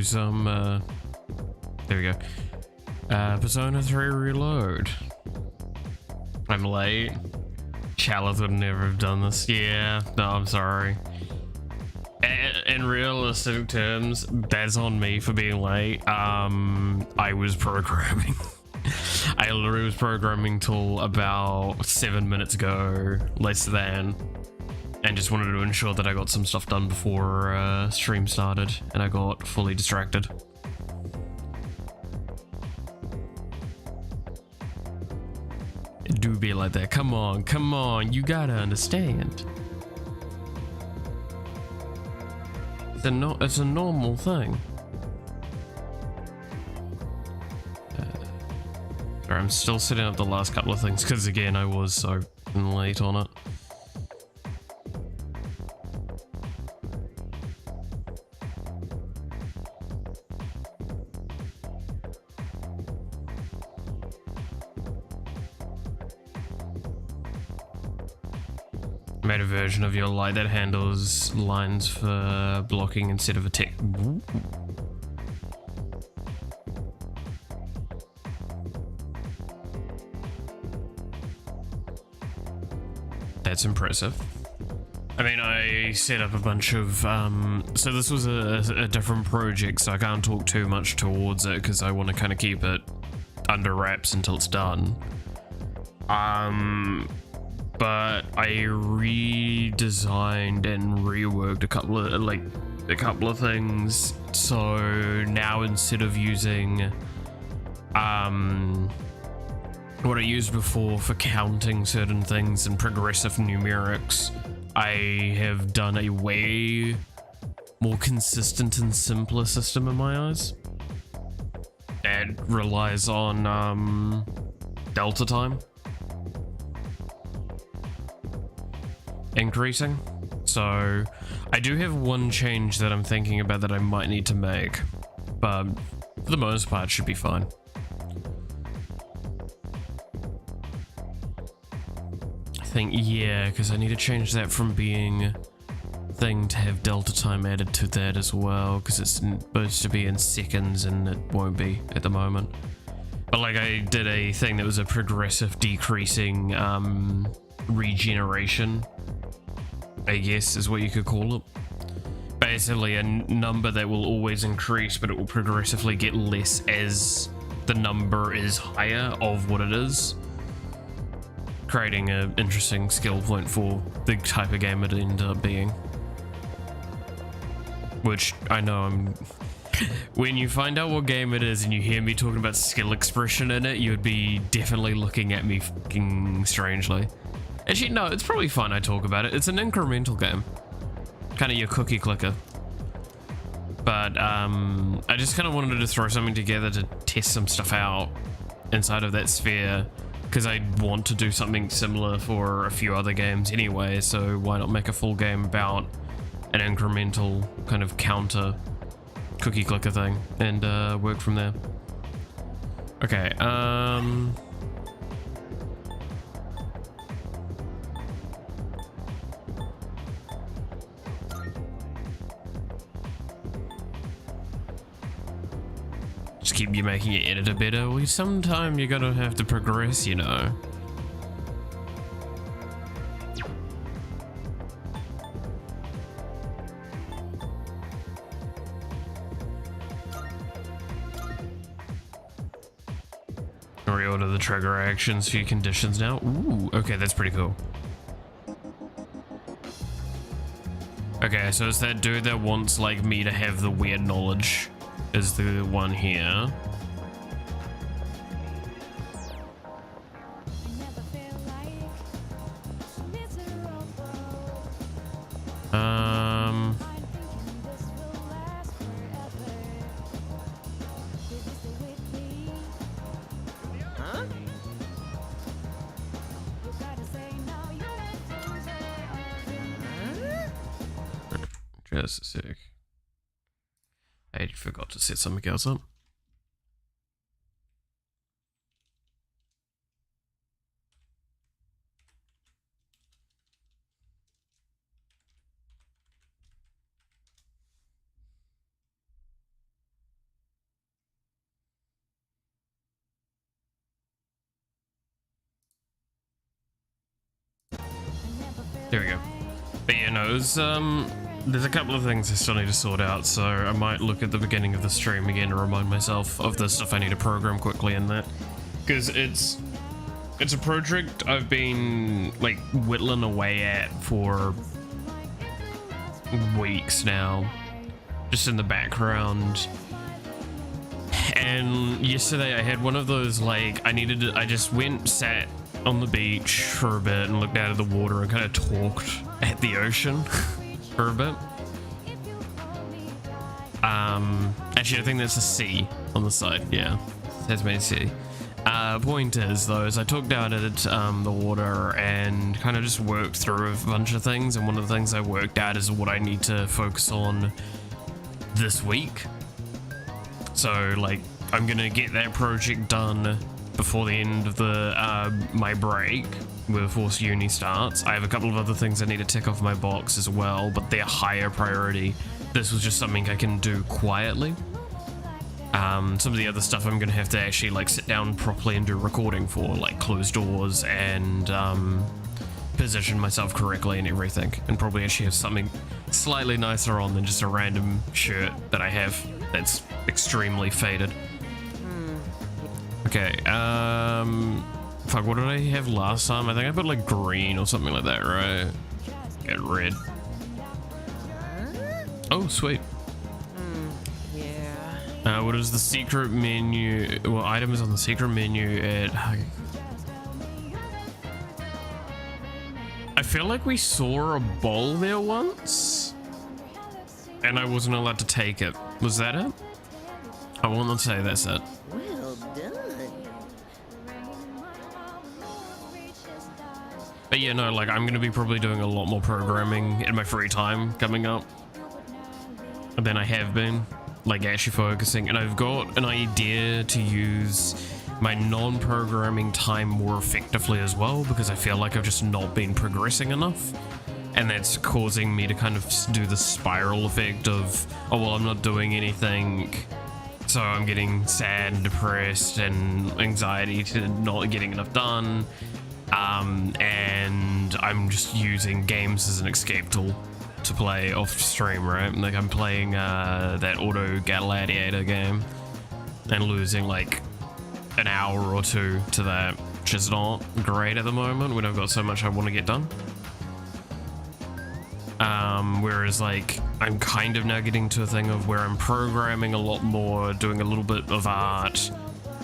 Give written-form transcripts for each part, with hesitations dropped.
do some, there we go. Persona 3 Reload. I'm late. Chalice would never have done this. Yeah, no, I'm sorry. In realistic terms, that's on me for being late. I was programming. I literally was programming till about 7 minutes ago, less than, and just wanted to ensure that I got some stuff done before stream started, and I got fully distracted. It do be like that. Come on, you gotta understand. It's a normal thing. Sorry, I'm still setting up the last couple of things because again I was so late on it. Made a version of your light that handles lines for blocking instead of a tick. That's impressive. I mean, I set up a bunch of, so this was a different project, so I can't talk too much towards it because I want to kind of keep it under wraps until it's done. But I redesigned and reworked a couple of things. So now instead of using what I used before for counting certain things and progressive numerics, I have done a way more consistent and simpler system in my eyes. It relies on delta time increasing. So I do have one change that I'm thinking about that I might need to make, but for the most part should be fine. I think, yeah, because I need to change that from being thing to have delta time added to that as well, because it's supposed to be in seconds and it won't be at the moment. But like I did a thing that was a progressive decreasing regeneration, I guess is what you could call it. Basically a number that will always increase, but it will progressively get less as the number is higher of what it is, creating an interesting skill point for the type of game it ended up being. Which I know when you find out what game it is and you hear me talking about skill expression in it, you'd be definitely looking at me fucking strangely. Actually, no, it's probably fine I talk about it. It's an incremental game. Kind of your cookie clicker. But I just kind of wanted to throw something together to test some stuff out inside of that sphere, because I want to do something similar for a few other games anyway, so why not make a full game about an incremental kind of counter cookie clicker thing and work from there. Okay, just keep you making your editor better. Well, sometime you're gonna have to progress, you know. Reorder the trigger actions for your conditions now. Ooh, okay, that's pretty cool. Okay, so it's that dude that wants like me to have the weird knowledge is the one here. Just a sec. I forgot to set something else up. There we go. But yeah, no, it was, there's a couple of things I still need to sort out, so I might look at the beginning of the stream again to remind myself of the stuff I need to program quickly in that. Because it's a project I've been, like, whittling away at for weeks now, just in the background. And yesterday I had one of those, like, I just went, sat on the beach for a bit and looked out at the water and kind of talked at the ocean for a bit. Actually, I think that's a sea on the side. Yeah, Tasmania Sea. Point is, though, is I talked down at the water and kind of just worked through a bunch of things, and one of the things I worked out is what I need to focus on this week. So, like, I'm gonna get that project done before the end of the my break before uni starts. I have a couple of other things I need to tick off my box as well, but they're higher priority. This was just something I can do quietly. Some of the other stuff I'm gonna have to actually, like, sit down properly and do recording for, like close doors and position myself correctly and everything, and probably actually have something slightly nicer on than just a random shirt that I have that's extremely faded. Okay, fuck, what did I have last time? I think I put, like, green or something like that, right? Get red. Oh, sweet. Yeah. What is the secret menu? Well, item is on the secret menu at... I feel like we saw a bowl there once, and I wasn't allowed to take it. Was that it? I want to say that's it. Well done. But yeah, no, like, I'm going to be probably doing a lot more programming in my free time coming up than I have been, like, actually focusing. And I've got an idea to use my non-programming time more effectively as well, because I feel like I've just not been progressing enough. And that's causing me to kind of do the spiral effect of, oh, well, I'm not doing anything, so I'm getting sad and depressed and anxiety to not getting enough done. And I'm just using games as an escape tool to play off stream, right? Like, I'm playing that Auto Gladiator game and losing like an hour or two to that, which is not great at the moment when I've got so much I want to get done. Whereas, like, I'm kind of now getting to a thing of where I'm programming a lot more, doing a little bit of art,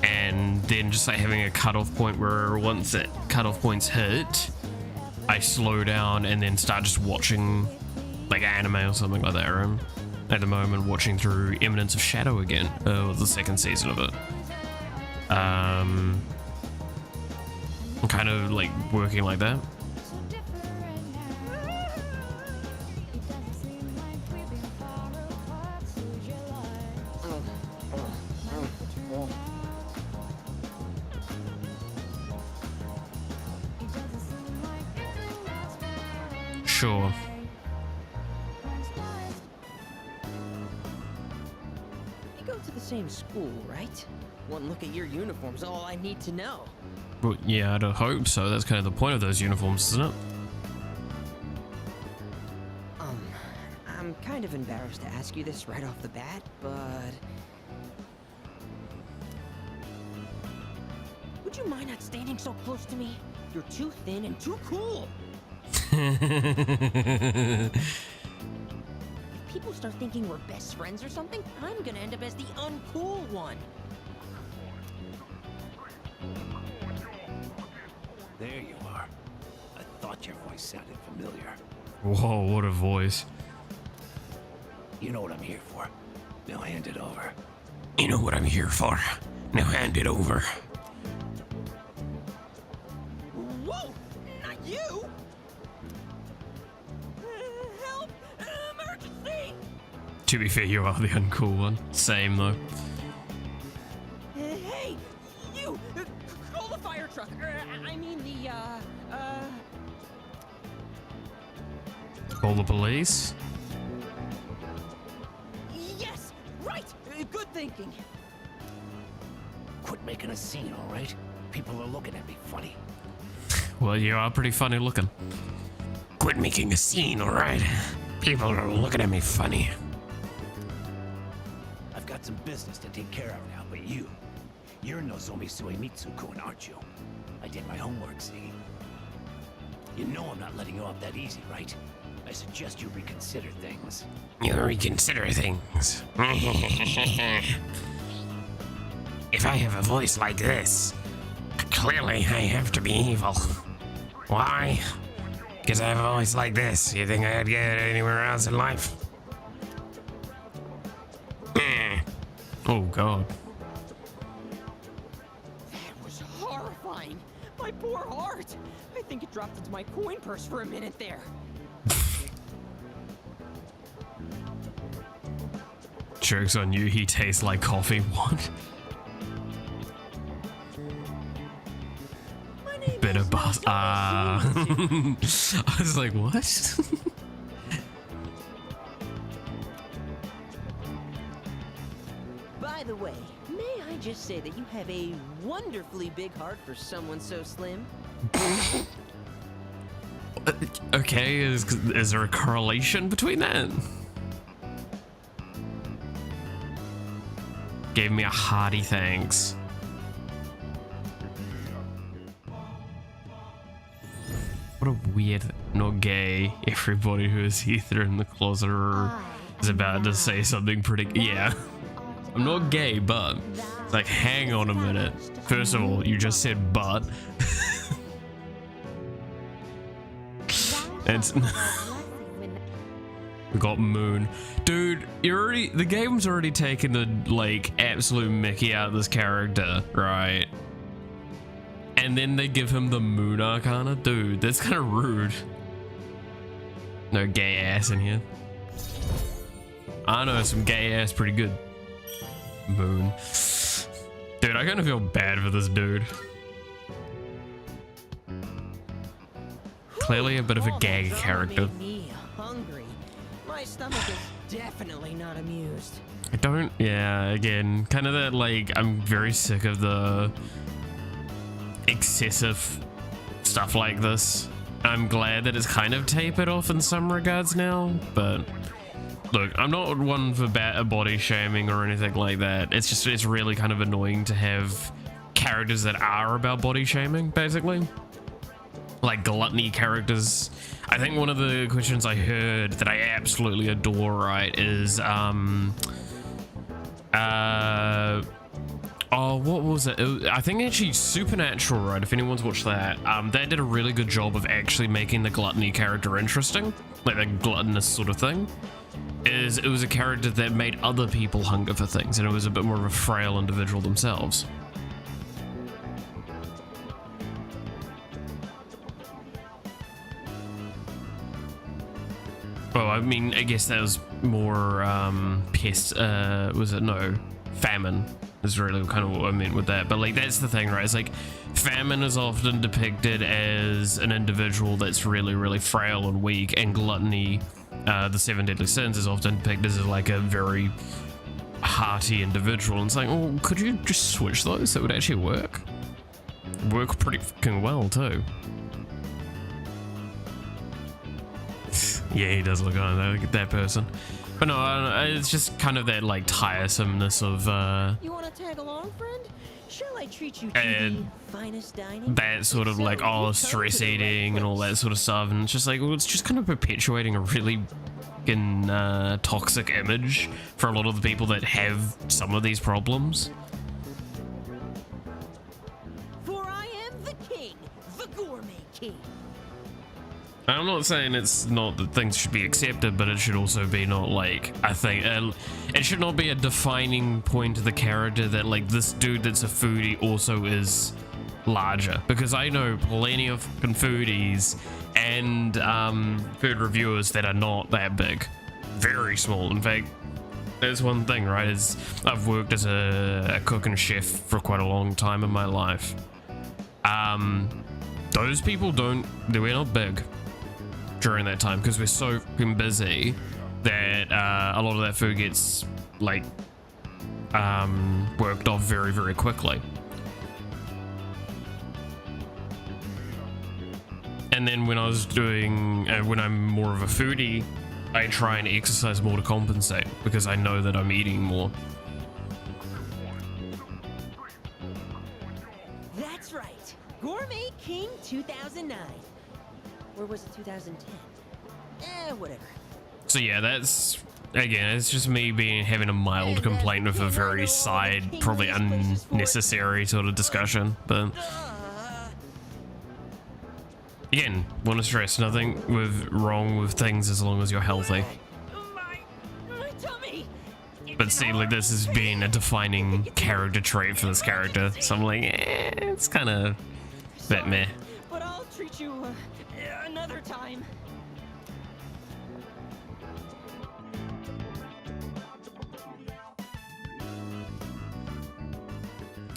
and then just like having a cutoff point where once that cutoff point's hit, I slow down and then start just watching like anime or something like that. Right? At the moment, watching through Eminence of Shadow again, the second season of it. I'm kind of like working like that. Sure. You go to the same school, right? One look at your uniform's all I need to know. Well, yeah, I'd hope so. That's kind of the point of those uniforms, isn't it? I'm kind of embarrassed to ask you this right off the bat, but... would you mind not standing so close to me? You're too thin and too cool! If people start thinking we're best friends or something, I'm gonna end up as the uncool one. There you are. I thought your voice sounded familiar. Whoa, what a voice. You know what I'm here for. Now hand it over. You know what I'm here for. Now hand it over. Whoa! Not you! Help! Emergency! To be fair, you are the uncool one. Same though. Hey! You! Call the fire truck! I mean the, Call the police? Yes! Right! Good thinking! Quit making a scene, all right? People are looking at me funny. Well, you are pretty funny looking. quit making a scene, alright? People are looking at me funny. I've got some business to take care of now, but you're Nozomi Suemitsu-kun, aren't you? I did my homework, see? You know I'm not letting you off that easy, right? I suggest you reconsider things. You reconsider things. If I have a voice like this, clearly I have to be evil. Why? Because I have a voice like this. You think I'd get it anywhere else in life? Oh god. That was horrifying. My poor heart. I think it dropped into my coin purse for a minute there. Joke's on you, he tastes like coffee. What? Bitter bus. I was like, what? By the way, may I just say that you have a wonderfully big heart for someone so slim? Okay, is there a correlation between that? Gave me a hearty thanks. What a weird, not gay. Everybody who is either in the closet or is about to say something pretty. Yeah. I'm not gay, but it's like, hang on a minute. First of all, you just said but. And we got Moon. Dude, the game's already taken the like absolute mickey out of this character, right? And then they give him the Moon Arcana? Dude, that's kind of rude. No gay ass in here. I know some gay ass pretty good. Moon. Dude, I kind of feel bad for this dude. Clearly a bit of a gag character. Made me hungry. My stomach is definitely not amused. I don't, yeah, again, kind of that, like, I'm very sick of the excessive stuff like this. I'm glad that it's kind of tapered off in some regards now, but look, I'm not one for body shaming or anything like that. It's just, it's really kind of annoying to have characters that are about body shaming, basically. Like gluttony characters. I think one of the questions I heard that I absolutely adore, right, is oh, what was it? I think actually Supernatural, right, if anyone's watched that, they did a really good job of actually making the gluttony character interesting, like the gluttonous sort of thing. It was a character that made other people hunger for things, and it was a bit more of a frail individual themselves. Well, I mean, I guess that was more famine is really kind of what I meant with that. But like, that's the thing, right? It's like famine is often depicted as an individual that's really, really frail and weak, and gluttony, the seven deadly sins, is often depicted as like a very hearty individual. And it's like, well, could you just switch those? That would actually work pretty fucking well too. Yeah, he does look like that person. But no, it's just kind of that like tiresomeness of You want to tag along, friend? Shall I treat you to the finest dining? that sort of like, oh, stress eating and all that sort of stuff, and it's just like, well, it's just kind of perpetuating a really fucking toxic image for a lot of the people that have some of these problems. For I am the king, the gourmet king. I'm not saying it's not that things should be accepted, but it should also be not like, I think, it should not be a defining point of the character that like this dude that's a foodie also is larger. Because I know plenty of fucking foodies and food reviewers that are not that big. Very small. In fact, there's one thing, right, is I've worked as a cook and chef for quite a long time in my life. Those people we're not big during that time because we're so fucking busy that a lot of that food gets like worked off very, very quickly. And then when I was doing, when I'm more of a foodie, I try and exercise more to compensate because I know that I'm eating more. That's right. Gourmet King 2009. Or was it 2010? Whatever. So yeah, that's, again, it's just me having a mild complaint of a very side, probably unnecessary sort of discussion, but again, want to stress, nothing wrong with things as long as you're healthy. My tummy. But see, like, this is being a defining character trait for this character, so I'm like, it's kind of a bit meh. But I'll treat you another time.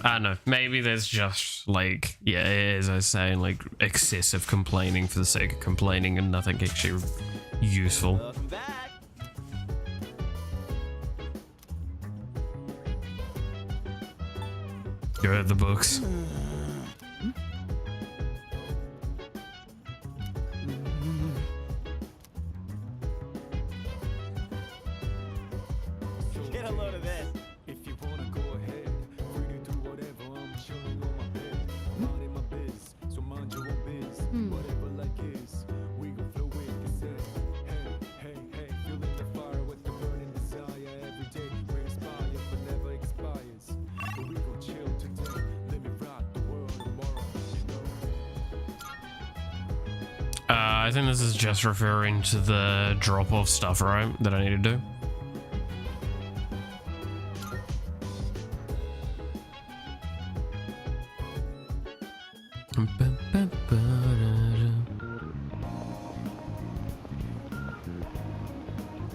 I don't know, maybe there's just, like, yeah, as I was saying, like, excessive complaining for the sake of complaining and nothing actually useful. Welcome back. Go at the books. Get a load of this. If you wanna go ahead, free to do whatever. I'm chilling on my bed, minding my biz. So mind your own biz. Whatever like is, we gon' flow with this head. Hey, hey, hey, feeling the fire with the burning desire. Every day we inspire, but never expires. But we gon' chill today. Let me rock the world tomorrow. You know. I think this is just referring to the drop-off stuff, right, that I need to do.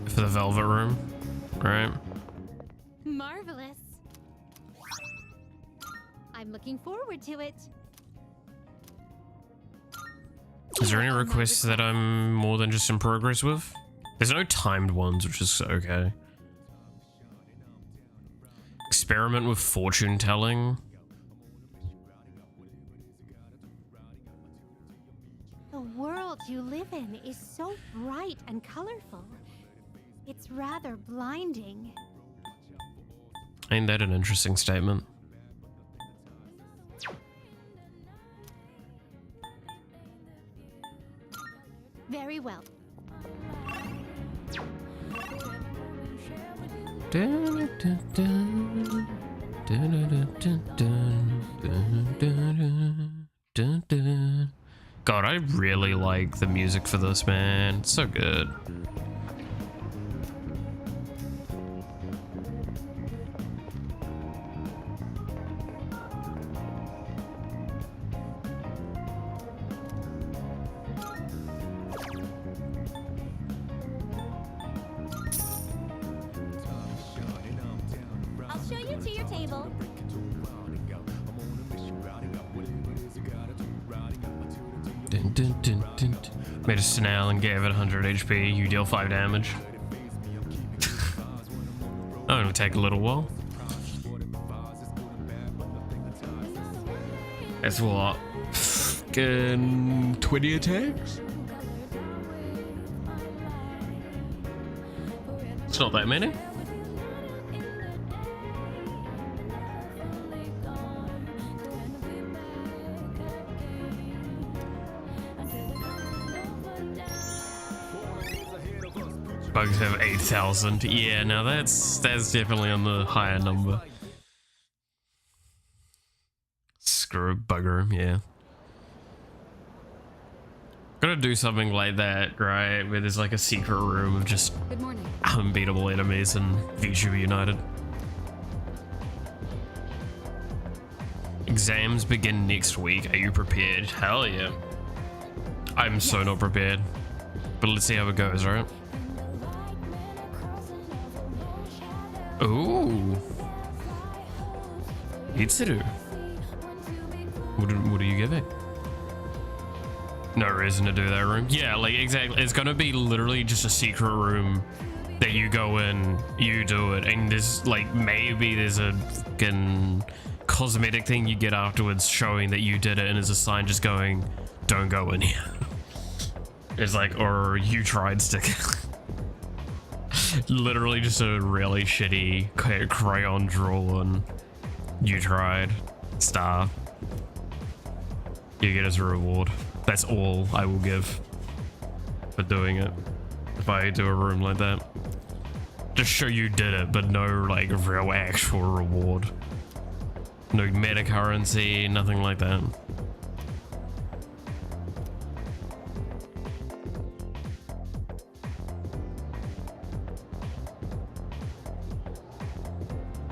For the Velvet Room, right? Marvelous. I'm looking forward to it. Is there any requests that I'm more than just in progress with? There's no timed ones, which is okay. Experiment with fortune telling. The world you live in is so bright and colorful. It's rather blinding. Ain't that an interesting statement? Very well. God, I really like the music for this, man. It's so good. I'll show you to your table. Dun, dun, dun, dun. Made a Snell and gave it 100 HP. You deal 5 damage. Oh, it'll take a little while. That's what? Fucking 20 attacks? It's not that many. Bugs have 8,000. Yeah, now that's definitely on the higher number. Screw bugger, yeah. Gotta do something like that, right? Where there's like a secret room of just Good morning. unbeatable enemies and VTuber United. Exams begin next week. Are you prepared? Hell yeah. I'm so not prepared. But let's see how it goes, right? Ooh. Itsuru. What are you giving? No reason to do that room. Yeah, like exactly. It's gonna be literally just a secret room that you go in, you do it, and there's like maybe there's a fucking cosmetic thing you get afterwards showing that you did it, and there's a sign just going, "Don't go in here." It's like, or you tried sticker. Literally just a really shitty crayon drawn you tried star. You get as a reward. That's all I will give for doing it. If I do a room like that. Just show you did it, but no like real actual reward. No meta currency, nothing like that.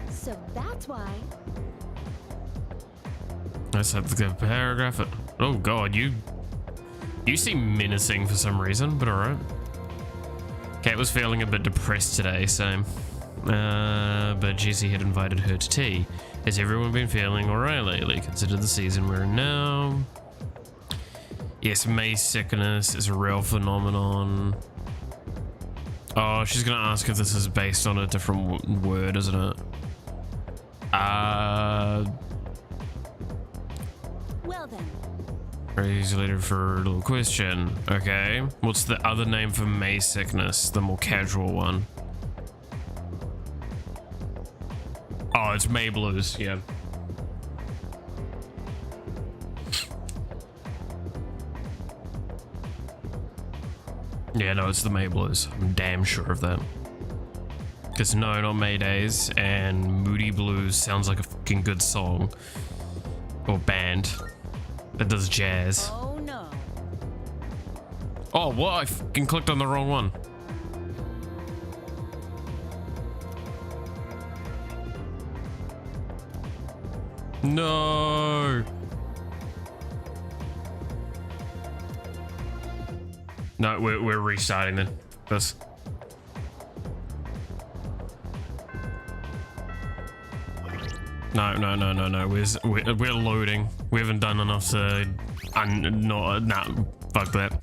So that's why. Let's have the paragraph. Oh god, you seem menacing for some reason, but alright. Kat was feeling a bit depressed today, so but Jessie had invited her to tea. Has everyone been feeling alright lately? Consider the season we're in now. Yes, May sickness is a real phenomenon. Oh, she's gonna ask if this is based on a different word, isn't it? Well then. Raise later for a little question. Okay. What's the other name for May sickness? The more casual one. Oh, it's May blues. Yeah. Yeah, no, it's the May blues. I'm damn sure of that. Because no, not May days, and Moody Blues sounds like a fucking good song. Or band. That does jazz. Oh no. Oh, what? I fucking clicked on the wrong one. No. No, we're restarting then. This. No. We're loading. We haven't done enough to. Nah, fuck that.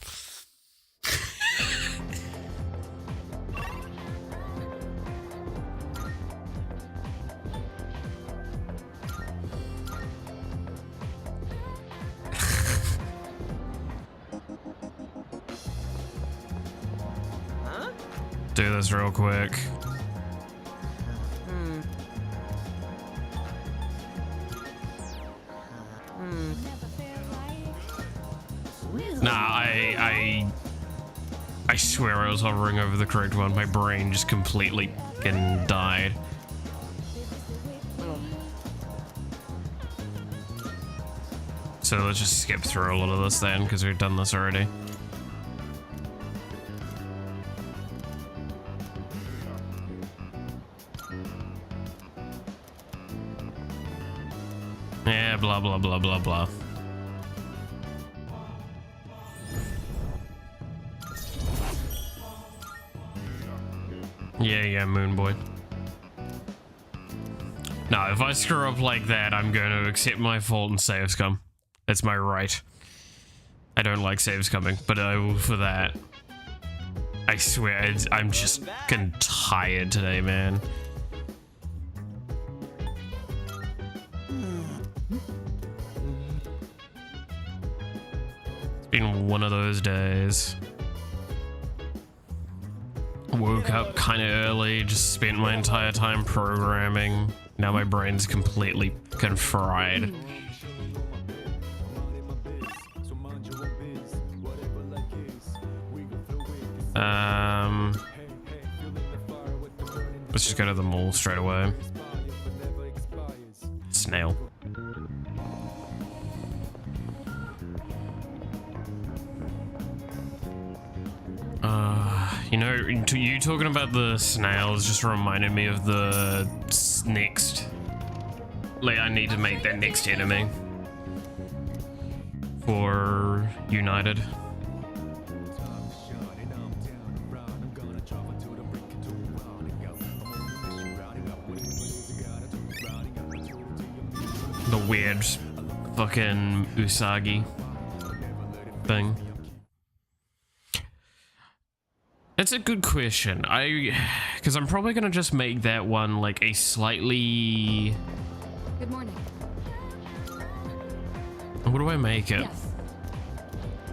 Do this real quick. Nah, I swear I was hovering over the correct one. My brain just completely fucking died. So let's just skip through a lot of this then, because we've done this already. Yeah, blah, blah, blah, blah, blah. Yeah, Moon Boy. No, if I screw up like that, I'm going to accept my fault and save scum. That's my right. I don't like saves coming, but I will for that. I swear, I'm just fucking tired today, man. It's been one of those days. Woke up kind of early, just spent my entire time programming. Now my brain's completely fucking fried. Let's just go to the mall straight away. Snail. You know, you talking about the snails just reminded me of the next. Like, I need to make that next enemy for United. The weird fucking Usagi thing. That's a good question. Because I'm probably gonna just make that one like a slightly. Good morning. What do I make it? Yes.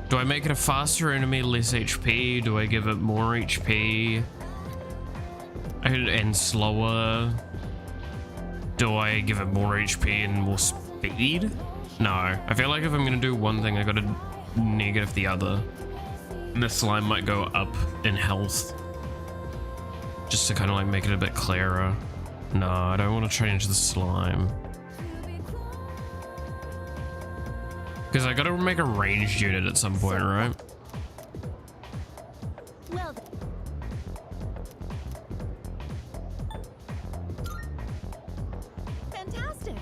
Do I make it a faster enemy, less HP? Do I give it more HP? And slower? Do I give it more HP and more speed? No. I feel like if I'm gonna do one thing, I gotta negative the other. And the slime might go up in health. Just to kind of like make it a bit clearer. No, I don't want to change the slime. Because I gotta make a ranged unit at some point, right? Well, fantastic.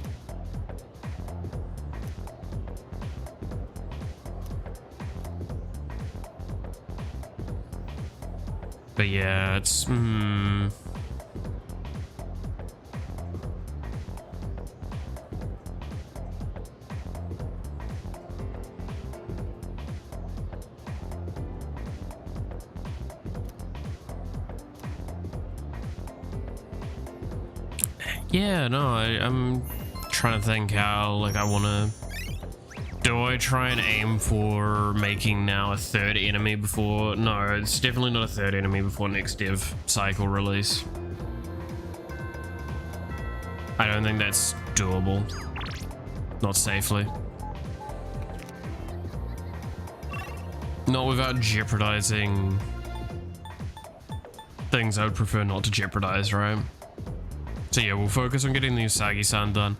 But yeah, it's yeah, no, I'm trying to think how, like, I want to... Do I try and aim for making now a third enemy before... No, it's definitely not a third enemy before next dev cycle release. I don't think that's doable. Not safely. Not without jeopardizing things I would prefer not to jeopardize, right? So yeah, we'll focus on getting the Usagi-san done.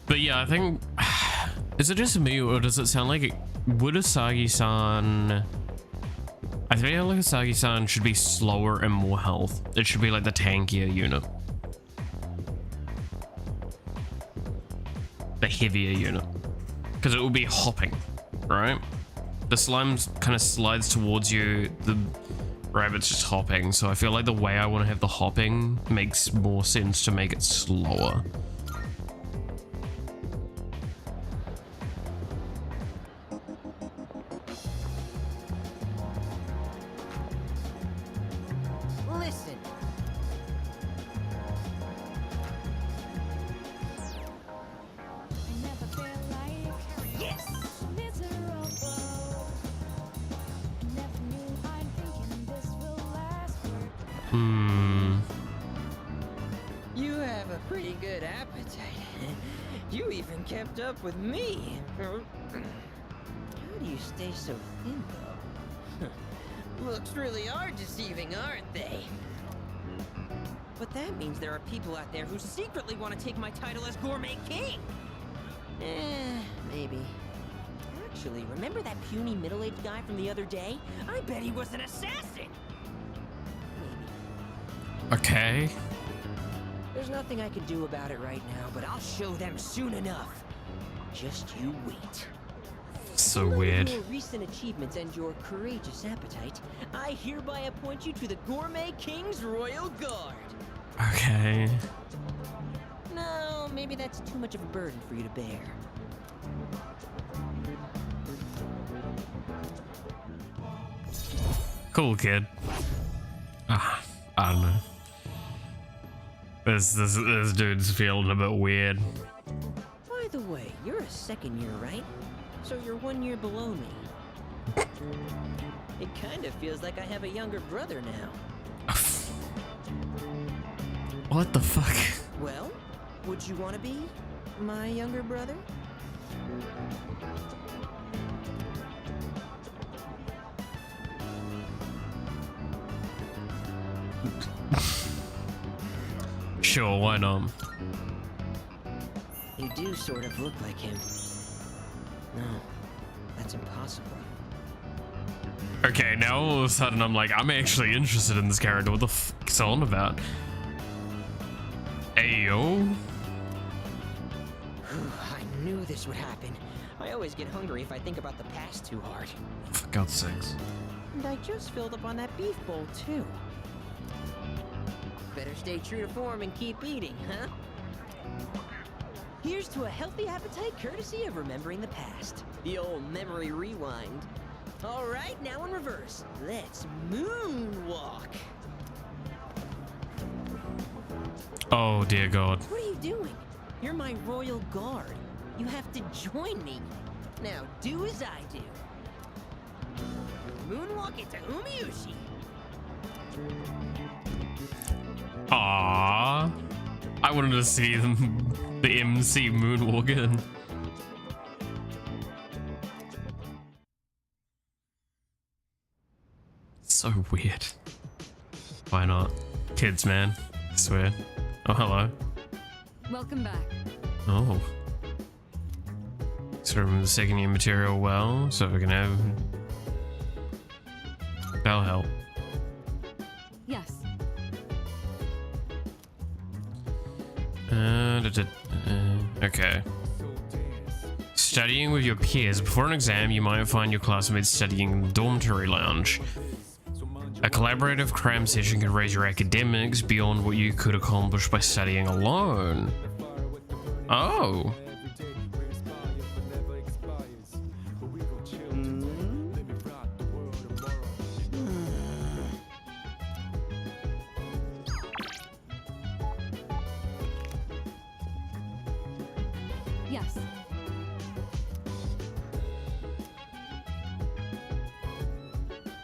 But yeah, I think... Is it just me, or does it sound like it... Would Usagi-san... I feel like Usagi-san should be slower and more health. It should be like the tankier unit. The heavier unit. Because it will be hopping, right? The slime kind of slides towards you, the rabbit's just hopping, so I feel like the way I want to have the hopping makes more sense to make it slower. Listen. I never feel like Yes. miserable. Never knew I'm thinking this will last for You have a pretty good appetite. You even kept up with me. How do you stay so thin, though? Looks really are deceiving, aren't they? But that means there are people out there who secretly want to take my title as Gourmet King. Maybe. Actually, remember that puny middle-aged guy from the other day? I bet he was an assassin. Maybe. Okay. There's nothing I can do about it right now, but I'll show them soon enough. Just you wait. So In light of weird. your recent achievements and your courageous appetite, I hereby appoint you to the Gourmet King's Royal Guard. Okay. No, maybe that's too much of a burden for you to bear. Cool, kid. I don't know. This dude's feeling a bit weird. By the way, you're a second year, right? So you're 1 year below me. It kind of feels like I have a younger brother now. What the fuck? Well, would you want to be my younger brother? Sure, why not? You do sort of look like him. No, that's impossible. Okay, now all of a sudden I'm like, I'm actually interested in this character. What the fuck is it on about? Ayo? I knew this would happen. I always get hungry if I think about the past too hard. For God's sakes. And I just filled up on that beef bowl, too. Better stay true to form and keep eating, huh? Here's to a healthy appetite courtesy of remembering the past. The old memory rewind. All right, now in reverse. Let's moonwalk. Oh dear God. What are you doing? You're my royal guard. You have to join me. Now do as I do. moonwalk into Umiushi. Aww. I wanted to see them, the MC moonwalk in. So weird. Why not? Kids, man. I swear. Oh, hello. Welcome back. Oh. So remember the second year material well, so we can have... That'll help. Yes. Okay. Studying with your peers. Before an exam, you might find your classmates studying in the dormitory lounge. A collaborative cram session can raise your academics beyond what you could accomplish by studying alone. Oh. Yes.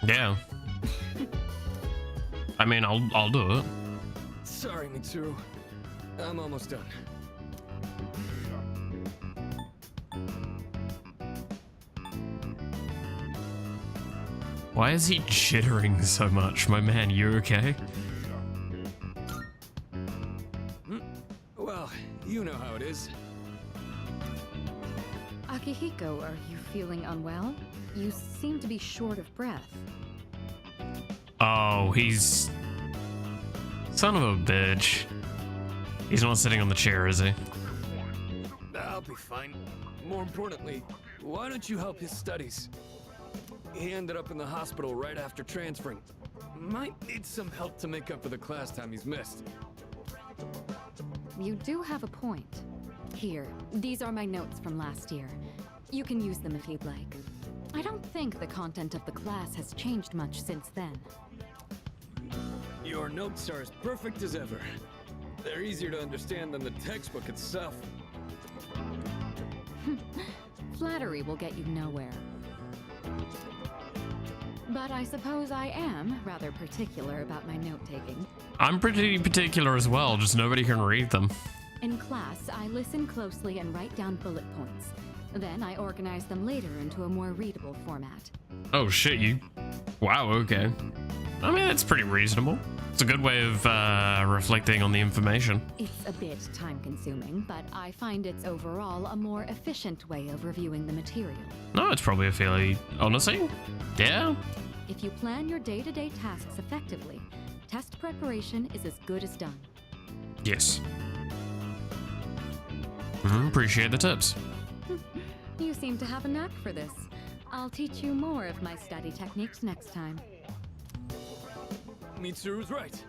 Yeah. I mean, I'll do it. Sorry, Mitsuru. I'm almost done. Why is he jittering so much? My man, you okay? Well, you know how it is. Akihiko, are you feeling unwell? You seem to be short of breath. Oh, he's... Son of a bitch. He's not sitting on the chair, is he? I'll be fine. More importantly, why don't you help his studies? He ended up in the hospital right after transferring. Might need some help to make up for the class time he's missed. You do have a point. Here, these are my notes from last year. You can use them if you'd like. I don't think the content of the class has changed much since then. Your notes are as perfect as ever. They're easier to understand than the textbook itself. Flattery will get you nowhere. But I suppose I am rather particular about my note-taking. I'm pretty particular as well, just nobody can read them. In class, I listen closely and write down bullet points. Then I organize them later into a more readable format. Oh shit, you... Wow, okay. I mean, that's pretty reasonable. It's a good way of reflecting on the information. It's a bit time-consuming, but I find it's overall a more efficient way of reviewing the material. No, it's probably a fairly... Honestly? Yeah? If you plan your day-to-day tasks effectively, test preparation is as good as done. Yes. Appreciate the tips. You seem to have a knack for this. I'll teach you more of my study techniques next time. Mitsuru's right.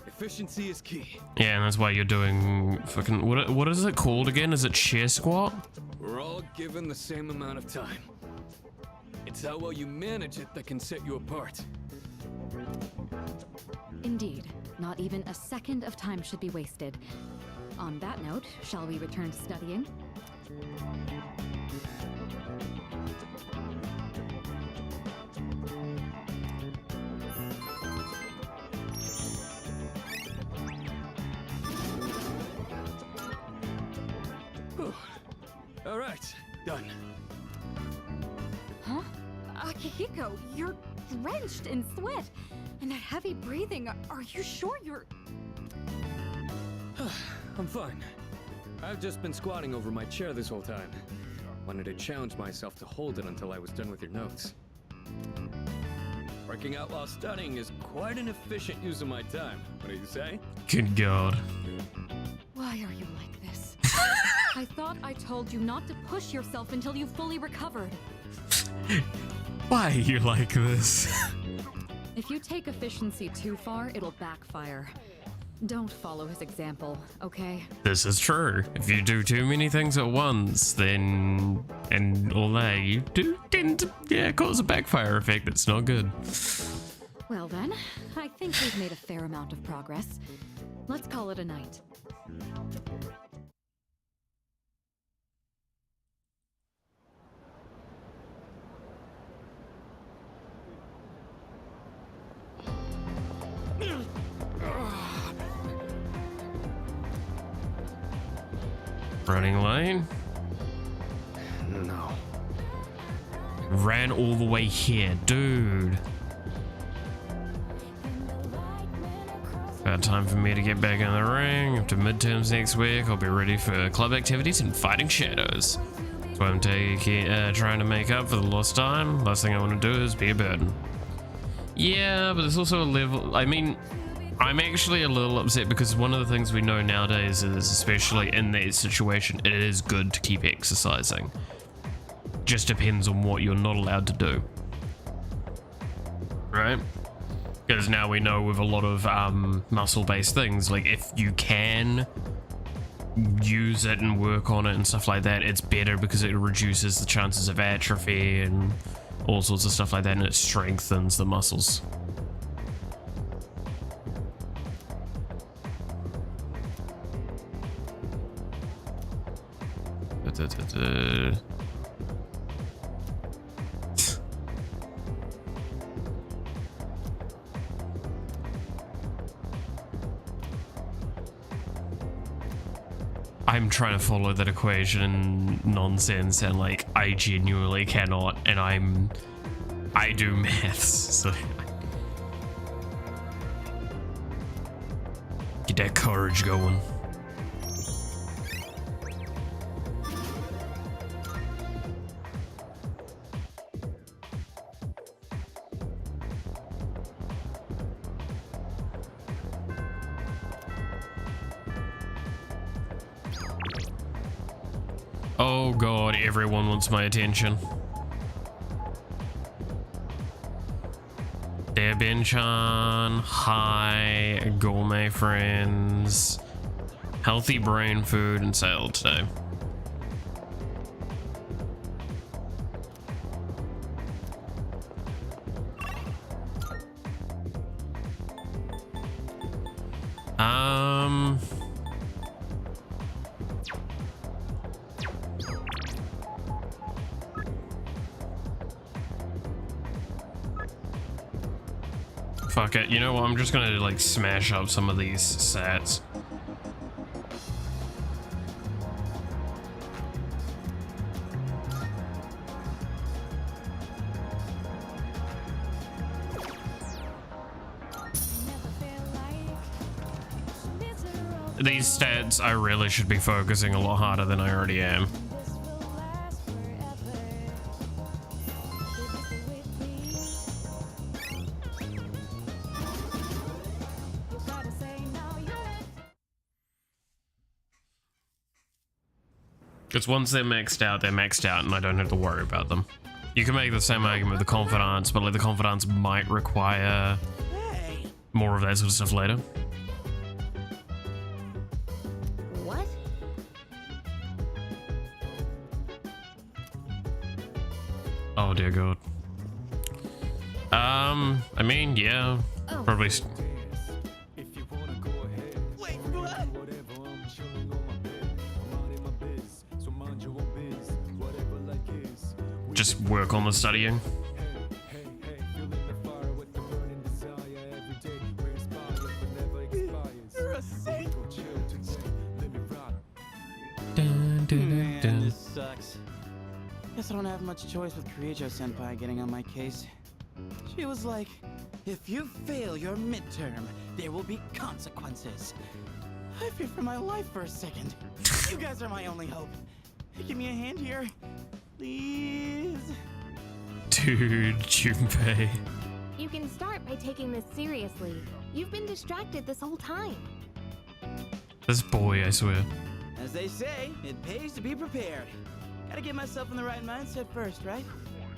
Efficiency is key. Yeah, and that's why you're doing fucking... What is it called again? Is it chair squat? We're all given the same amount of time. It's how well you manage it that can set you apart. Indeed, not even a second of time should be wasted. On that note, shall we return to studying? All right, done. Huh? Akihiko, you're drenched in sweat. And that heavy breathing, are you sure you're... I'm fine. I've just been squatting over my chair this whole time. Wanted to challenge myself to hold it until I was done with your notes. Working out while studying is quite an efficient use of my time. What do you say? Good God. Why are you like this? I thought I told you not to push yourself until you fully recovered. Why are you like this? If you take efficiency too far, it'll backfire. Don't follow his example, okay? This is true. If you do too many things at once, then... And all that, you do tend to, yeah, cause a backfire effect that's not good. Well then, I think we've made a fair amount of progress. Let's call it a night. Running late. No. Ran all the way here, dude. About time for me to get back in the ring. After midterms next week, I'll be ready for club activities and fighting shadows. So I'm trying to make up for the lost time. Last thing I want to do is be a burden. Yeah, but there's also a level. I mean, I'm actually a little upset because one of the things we know nowadays is, especially in that situation, it is good to keep exercising. Just depends on what you're not allowed to do. Right? Because now we know with a lot of muscle-based things, like if you can use it and work on it and stuff like that, it's better because it reduces the chances of atrophy and all sorts of stuff like that, and it strengthens the muscles. I'm trying to follow that equation nonsense, and like I genuinely cannot, and I do maths, so get that courage going. Oh god, everyone wants my attention. Debinchan, hi, gourmet friends, healthy brain food, and sale today. Fuck it, you know what, I'm just gonna like smash up some of these sets. These stats I really should be focusing a lot harder than I already am. Because once they're maxed out, and I don't have to worry about them. You can make the same argument with the confidants, but like the confidants might require more of that sort of stuff later. What? Oh dear god. I mean, yeah, probably. If you wanna go ahead. Wait, what? Whatever, I'm chilling on my bed. I'm minding my biz, so mind your own biz. Whatever like is. Just work on the studying. Hey, feeling the fire with the burning desire every day. We're inspired, but never expires. You're a saint. Go chill today. Let me rock. Man, this sucks. Guess I don't have much choice with Kirijo-senpai getting on my case. She was like, if you fail your midterm, there will be consequences. I feared for my life for a second. You guys are my only hope. Give me a hand here, please. Dude, Junpei. You can start by taking this seriously. You've been distracted this whole time. This boy, I swear. As they say, it pays to be prepared. Gotta get myself in the right mindset first, right?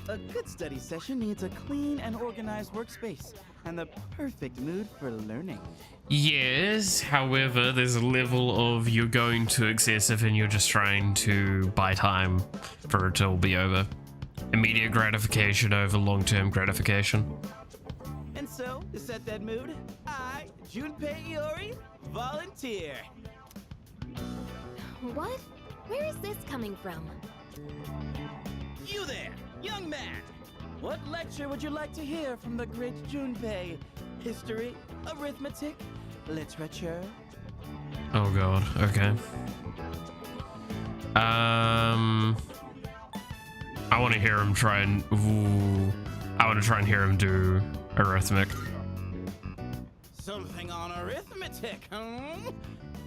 A good study session needs a clean and organized workspace and the perfect mood for learning. Yes, however, there's a level of you're going too excessive and you're just trying to buy time for it to all be over. Immediate gratification over long-term gratification. And so, to set that mood, I, Junpei Iori, volunteer. What? Where is this coming from? You there, young man! What lecture would you like to hear from the great Junpei? History, arithmetic, literature? Oh god, okay. I want to hear him try and. Ooh, I want to try and hear him do arithmetic. Something on arithmetic,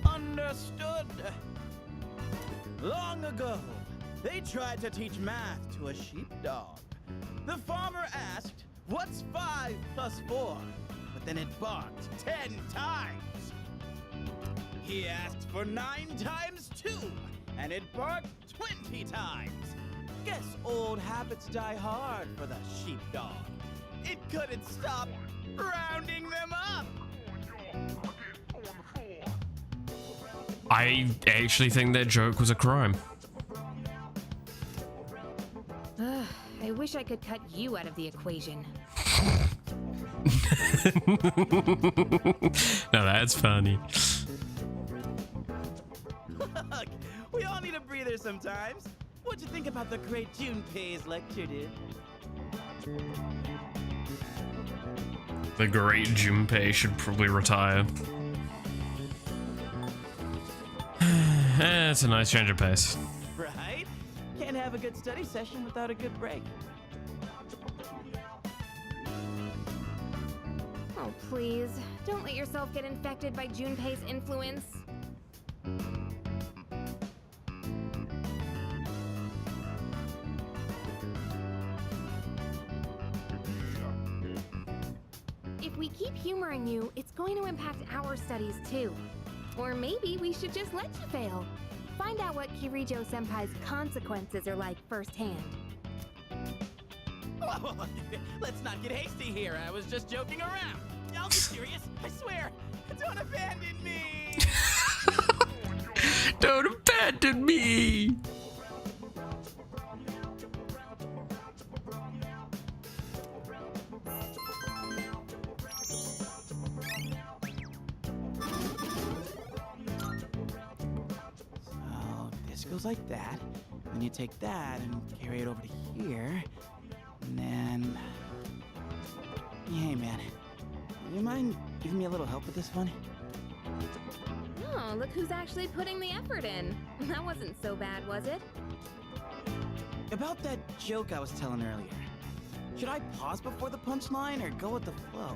Understood. Long ago, they tried to teach math to a sheepdog. The farmer asked, "What's 5 plus 4?" But then it barked 10 times. He asked for 9 times 2, and it barked 20 times. Guess old habits die hard for the sheepdog. It couldn't stop rounding them up. I actually think that joke was a crime. Ugh, I wish I could cut you out of the equation. Now that's funny. Look, we all need a breather sometimes. What'd you think about the great Junpei's lecture, dude? The great Junpei should probably retire. It's a nice change of pace. Right? Can't have a good study session without a good break. Oh, please. Don't let yourself get infected by Junpei's influence. If we keep humoring you, it's going to impact our studies too. Or maybe we should just let you fail. Find out what Kirijo-senpai's consequences are like firsthand. Whoa, let's not get hasty here. I was just joking around. I'll be serious. I swear. Don't abandon me. Don't abandon me. Goes like that, and you take that and carry it over to here, and then... Hey man, you mind giving me a little help with this one? Oh, look who's actually putting the effort in. That wasn't so bad, was it? About that joke I was telling earlier. Should I pause before the punchline or go with the flow?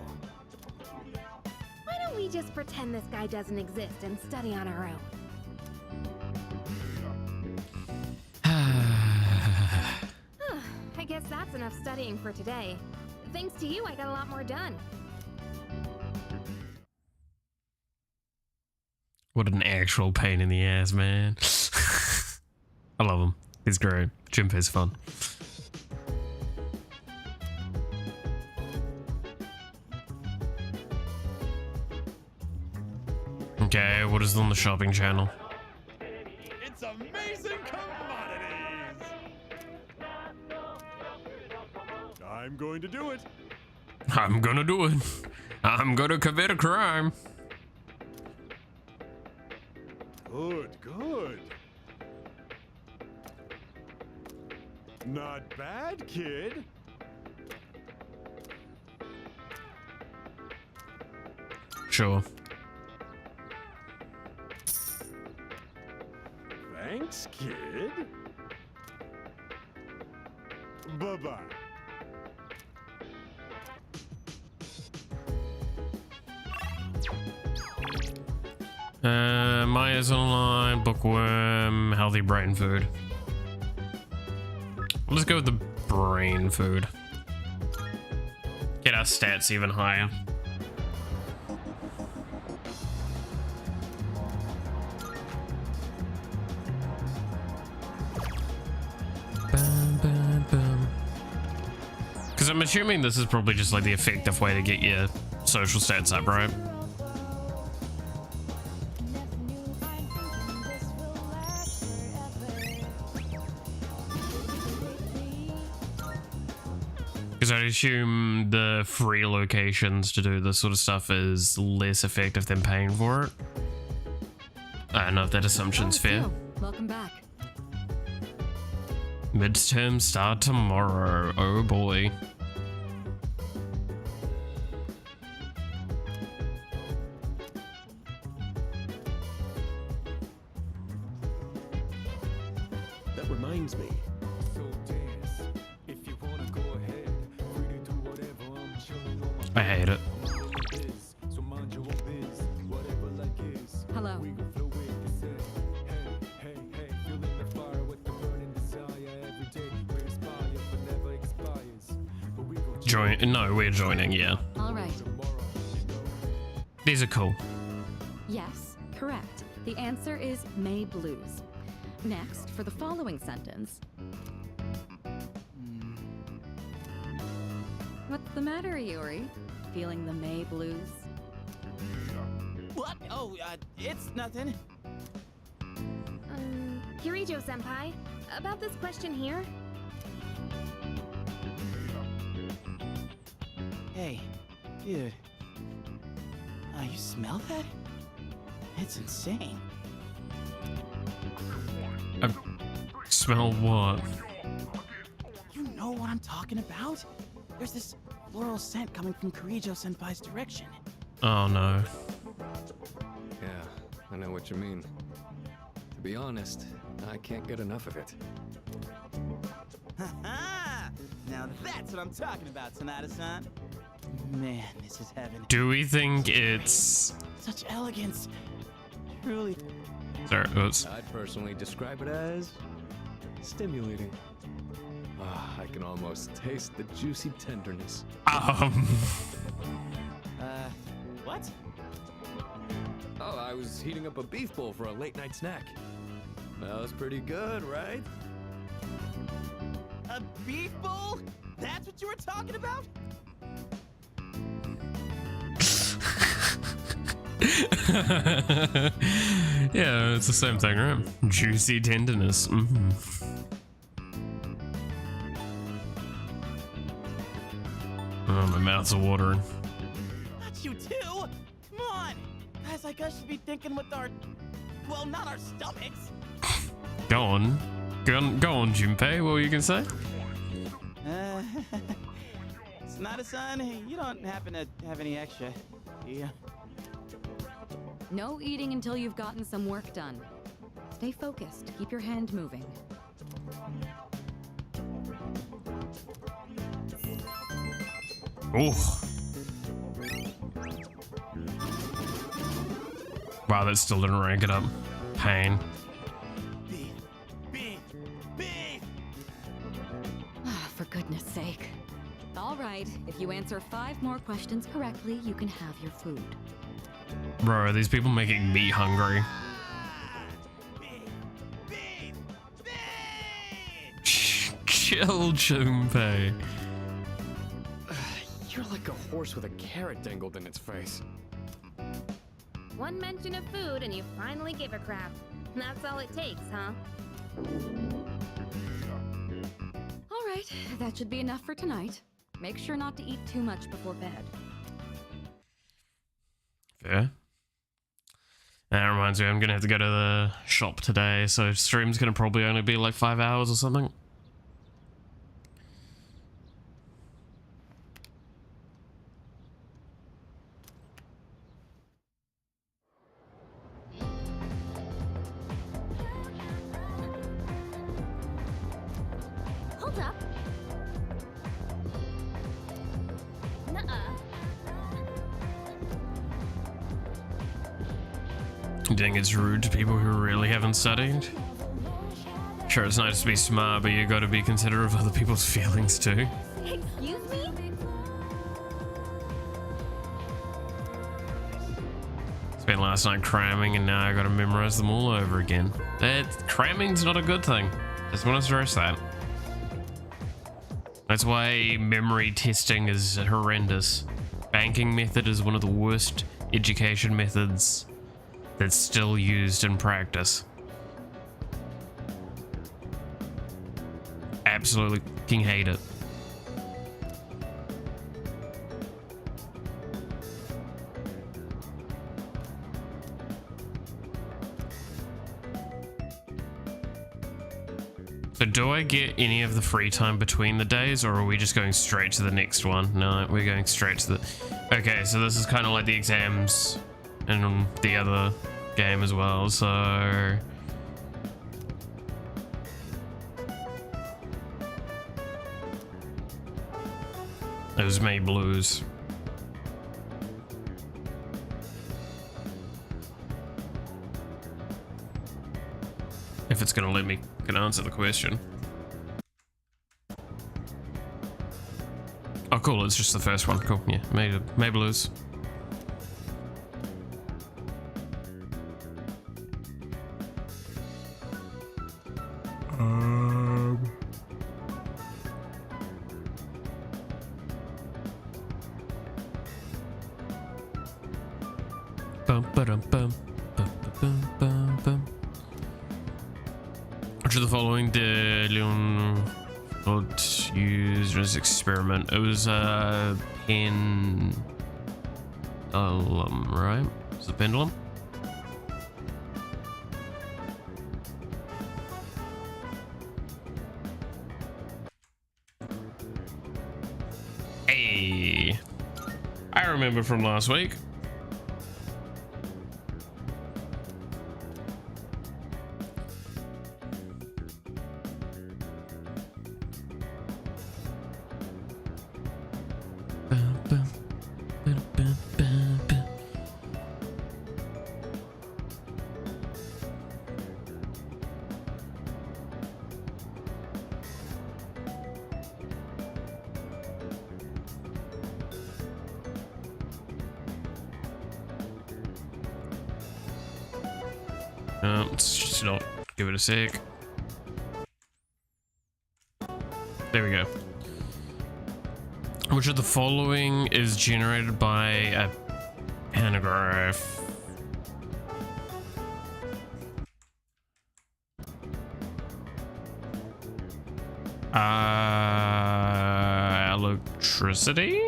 Why don't we just pretend this guy doesn't exist and study on our own? I guess that's enough studying for today. Thanks to you, I got a lot more done. What an actual pain in the ass, man. I love him. He's great. Junpei's fun. Okay, what is on the shopping channel? It's amazing commodities! I'm going to do it. I'm gonna do it. I'm gonna commit a crime. Good, good. Not bad, kid. Sure. Thanks, kid. Bye-bye. Maya's online, bookworm, healthy brain food. Let's go with the brain food. Get our stats even higher. Because I'm assuming this is probably just like the effective way to get your social stats up, right? Never knew I'm thinking this will last forever. Because I assume the free locations to do this sort of stuff is less effective than paying for it. I don't know if that assumption's fair. Welcome back. Midterms start tomorrow. Oh boy. reminds me. So dance. If you wanna go ahead, free to do whatever. I'm chilling on my I hate it. biz. So mind your own biz. Whatever like is. Hello. We gon' flow with the set. Hey, hey, feeling the fire with the burning desire every day. We inspire, but never expires. But we gon' Join? No, we're joining. Yeah, All right. tomorrow, you know. these are cool. Yes, correct. The answer is May Blues. Next, for the following sentence. What's the matter, Yuri? Feeling the May Blues? What? Oh, it's nothing. Kirijo-senpai, about this question here. Hey, dude. You smell that? It's insane. Smell what? You know what I'm talking about? There's this floral scent coming from Kirijo-senpai's direction. Oh no. Yeah, I know what you mean. To be honest, I can't get enough of it. Ha! Now that's what I'm talking about, Sonata-san. Man, this is heaven. Do we think it's? Such elegance. Truly. Sorry, oops. I'd personally describe it as stimulating. Ah, I can almost taste the juicy tenderness. What? Oh, I was heating up a beef bowl for a late night snack. That was pretty good, right? A beef bowl? That's what you were talking about? Yeah, it's the same thing, right? Juicy tenderness. Oh, my mouth's watering. Not you too! Come on! Guys like us should be thinking with our... well, not our stomachs. Go on. Go on, Junpei. What were you gonna say? Sonata-san, you don't happen to have any extra, do you? No eating until you've gotten some work done. Stay focused. Keep your hand moving. Oh. Wow, that still didn't rank it up. Pain. Beef! Beef! Beef! Ah, for goodness sake. All right, if you answer 5 more questions correctly, you can have your food. Bro, are these people making me hungry? Beef! Beef! Beef! Chill, Junpei. You're like a horse with a carrot dangled in its face. One mention of food and you finally give a crap. That's all it takes, huh? All right, that should be enough for tonight. Make sure not to eat too much before bed. Fair. That reminds me, I'm gonna have to go to the shop today, so stream's gonna probably only be like 5 hours or something. Hold up. Nuh-uh. Do you think it's rude to people who really haven't studied? Sure, it's nice to be smart, but you gotta be considerate of other people's feelings too. Excuse me? Spent last night cramming and now I gotta memorize them all over again. Cramming's not a good thing. Just want to stress that. That's why memory testing is horrendous. Banking method is one of the worst education methods that's still used in practice. Absolutely fucking hate it. So do I get any of the free time between the days, or are we just going straight to the next one? No, we're going straight to the... Okay, so this is kind of like the exams in the other game as well, so... It was May Blues. If it's gonna let me can answer the question. Oh cool, it's just the first one. Cool, yeah. May Blues. Which of the following did Leon use as experiment? It was a pendulum, right? It's a pendulum. Hey, I remember from last week. Let's just not give it a sec. There we go. Which of the following is generated by a pantograph? Electricity?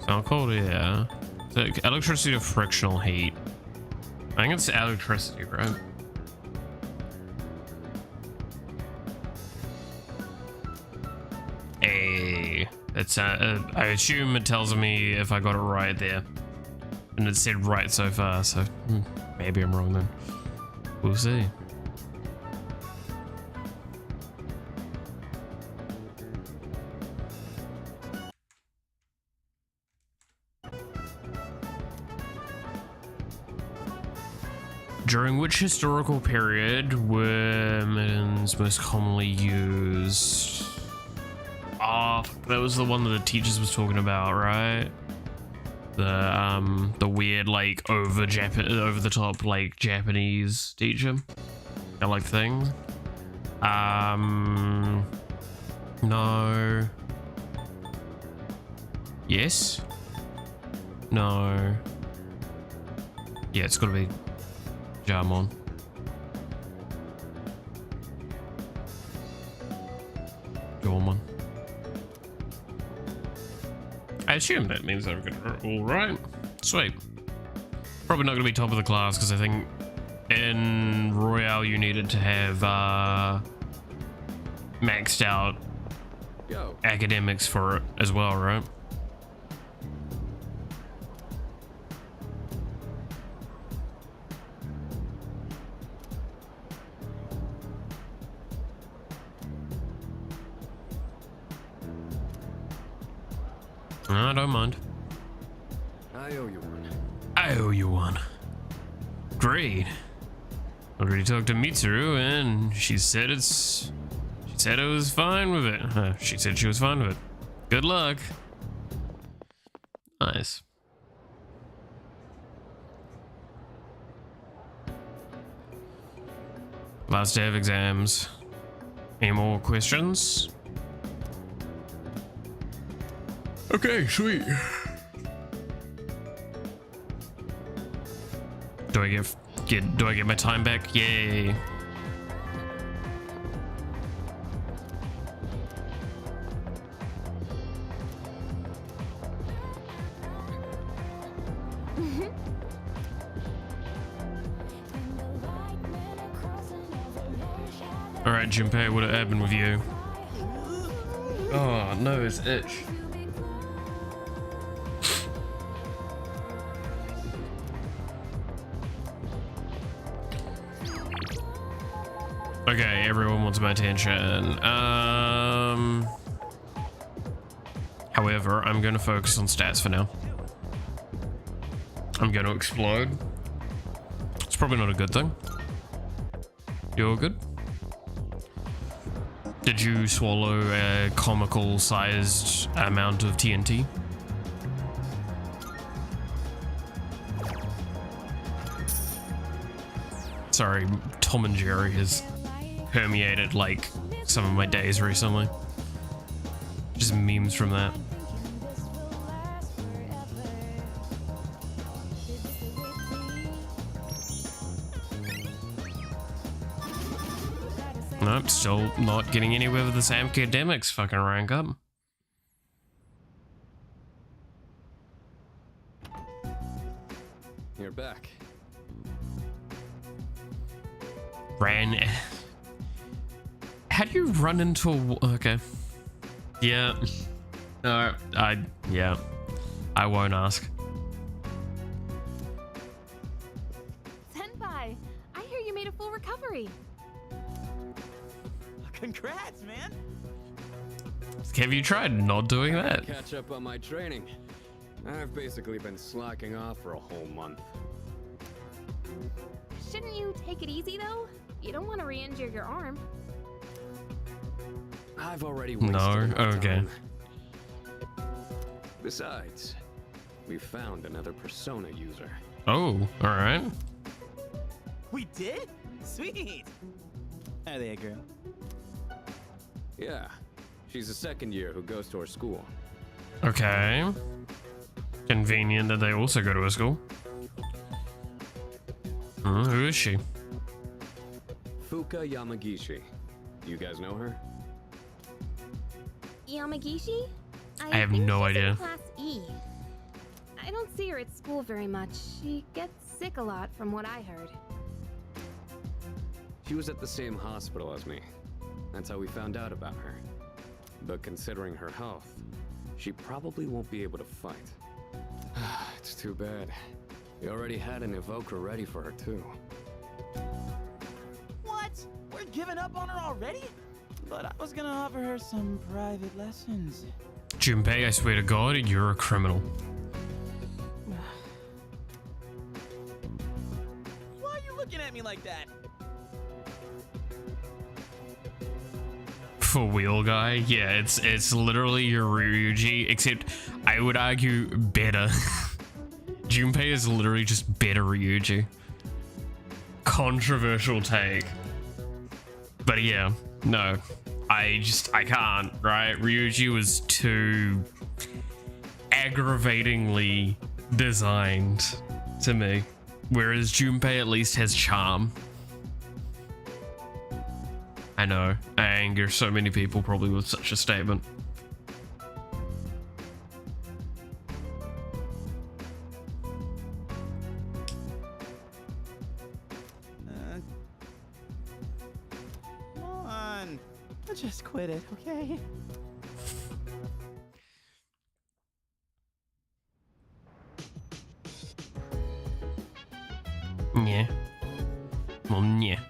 Sound cold, yeah. So electricity or frictional heat? I think it's electricity, right? Hey, it's I assume it tells me if I got it right there, and it said right so far. So maybe I'm wrong then. We'll see. During which historical period were mittens most commonly used? Oh, that was the one that the teachers was talking about, right? The weird like over the top like Japanese teacher, that like thing. No. Yes. No. Yeah, it's gotta be Jamon. Jamon. I assume that means I've got it all right. Sweet. Probably not going to be top of the class because I think in Royale you needed to have maxed out academics for it as well, right? I don't mind. I owe you one. I owe you one. Great. Already talked to Mitsuru and she said it was fine with it. She said she was fine with it. Good luck. Nice. Last day of exams. Any more questions? Okay, sweet. Do I get my time back? Yay. All right, Junpei, what happened with you? Oh no, it's itch. Okay, everyone wants my attention. However, I'm going to focus on stats for now. I'm going to explode. It's probably not a good thing. You all good? Did you swallow a comical-sized amount of TNT? Sorry, Tom and Jerry has permeated like some of my days recently. Just memes from that. Nope, still not getting anywhere with this academics fucking rank up. You're back. Ran. How do you run into a... Okay. Yeah. No, yeah. I won't ask. Senpai, I hear you made a full recovery. Congrats, man. Have you tried not doing that? Catch up on my training. I've basically been slacking off for a whole month. Shouldn't you take it easy, though? You don't want to re-injure your arm. I've already wasted No, enough okay. time. Besides, we found another Persona user. Oh, alright. We did? Sweet. Are they a girl? Yeah, she's a second year who goes to our school. Okay. Convenient that they also go to a school. Who is she? Fuka Yamagishi. You guys know her? Yamagishi? I have think no she's idea. in Class E. I don't see her at school very much. She gets sick a lot, from what I heard. She was at the same hospital as me. That's how we found out about her. But considering her health, she probably won't be able to fight. It's too bad. We already had an evoker ready for her too. What? We're giving up on her already? But I was gonna offer her some private lessons. Junpei, I swear to God, you're a criminal. Why are you looking at me like that? For wheel guy, yeah, it's literally your Ryuji, except I would argue better. Junpei is literally just better Ryuji. Controversial take. But yeah, no. I can't, right? Ryuji was too aggravatingly designed to me. Whereas Junpei at least has charm. I know, I anger so many people probably with such a statement. Come on. Just quit it, okay? Yeah. Well, yeah.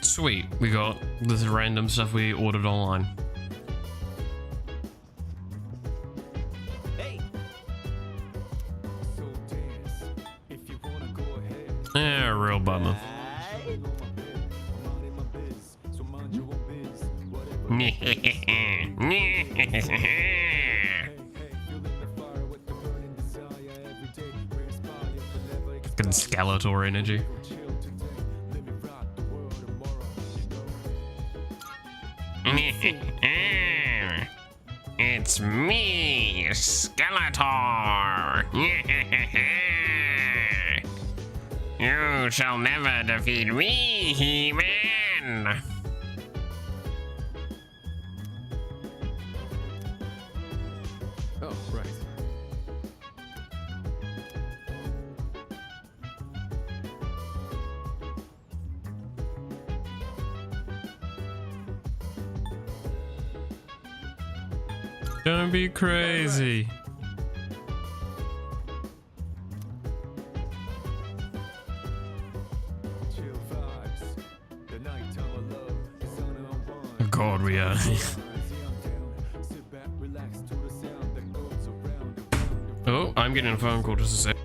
Sweet, we got this random stuff we ordered online. Hey! So dance. If you wanna go ahead. Yeah, real bummer. Right? Minding my biz. So mind your own biz. Whatever. Hey, feeling the fire with the burning desire every day. We inspire forever. Fucking Skeletor energy. Chill today. Let me rock the world tomorrow. It's me, Skeletor. You shall never defeat me, He-Man. Oh, right. Don't be crazy. God, we are. Oh, I'm getting a phone call just a sec.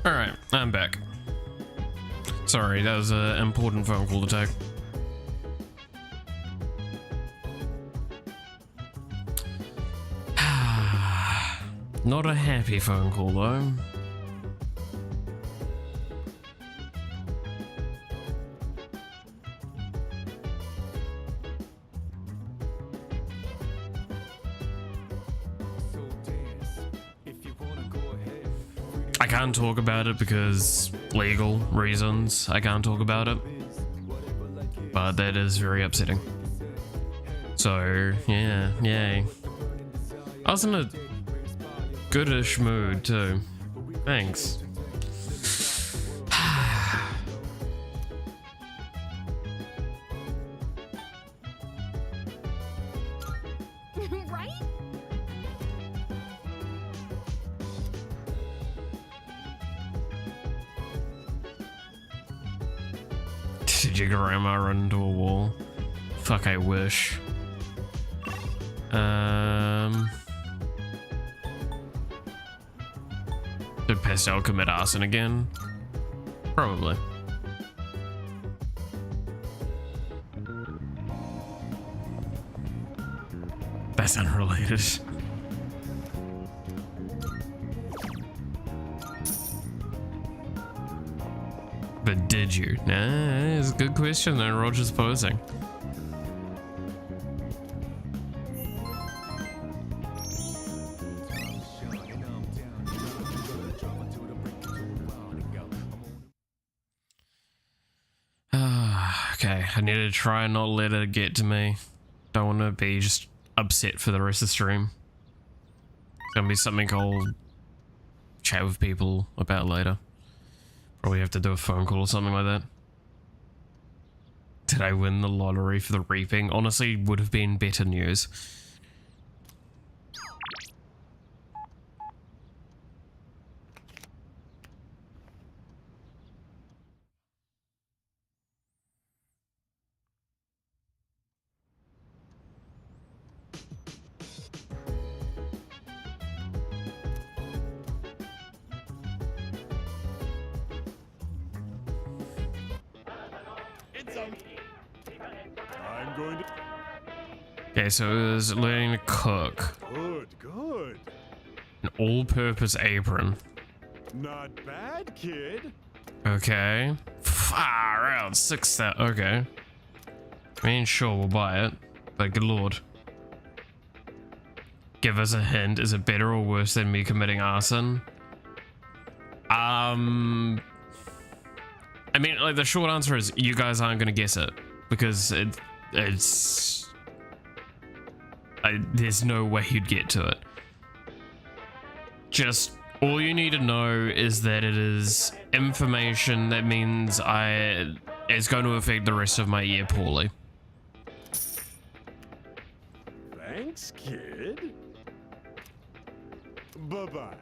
Alright, I'm back. Sorry, that was an important phone call to take. Not a happy phone call though. I can't talk about it because legal reasons. I can't talk about it. But that is very upsetting. So, yeah, yay. I was in a goodish mood too. Thanks. Right? Did your grandma run into a wall? Fuck, I wish. Did Pastel commit arson again? Probably. That's unrelated. But did you? Nah, it's a good question that Roger's posing. Okay, I need to try and not let it get to me. Don't want to be just upset for the rest of the stream. It's gonna be something I'll chat with people about later. Probably have to do a phone call or something like that. Did I win the lottery for the reaping? Honestly, would have been better news. Okay, so it was learning to cook. Good, good. An all-purpose apron. Not bad, kid. Okay. Far out, 6 that. Okay. I mean, sure, we'll buy it, but good lord. Give us a hint. Is it better or worse than me committing arson? I mean, like, the short answer is you guys aren't gonna guess it because there's no way you'd get to it. Just all you need to know is that it is information that means it's going to affect the rest of my year poorly. Thanks, kid. Bye-bye.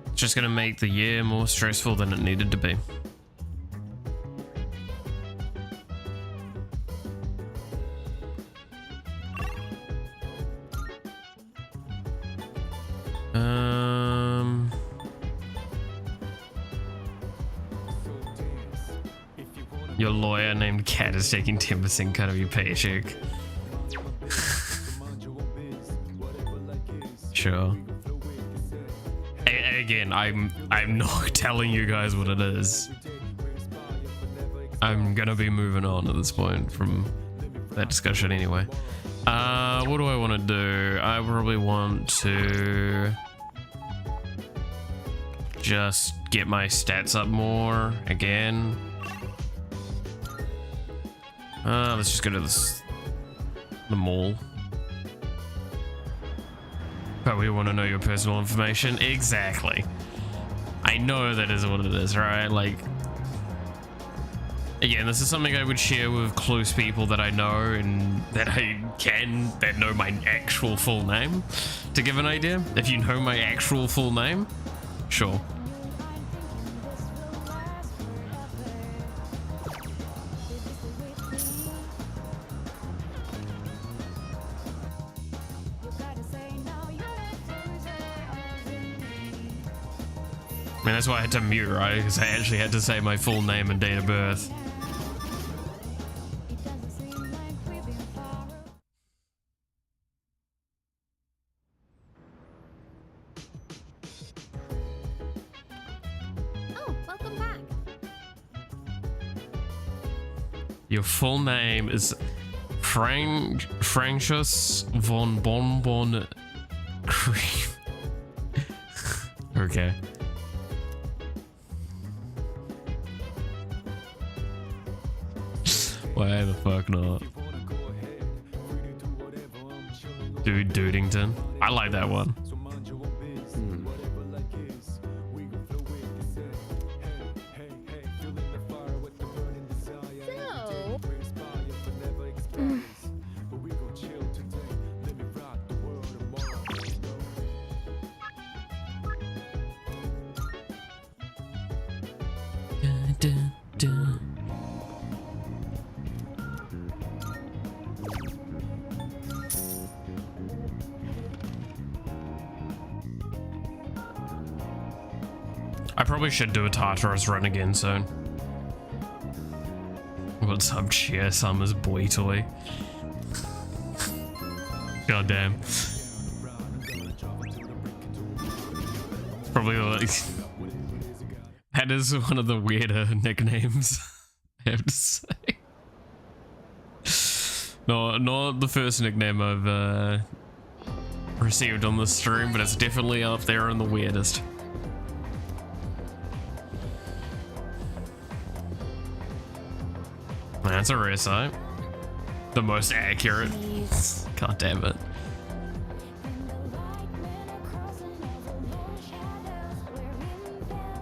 It's just gonna make the year more stressful than it needed to be. Your lawyer named Cat is taking 10% cut of your paycheck. Sure. Again, I'm not telling you guys what it is. I'm gonna be moving on at this point from that discussion anyway. What do I want to do? I probably want to just get my stats up more again. Let's just go to the mall. But we want to know your personal information. Exactly. I know that is what it is, right? Like, again, this is something I would share with close people that I know and that that know my actual full name. To give an idea, if you know my actual full name, sure. I mean, that's why I had to mute, right? Because I actually had to say my full name and date of birth. Oh, welcome back. Your full name is Francis von Bonbon Cream. Okay. Why the fuck not? Dude Dudington. I like that one. I probably should do a Tartarus run again soon. What's up, Cheer Summer's boy toy? God damn. Probably like that is one of the weirder nicknames, I have to say. No, not the first nickname I've received on the stream, but it's definitely up there in the weirdest. That's a rare sight. The most accurate. God damn it.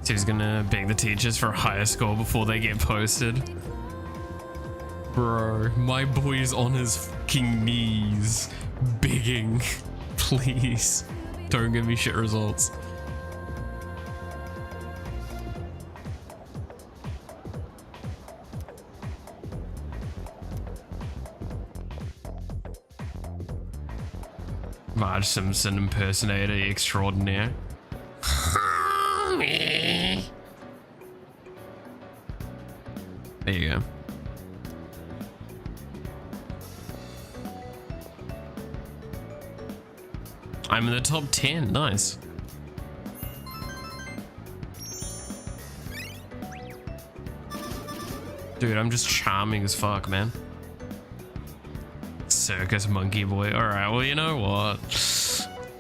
So he's gonna beg the teachers for a higher score before they get posted. Bro, my boy's on his fucking knees, begging, please, don't give me shit results. Marge Simpson impersonator extraordinaire. There you go. I'm in the top 10. Nice. Dude, I'm just charming as fuck, man. Circus monkey boy. Alright, well, you know what?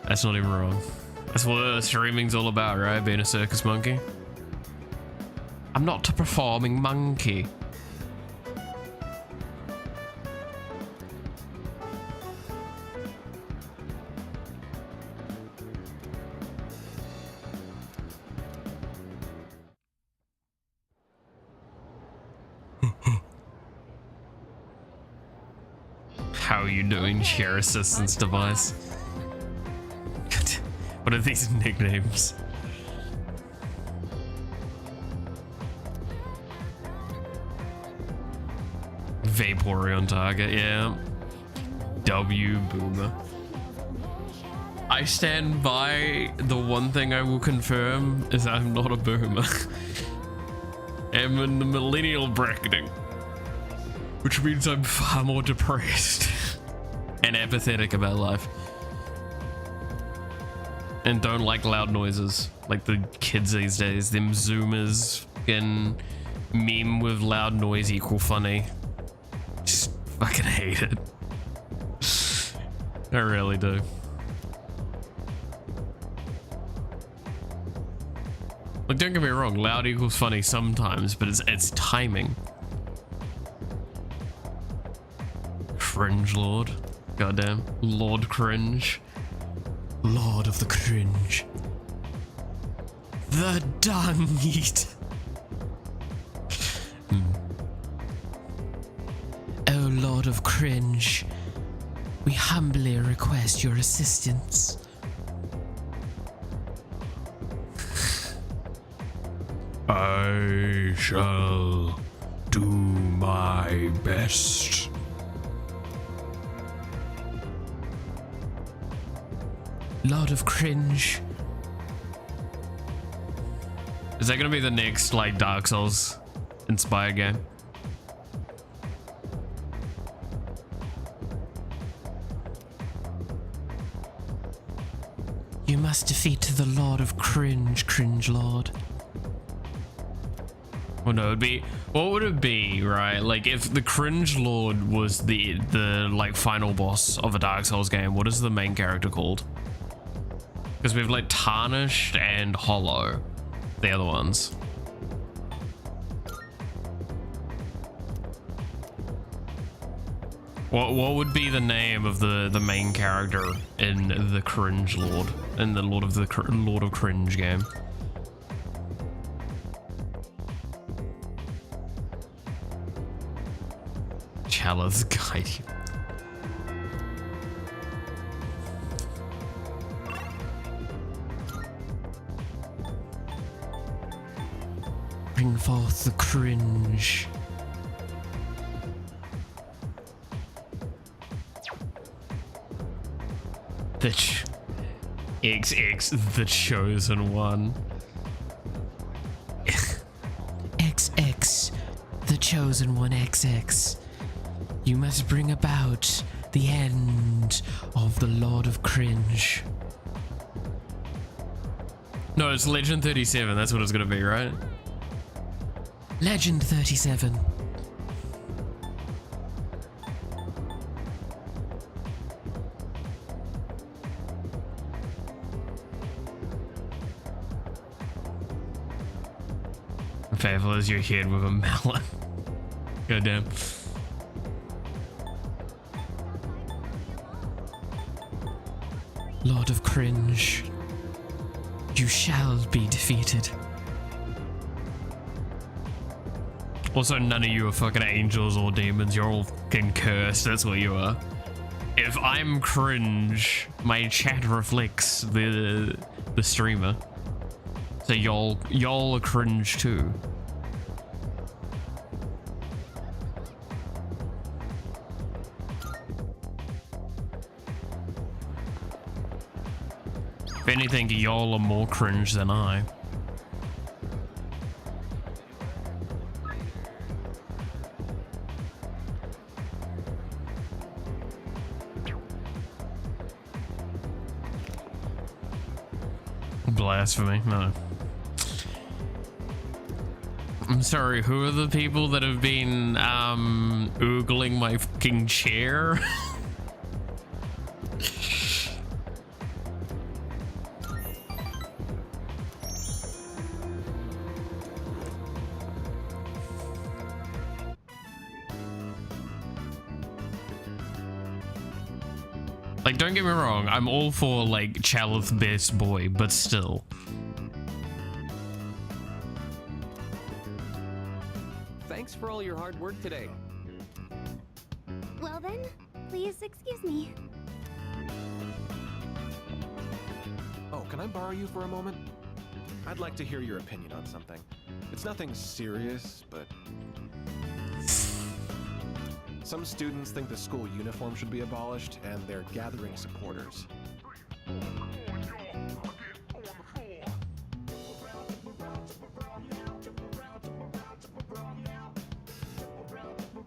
That's not even wrong. That's what streaming's all about, right? Being a circus monkey. I'm not a performing monkey. How are you doing, chair assistance device? What are these nicknames? Vaporeon target, yeah. W boomer. I stand by the one thing I will confirm is I'm not a boomer. I'm in the millennial bracketing, which means I'm far more depressed and apathetic about life. And don't like loud noises like the kids these days. Them zoomers can meme with loud noise equal funny. Just fucking hate it. I really do. Like, don't get me wrong, loud equals funny sometimes, but it's timing. Cringe Lord. Goddamn. Lord Cringe. Lord of the Cringe. The Dung Eater. Oh, Lord of Cringe. We humbly request your assistance. I shall do my best. Lord of Cringe. Is that gonna be the next, like, Dark Souls inspired game? You must defeat the Lord of Cringe, Cringe Lord. Well, no, it'd be, what would it be, right? Like, if the Cringe Lord was the like final boss of a Dark Souls game, what is the main character called? Because we've like Tarnished and Hollow, the other ones. What would be the name of the main character in the Cringe Lord, in the Lord of Cringe game? Chalice guide you. Bring forth the cringe. XX, the chosen one. XX, the chosen one, XX. You must bring about the end of the Lord of Cringe. No, it's Legend 37, that's what it's gonna be, right? Legend 37. Faithful as your head with a melon. Goddamn. Lord of Cringe, you shall be defeated. Also, none of you are fucking angels or demons. You're all fucking cursed. That's what you are. If I'm cringe, my chat reflects the streamer. So y'all are cringe too. If anything, y'all are more cringe than I. blasphemy. No. I'm sorry, who are the people that have been oogling my fucking chair? Like, don't get me wrong, I'm all for, like, Chalith best boy, but still. Thanks for all your hard work today. Well then, please excuse me. Oh, can I borrow you for a moment? I'd like to hear your opinion on something. It's nothing serious, but... Some students think the school uniform should be abolished, and they're gathering supporters.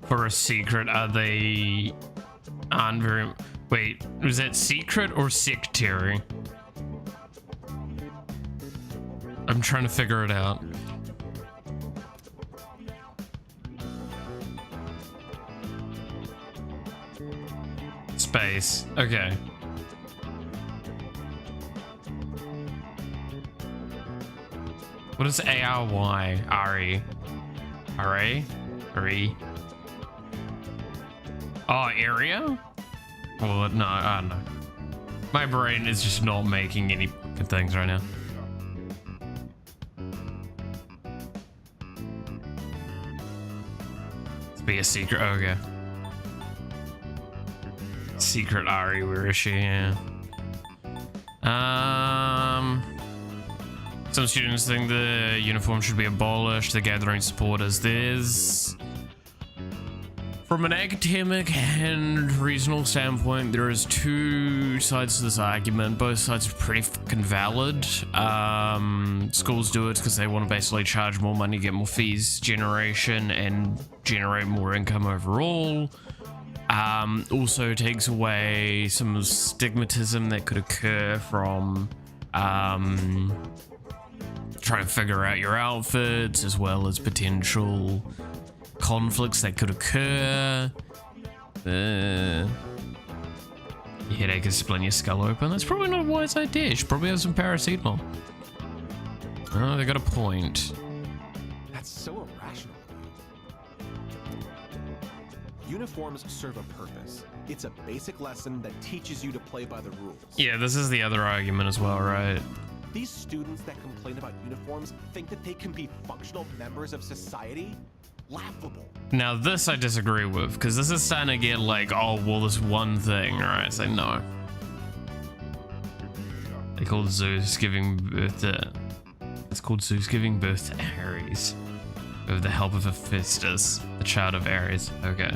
For a secret, are they... aren't very... Wait, was that secret or sectary? I'm trying to figure it out. Space. Okay. What is ARY? RE? RA? RE? Oh, area? Well, no, I don't know. My brain is just not making any good things right now. Let's be a secret. Oh, okay. Secret Ari, where is she? Yeah. Some students think the uniform should be abolished. The gathering supporters. There's, from an academic and reasonable standpoint, there is two sides to this argument. Both sides are pretty fucking valid. Schools do it because they want to basically charge more money, get more fees generation, and generate more income overall. Also takes away some of the stigmatism that could occur from trying to figure out your outfits, as well as potential conflicts that could occur. Your headache is splitting your skull open. That's probably not a wise idea. You should probably have some paracetamol. Oh, they got a point. That's so irrational. Uniforms serve a purpose. It's a basic lesson that teaches you to play by the rules. Yeah, this is the other argument as well, right? These students that complain about uniforms think that they can be functional members of society? Laughable. Now this I disagree with, because this is starting to get like, oh, well, this one thing, right? Say no. They called Zeus giving birth to... It's called Zeus giving birth to Ares. With the help of Hephaestus, the child of Ares. Okay.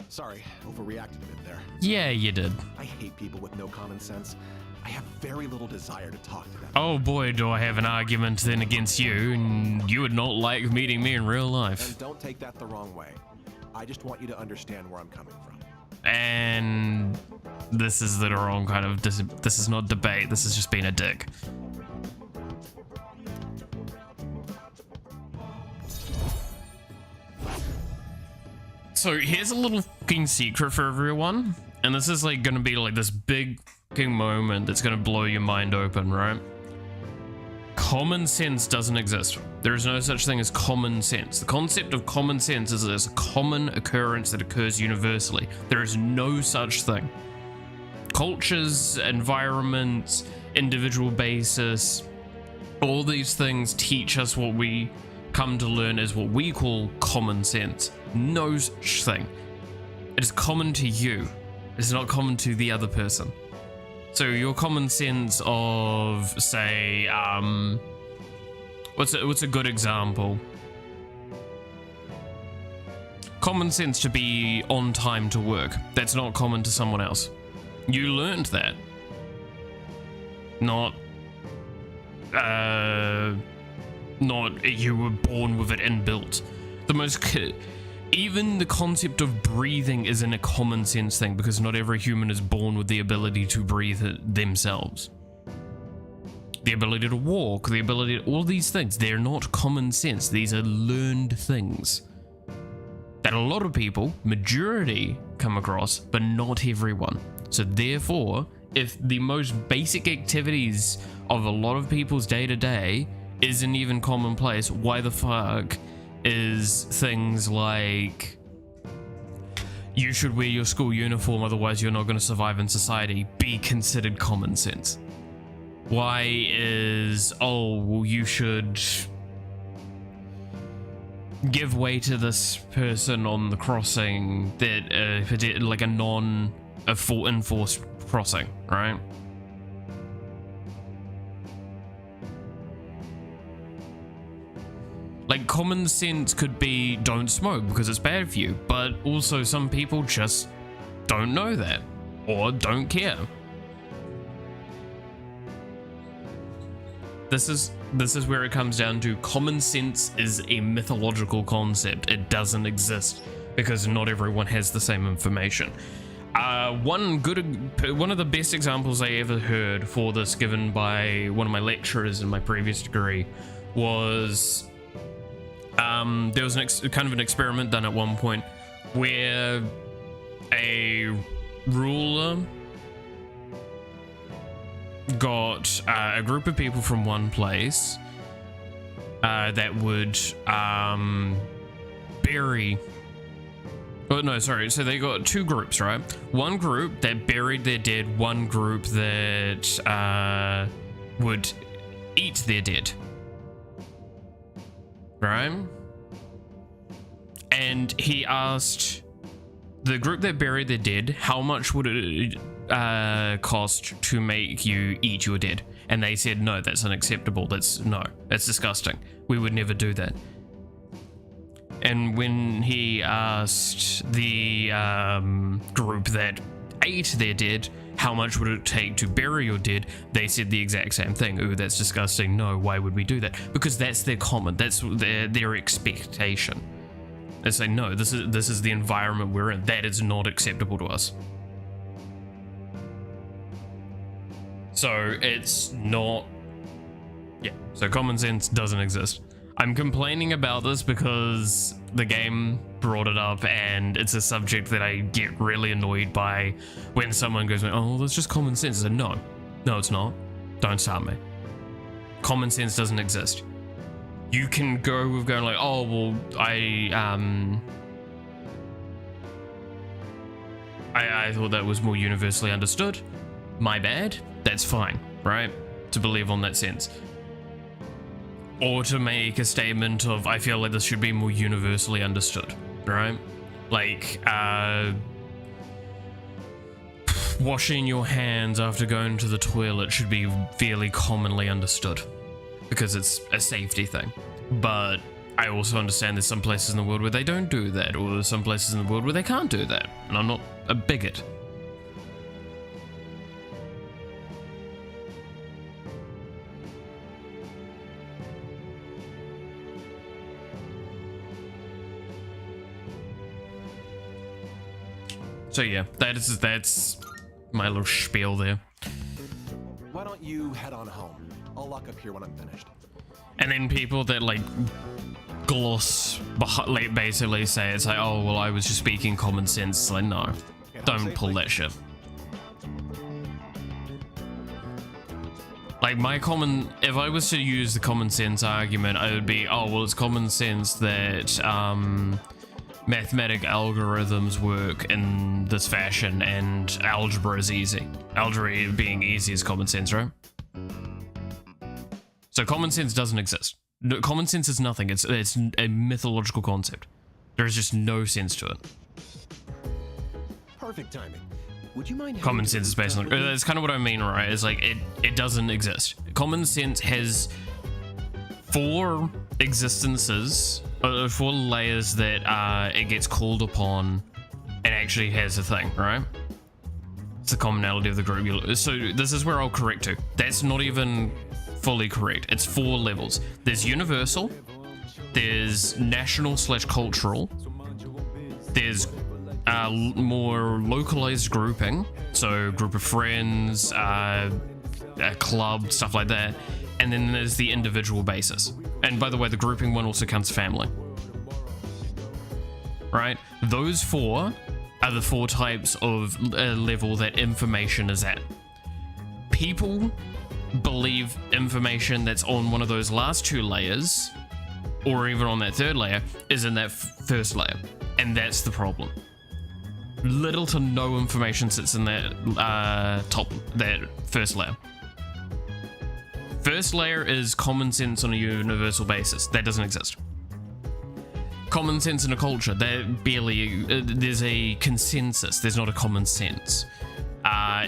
Sorry, overreacted a bit there. Yeah, you did. I hate people with no common sense. I have very little desire to talk to them. Oh boy, do I have an argument then against you, and you would not like meeting me in real life. And don't take that the wrong way. I just want you to understand where I'm coming from. And this is the wrong kind of... This is not debate, this is just being a dick. So here's a little fucking secret for everyone, and this is like gonna be like this big fucking moment that's gonna blow your mind open, right? Common sense doesn't exist. There is no such thing as common sense. The concept of common sense is a common occurrence that occurs universally. There is no such thing. Cultures, environments, individual basis, all these things teach us what we come to learn as what we call common sense. No such thing. It is common to you. It's not common to the other person. So your common sense of, say, what's a good example? Common sense to be on time to work. That's not common to someone else. You learned that. Not you were born with it inbuilt. The most Even the concept of breathing isn't a common sense thing, because not every human is born with the ability to breathe it themselves. The ability to walk, the ability to, all these things, they're not common sense. These are learned things that a lot of people, majority, come across, but not everyone. So therefore, if the most basic activities of a lot of people's day-to-day isn't even commonplace, why the fuck is things like you should wear your school uniform, otherwise you're not going to survive in society, be considered common sense? Why is, oh, well, you should give way to this person on the crossing that, like a full enforced crossing, right? Like, common sense could be don't smoke because it's bad for you, but also some people just don't know that or don't care. This is where it comes down to common sense is a mythological concept. It doesn't exist because not everyone has the same information. One of the best examples I ever heard for this, given by one of my lecturers in my previous degree, was there was kind of an experiment done at one point where a ruler got a group of people from one place that would bury. Oh, no, sorry. So they got two groups, right? One group that buried their dead, one group that would eat their dead. Right? And he asked the group that buried their dead, how much would it cost to make you eat your dead? And they said, no, that's unacceptable. That's disgusting. We would never do that. And when he asked the group that ate their dead, how much would it take to bury your dead, they said the exact same thing. Ooh, that's disgusting. No, why would we do that? Because that's their common, that's their expectation. They say, no, this is the environment we're in. That is not acceptable to us. So it's not, yeah, so common sense doesn't exist. I'm complaining about this because the game brought it up and it's a subject that I get really annoyed by when someone goes, oh, that's just common sense. I said, no, it's not. Don't start me. Common sense doesn't exist. You can go with going like, oh, well, I thought that was more universally understood. My bad. That's fine, right? To believe on that sense. Or to make a statement of, I feel like this should be more universally understood, right? Like, washing your hands after going to the toilet should be fairly commonly understood because it's a safety thing. But I also understand there's some places in the world where they don't do that, or there's some places in the world where they can't do that. And I'm not a bigot. So yeah, that's my little spiel there. Why don't you head on home? I'll lock up here when I'm finished. And then people that like gloss, like basically say it's like, oh well, I was just speaking common sense. It's like, no, don't pull that shit. Like if I was to use the common sense argument, I would be, oh well, it's common sense that mathematic algorithms work in this fashion and algebra is easy. Algebra being easy is common sense, right? So common sense doesn't exist. No, common sense is nothing. It's a mythological concept. There is just no sense to it. Perfect timing. Would you mind? Common sense is based on, that's kind of what I mean, right? It's like it doesn't exist. Common sense has 4 existences, 4 layers that it gets called upon and actually has a thing, right? It's the commonality of the group. So this is where I'll correct to. That's not even fully correct. It's 4 levels. There's universal, there's national/cultural, there's more localized grouping, so group of friends, a club, stuff like that, and then there's the individual basis. And by the way, the grouping one also counts family. Right? Those four are the four types of level that information is at. People believe information that's on one of those last two layers, or even on that third layer, is in that first layer. And that's the problem. Little to no information sits in that that first layer. First layer is common sense on a universal basis. That doesn't exist. Common sense in a culture, that barely, there's a consensus, there's not a common sense.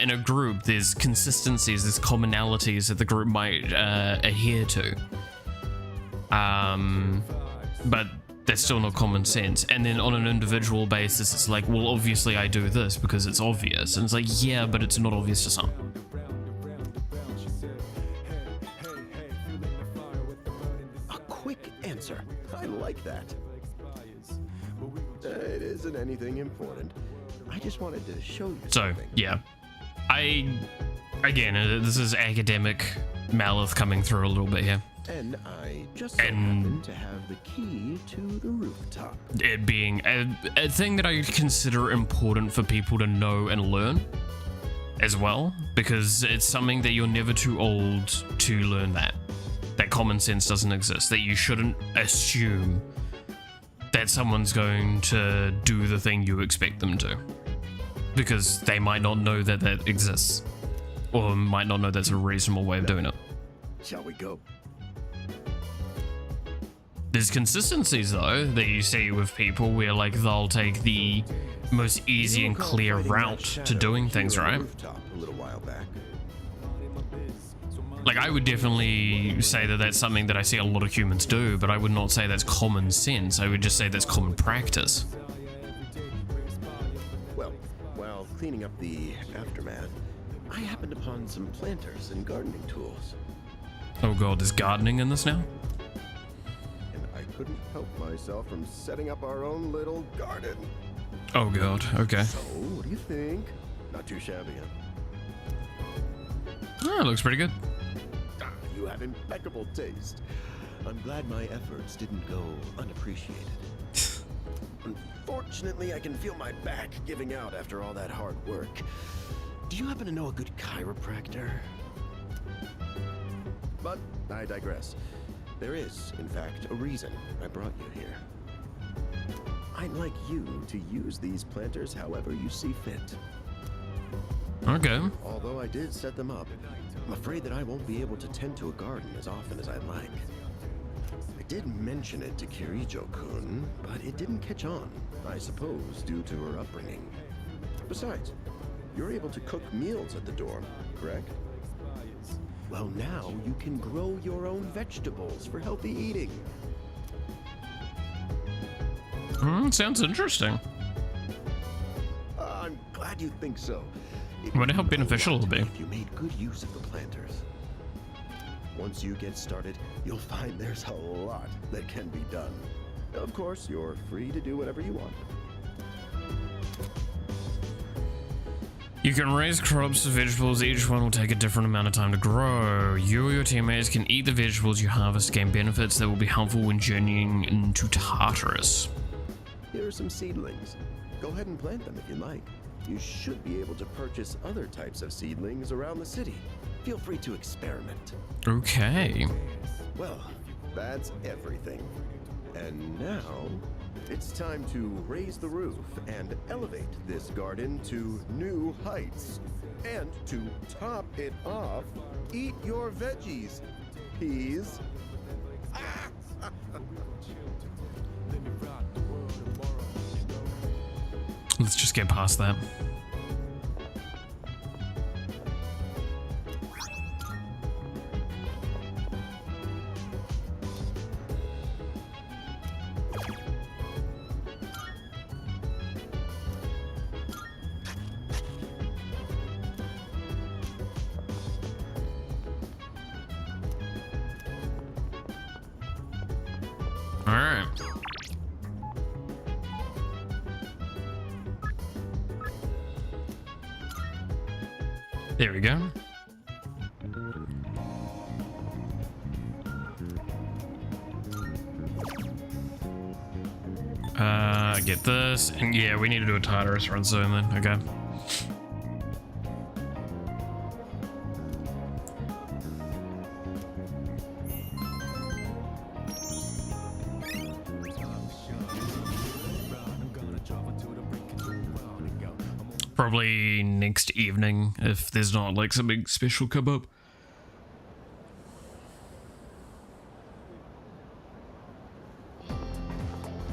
In a group, there's consistencies, there's commonalities that the group might adhere to. But that's still not common sense. And then on an individual basis, it's like, well, obviously I do this because it's obvious. And it's like, yeah, but it's not obvious to some. A quick answer. I like that. It isn't anything important. I just wanted to show you something. Yeah. Again, this is academic Malith coming through a little bit here. And I just so happen to have the key to the rooftop. It being a thing that I consider important for people to know and learn as well, because it's something that you're never too old to learn that common sense doesn't exist, that you shouldn't assume that someone's going to do the thing you expect them to, because they might not know that that exists, or might not know that's a reasonable way of doing it. Shall we go? There's consistencies though that you see with people where like they'll take the most easy and clear route to doing things, right? A little while back. Like I would definitely say that that's something that I see a lot of humans do, but I would not say that's common sense. I would just say that's common practice. Well, while cleaning up the aftermath, I happened upon some planters and gardening tools. Oh god, there's gardening in this now? Couldn't help myself from setting up our own little garden. Oh god, okay. So, what do you think? Not too shabby, huh? Oh, it looks pretty good. You have impeccable taste. I'm glad my efforts didn't go unappreciated. Unfortunately, I can feel my back giving out after all that hard work. Do you happen to know a good chiropractor? But I digress. There is, in fact, a reason I brought you here. I'd like you to use these planters however you see fit. Okay. Although I did set them up, I'm afraid that I won't be able to tend to a garden as often as I'd like. I did mention it to Kirijo-kun, but it didn't catch on, I suppose, due to her upbringing. Besides, you're able to cook meals at the dorm, correct? Well, now you can grow your own vegetables for healthy eating. Sounds interesting. I'm glad you think so. I wonder how beneficial it'll be. If you made good use of the planters. Once you get started, you'll find there's a lot that can be done. Of course, you're free to do whatever you want. You can raise crops, vegetables, each one will take a different amount of time to grow. You or your teammates can eat the vegetables you harvest, gain benefits that will be helpful when journeying into Tartarus. Here are some seedlings. Go ahead and plant them if you like. You should be able to purchase other types of seedlings around the city. Feel free to experiment. Okay. Well, that's everything. And now, it's time to raise the roof and elevate this garden to new heights. And to top it off, eat your veggies, peas. Let's just get past that. There we go. Get this, and yeah, we need to do a Tartarus run soon then, okay. Probably next evening, if there's not like something special come up.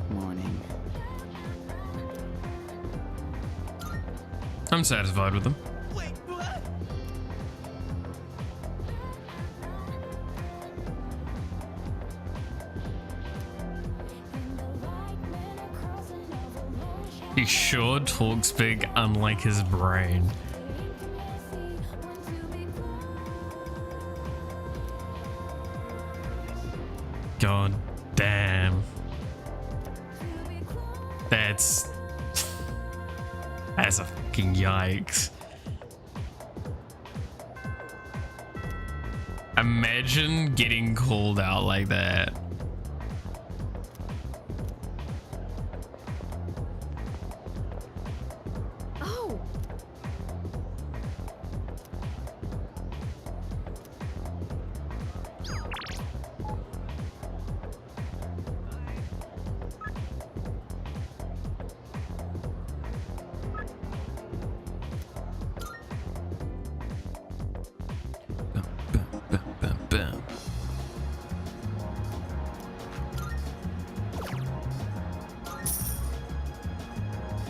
Morning. I'm satisfied with them. Wait, what? He sure talks big, unlike his brain. God damn. That's a fucking yikes. Imagine getting called out like that. Oh,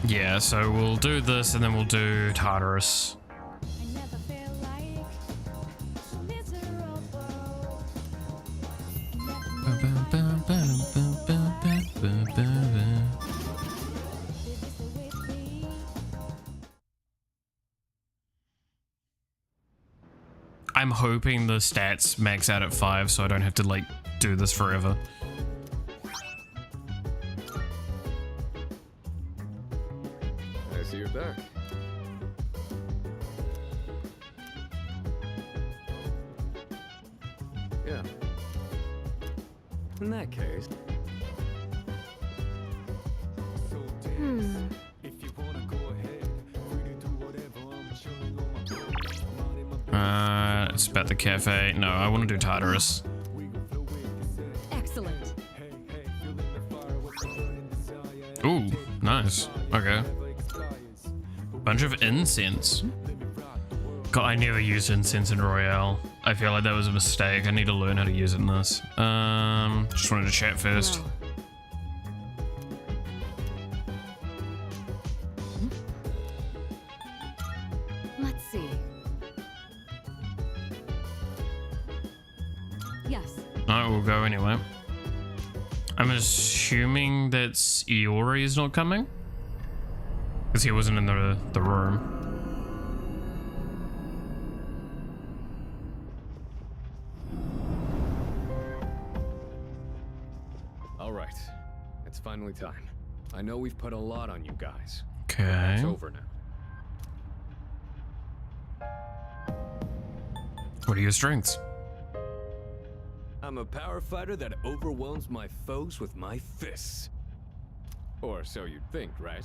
Yeah, so we'll do this and then we'll do Tartarus. I never feel like miserable. I'm hoping the stats max out at 5 so I don't have to like do this forever. I see you're back. Yeah. In that case, If you wanna go ahead, free to do whatever. I'm chilling on my bed. It's about the cafe. No, I want to do Tartarus. Excellent. Ooh, nice. Okay. Bunch of incense. God, I never used incense in Royale. I feel like that was a mistake. I need to learn how to use it in this. Just wanted to chat first. Well, let's see. Yes. Alright, we'll go anyway. I'm assuming that Iori is not coming? Because he wasn't in the room. all right. It's finally time. I know we've put a lot on you guys. Okay. It's over now. What are your strengths? I'm a power fighter that overwhelms my foes with my fists. Or so you'd think, right?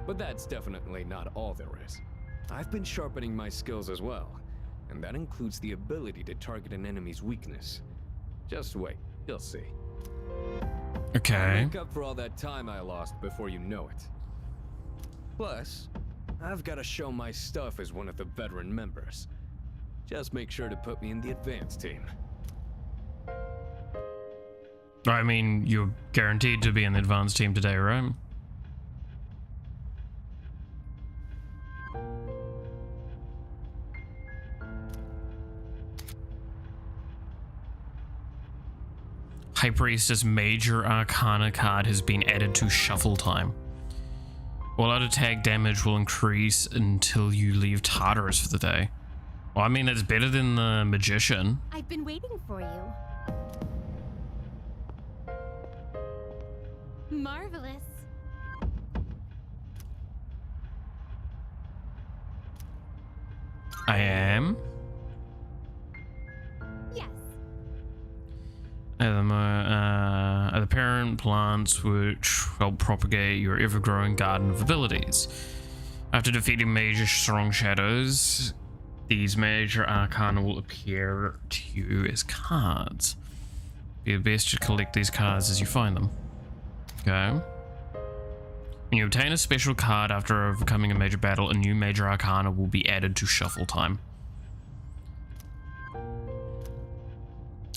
But that's definitely not all there is. I've been sharpening my skills as well, and that includes the ability to target an enemy's weakness. Just wait, you'll see. Okay. Make up for all that time I lost before you know it. Plus, I've got to show my stuff as one of the veteran members. Just make sure to put me in the advanced team. I mean, you're guaranteed to be in the advanced team today, right? High Priestess Major Arcana card has been added to shuffle time. All out attack damage will increase until you leave Tartarus for the day. Well, I mean, it's better than the Magician. I've been waiting for you. Marvelous. I am. Yes. Are the parent plants which help propagate your ever-growing garden of abilities. After defeating major strong shadows, these major arcana will appear to you as cards. Be best to collect these cards as you find them. Okay. When you obtain a special card after overcoming a major battle, a new major arcana will be added to shuffle time.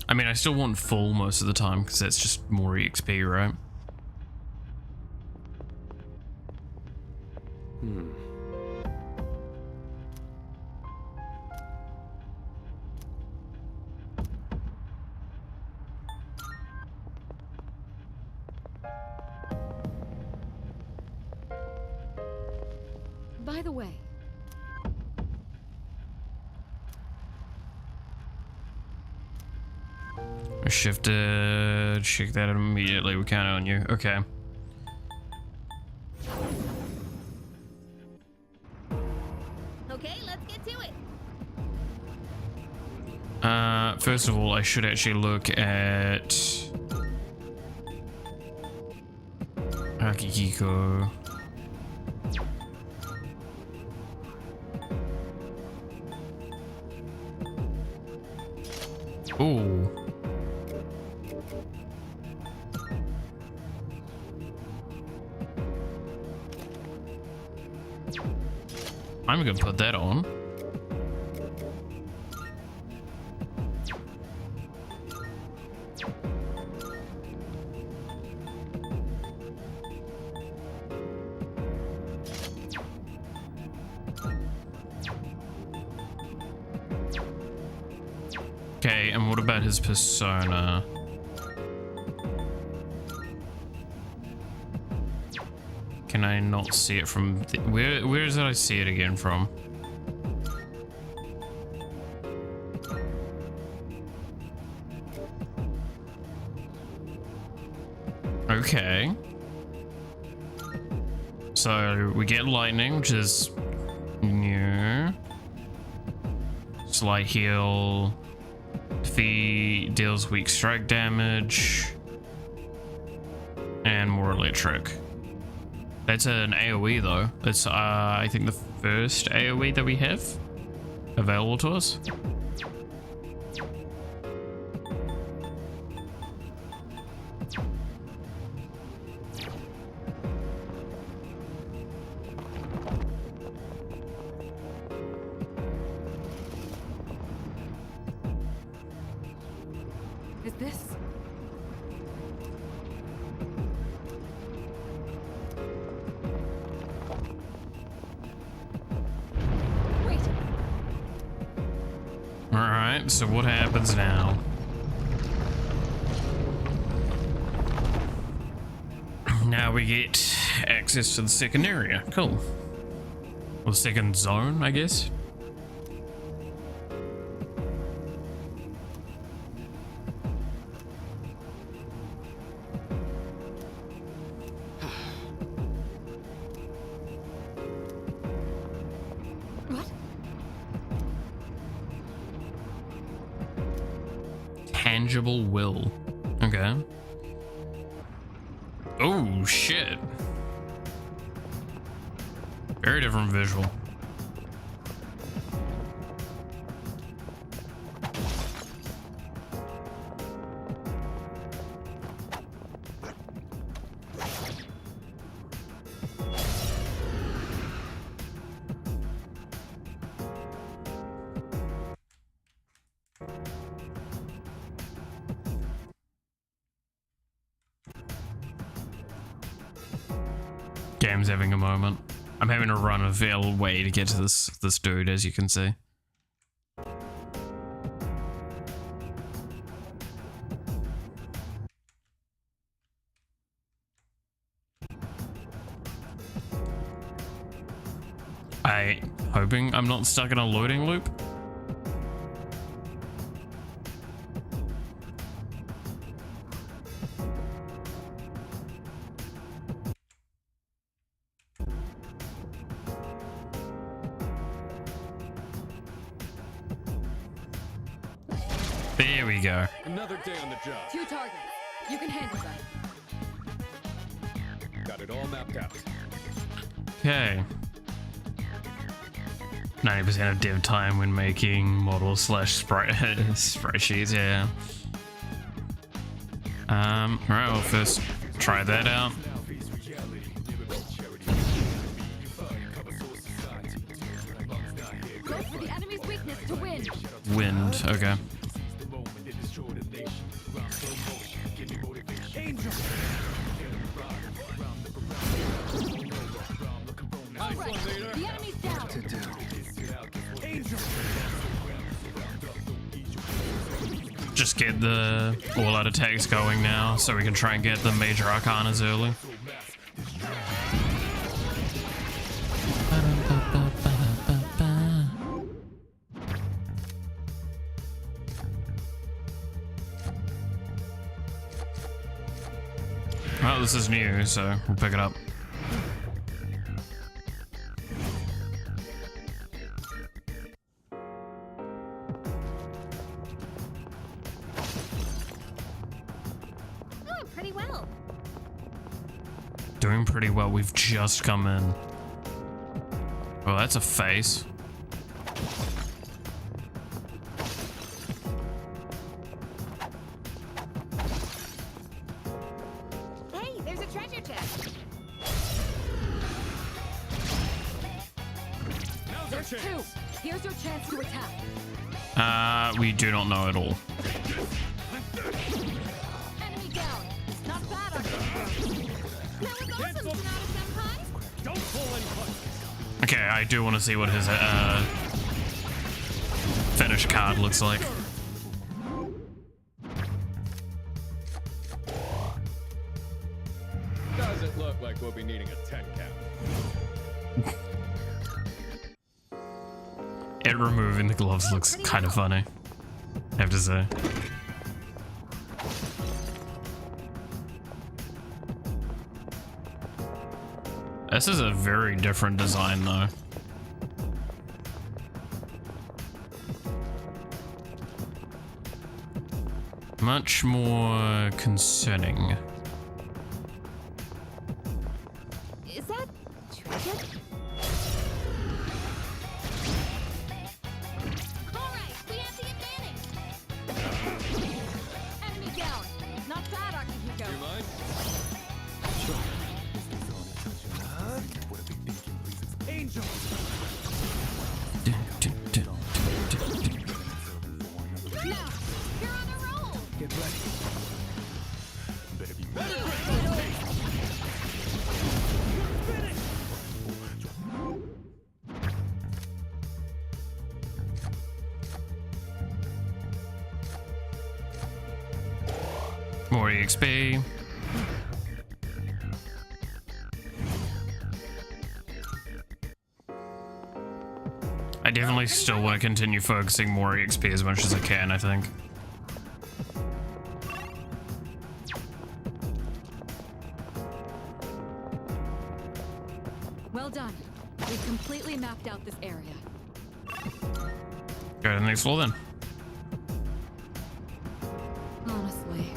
I mean, I still want full most of the time because that's just more EXP, right? By the way, Shifted. Check that immediately. We count on you. Okay. Okay, let's get to it. First of all, I should actually look at Akihiko. Ooh. I'm gonna put that on. Okay, and what about his persona? Can I not see it from where did I see it again from? Okay. So we get lightning, which is new. Slight heal. Defeat deals weak strike damage. And more electric. That's an AoE though. It's I think the first AoE that we have available to us. is this? Wait. Alright, so what happens now? Now we get access to the second area. Cool. Or the second zone, I guess. What? Tangible will. Okay. Oh, shit. Very different visual. Game's having a moment. I'm having to run a veil way to get to this dude, as you can see. Hoping I'm not stuck in a loading loop. There we go. Another day on the job. 2 targets. You can handle that. Got it all mapped out. Okay. 90% of dev time when making models slash spreadsheets, yeah. Alright, well first try that out. Go for the enemy's weakness to win. Wind, okay. Alright, the enemy's down. Just get the all-out attacks going now so we can try and get the major arcanas early. Well, this is new, so we'll pick it up. Oh, pretty well. Doing pretty well. We've just come in. Well, that's a face. Hey, there's a treasure chest. There's 2. Here's your chance to attack. We do not know at all. Enemy down. Not bad, That was awesome, Sonata-senpai. Don't pull any punches. Okay, I do want to see what his finish card looks like. Doesn't look like we'll be needing a 10 count. It removing the gloves looks kind of funny, I have to say. This is a very different design though. Much more concerning. Is that treasure? Alright, we have the advantage. Enemy down. Not bad, Akihiko. You mind? Now, you're on a roll. Get ready. Better be More EXP. I definitely still want to continue focusing more EXP as much as I can, I think. Well done. We've completely mapped out this area. Go to the next floor then. Honestly.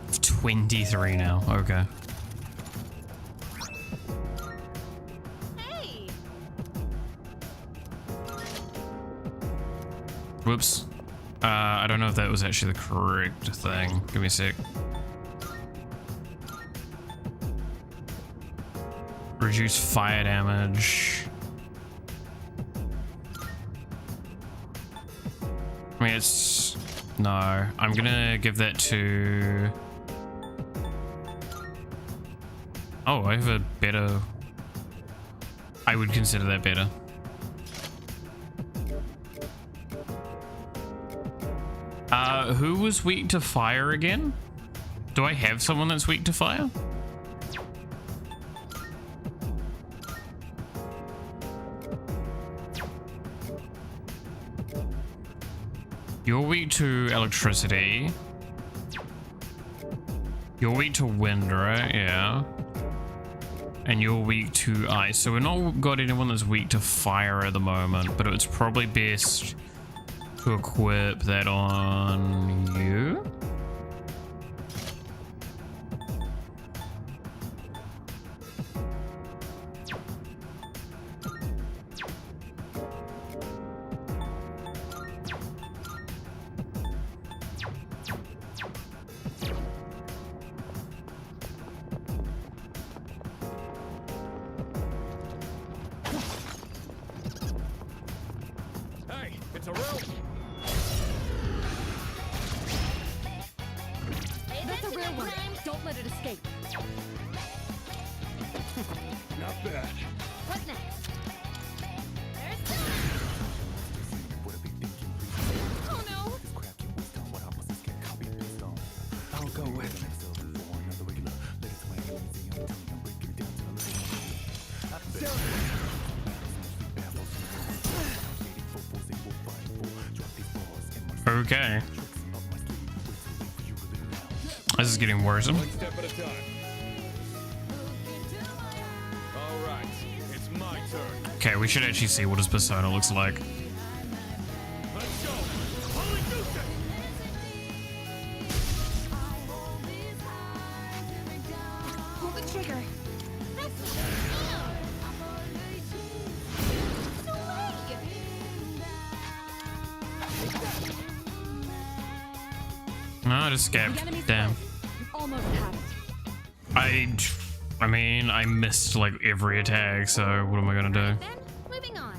It's 23 now, okay. Hey, Whoops. I don't know if that was actually the correct thing. Give me a sec. Reduce fire damage. I mean, it's... No, I'm gonna give that to... Oh, I have a better... I would consider that better. Who was weak to fire again? Do I have someone that's weak to fire? You're weak to electricity. You're weak to wind, right? Yeah. And you're weak to ice. So we're not got anyone that's weak to fire at the moment, but it's probably best to equip that on you. Hey, it's a rope. That's a rare one. Don't let it escape. Not bad. What next? Oh no! I'll go with it. Okay. This is getting worse. One step at a time. All right, it's my turn. Okay, we should actually see what his persona looks like. Let's go. Holy Deuce! Pull the trigger. No way! No, it escaped. Damn. Almost had it. I mean, I missed like every attack, so what am I gonna do? Then, moving on.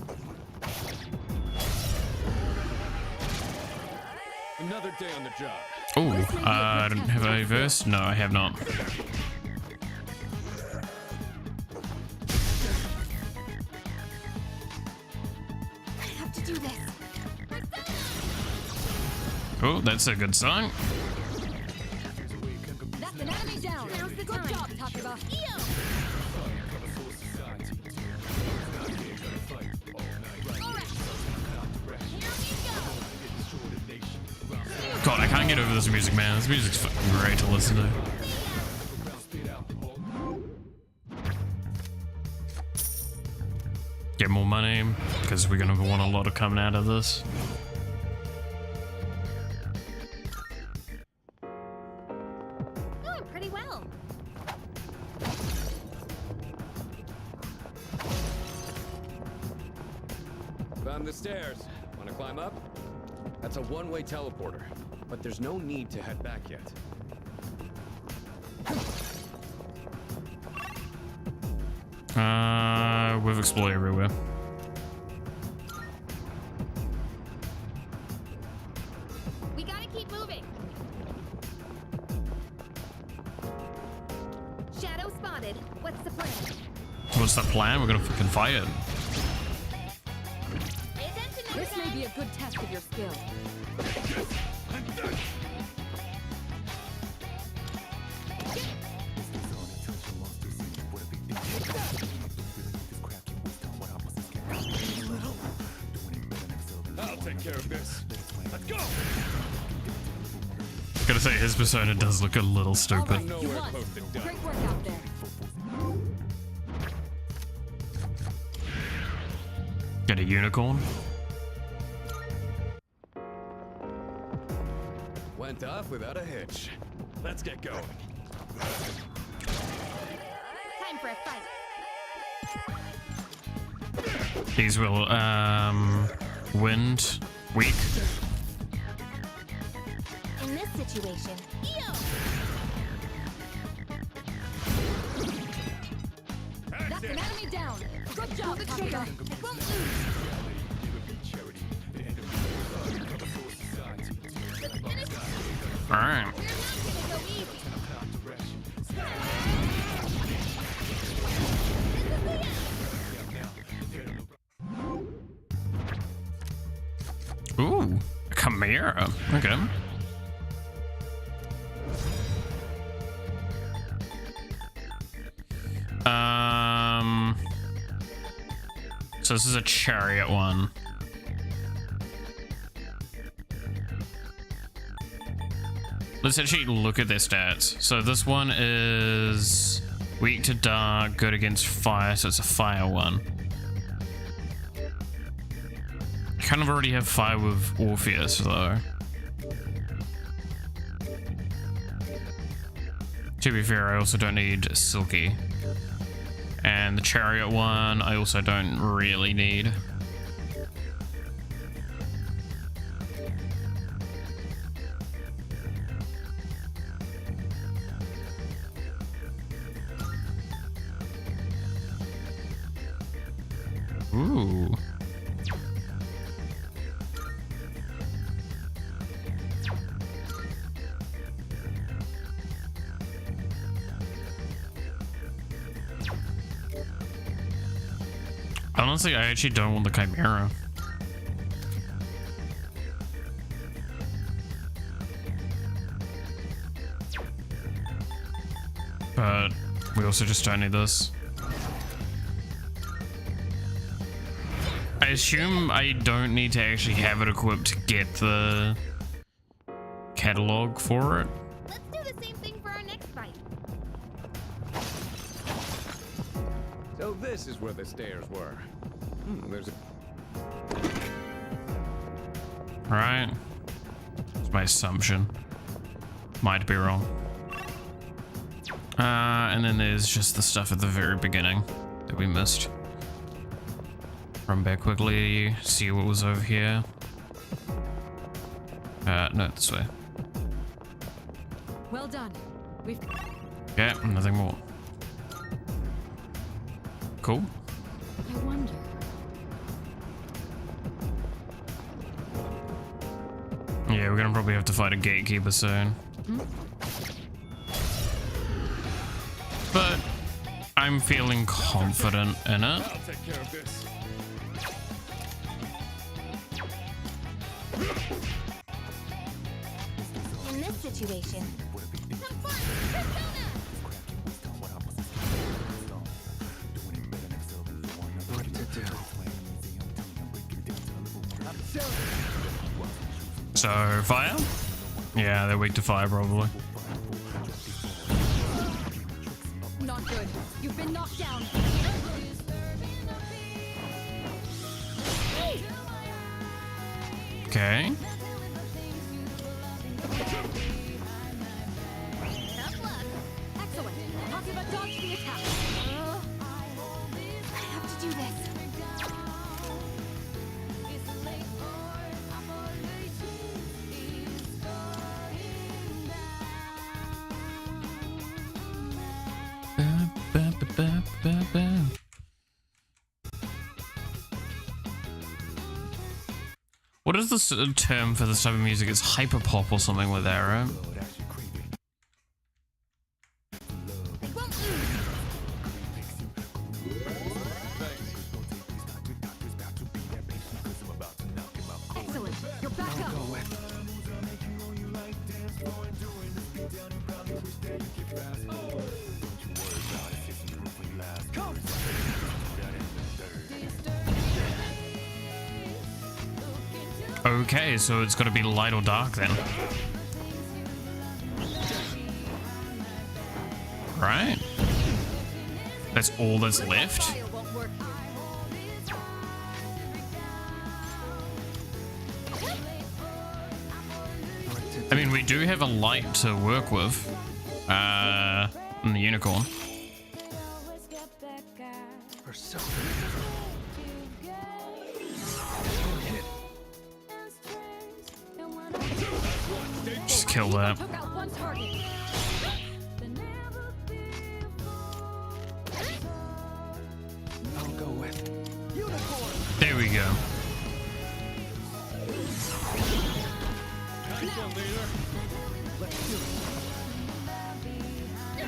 Another day on the job. Oh, I don't have a verse? No, I have not. I have to do this. Oh, that's a good song. That's an enemy down. Now's the Good time. job, Takuba. God, I can't get over this music, man. This music's fucking great to listen to. Get more money, because we're gonna want a lot of coming out of this. Doing pretty well. Found the stairs. Want to climb up? That's a one-way teleporter, but there's no need to head back yet. We've explored everywhere. We gotta keep moving. Shadow spotted. What's the plan? What's the plan? We're gonna fucking fight it. Pay attention next This may time. be a good test of your skill. I'll take care of this. Let's go. Gotta say, his persona does look a little stupid. You Nowhere won. posted done. Great work out there. Get a unicorn. Went off without a hitch. Let's get going. Time for a fight. These will, wind, weak. In this situation, That's an enemy down. Good job, Takuba. it won't lose. Alright. We're not gonna go easy. Ooh, a chimera. Okay. So this is a chariot one. Let's actually look at their stats. So this one is weak to dark, good against fire, so it's a fire one. I kind of already have fire with Orpheus though. To be fair, I also don't need Silky. And the Chariot one, I also don't really need. Ooh. Honestly, I actually don't want the Chimera. But we also just don't need this. I assume I don't need to actually have it equipped to get the catalog for it. Let's do the same thing for our next fight. So this is where the stairs were. There's a... Right. It's my assumption. Might be wrong. And then there's just the stuff at the very beginning that we missed. Run back quickly, see what was over here. No, this way. Well done. We've... Yeah, nothing more. Cool. I wonder. Yeah, we're gonna probably have to fight a gatekeeper soon. But I'm feeling confident in it. I'll take care of this. In this situation, What to do? So, fire? Yeah, they're weak to fire probably. Not good. You've been knocked down. Okay. tough luck. Excellent. Hakuba, dodge the attack. I have to do this. What is this term for this type of music? It's hyperpop or something with that, right? Excellent. You're back up. Okay, so it's got to be light or dark then. Right? That's all that's left? Fire won't work. I mean, we do have a light to work with. In the unicorn. Just kill that. Took out one target. I'll go with There we go.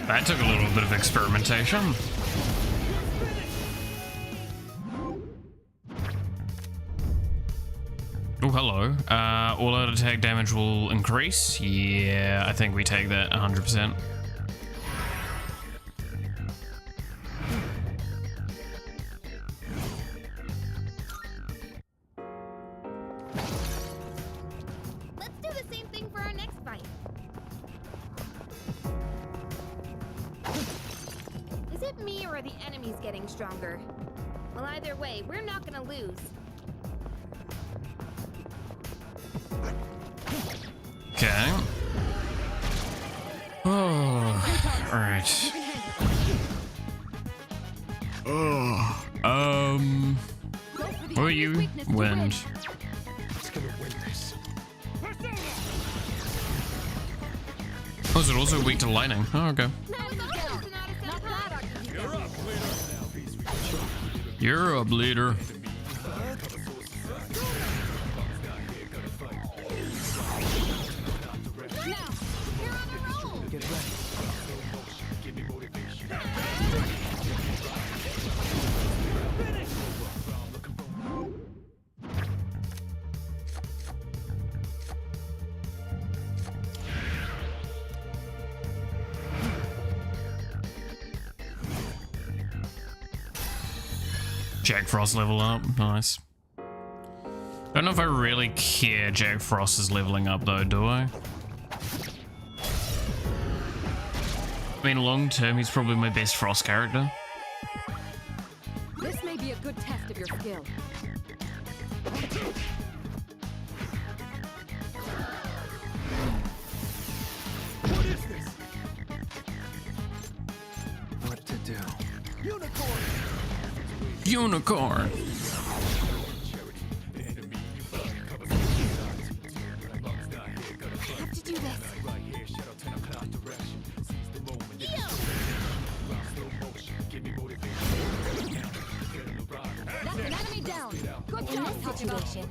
That took a little bit of experimentation. Oh, hello. All out attack damage will increase. Yeah, I think we take that 100%. Let's do the same thing for our next fight. it me or are the enemies getting stronger? Well, either way, we're not gonna lose. Okay. Oh, alright. Oh, who are you? Wind. Oh, is it also weak to lightning? Oh, okay. You're up, leader. Jack Frost level up, nice. Don't know if I really care Jack Frost is leveling up though, do I? I mean, long term, he's probably my best Frost character. This may be a good test of your skill. What is this? What to do? Unicorn! Unicorn! Have to do this. That's an enemy down. Good In job, this situation,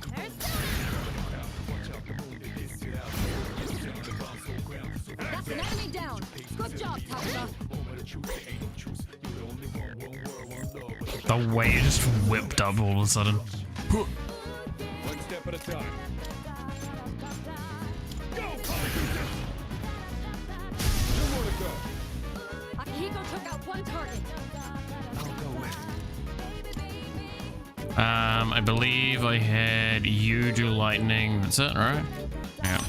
That's an enemy down. Good job, Takuma. The way it just whipped up all of a sudden. One step at a time. Go! Two more to go. Akihiko took out one target. I'll go with. I believe I had you do lightning. That's it, right? Yeah.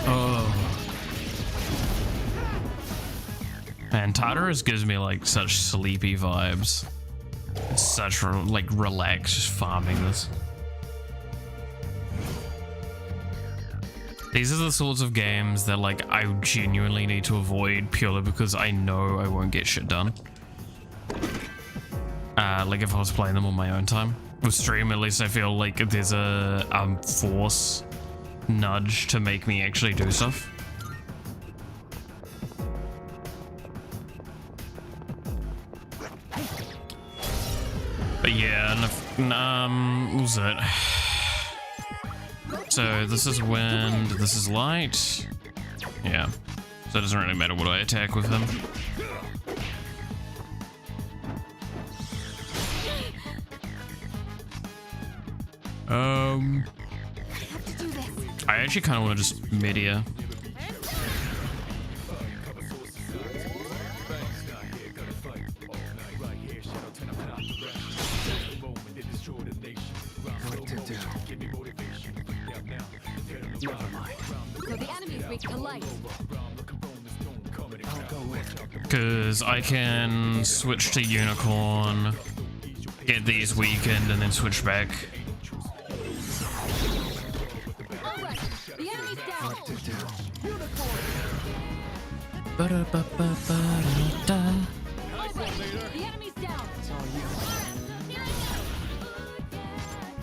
Oh. Man, Tartarus gives me like such sleepy vibes. It's such like relaxed just farming this. These are the sorts of games that like I genuinely need to avoid purely because I know I won't get shit done. Like if I was playing them on my own time. With stream, at least I feel like there's a force nudge to make me actually do stuff. But yeah, what was it? So this is wind, this is light. Yeah, so it doesn't really matter what I attack with him. I actually kind of want to just mid-ear. What to do? Never mind. So the enemy's weak to light. I'll go with. Because I can switch to unicorn, get these weakened, and then switch back. Alright, the enemy's down. What to do? Alright, the enemy's down. It's all you.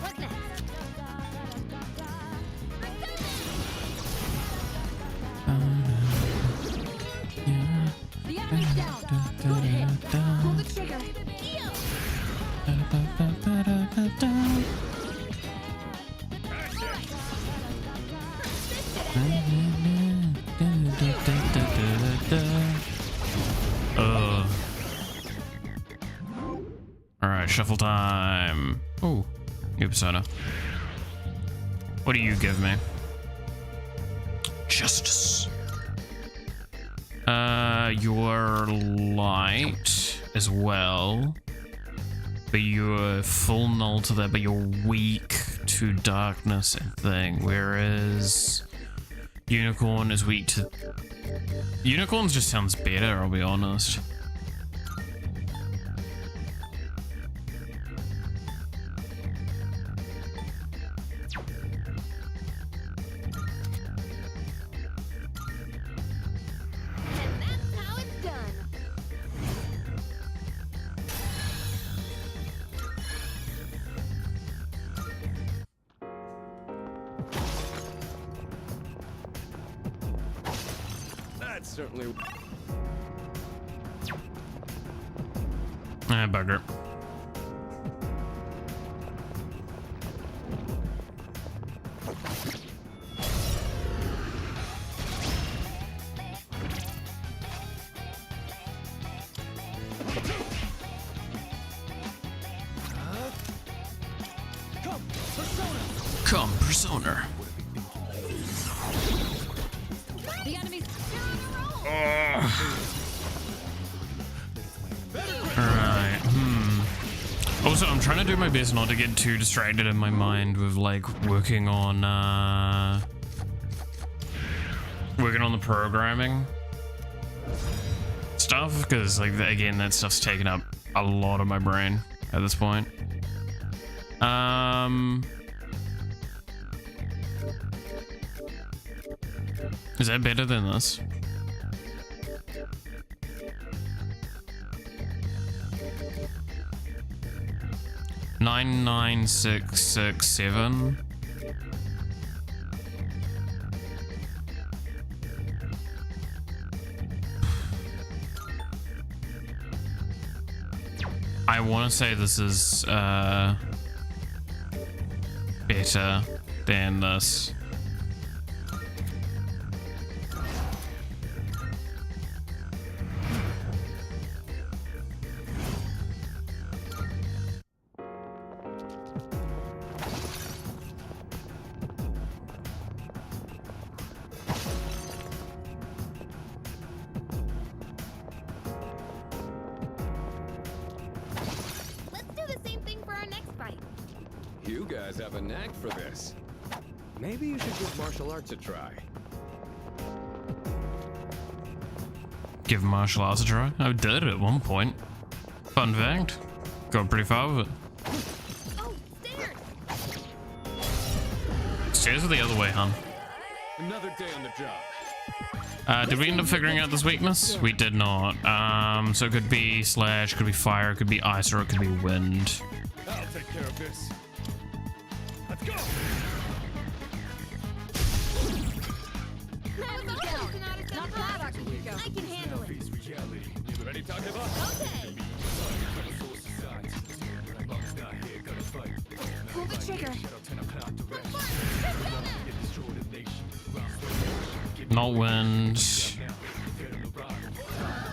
what's next? The enemy's down. Good hit. Pull the trigger. Alright, shuffle time. Oh, new persona. What do you give me? Justice. Your light as well. but you're full null to that, but you're weak to darkness and thing, whereas unicorn is weak to... Unicorns just sounds better, I'll be honest. Certainly. Ah, bugger. Come, Persona. The enemy's Alright, Also, I'm trying to do my best not to get too distracted in my mind with, like, working on the programming stuff, because, like, again, that stuff's taken up a lot of my brain at this point. Is that better than this? Nine 99667. I want to say this is better than this. You guys have a knack for this. Maybe you should give martial arts a try. Give martial arts a try? I did it at one point. Fun fact. Got pretty far with it. Oh, stairs! Stairs are the other way, hun. Another day on the job. Did we end up figuring out this weakness? We did not. So it could be slash, could be fire, it could be ice, or it could be wind. I'll take care of this. Let's go! I can handle it. Ready to talk about? Okay. Pull the trigger. Not wind.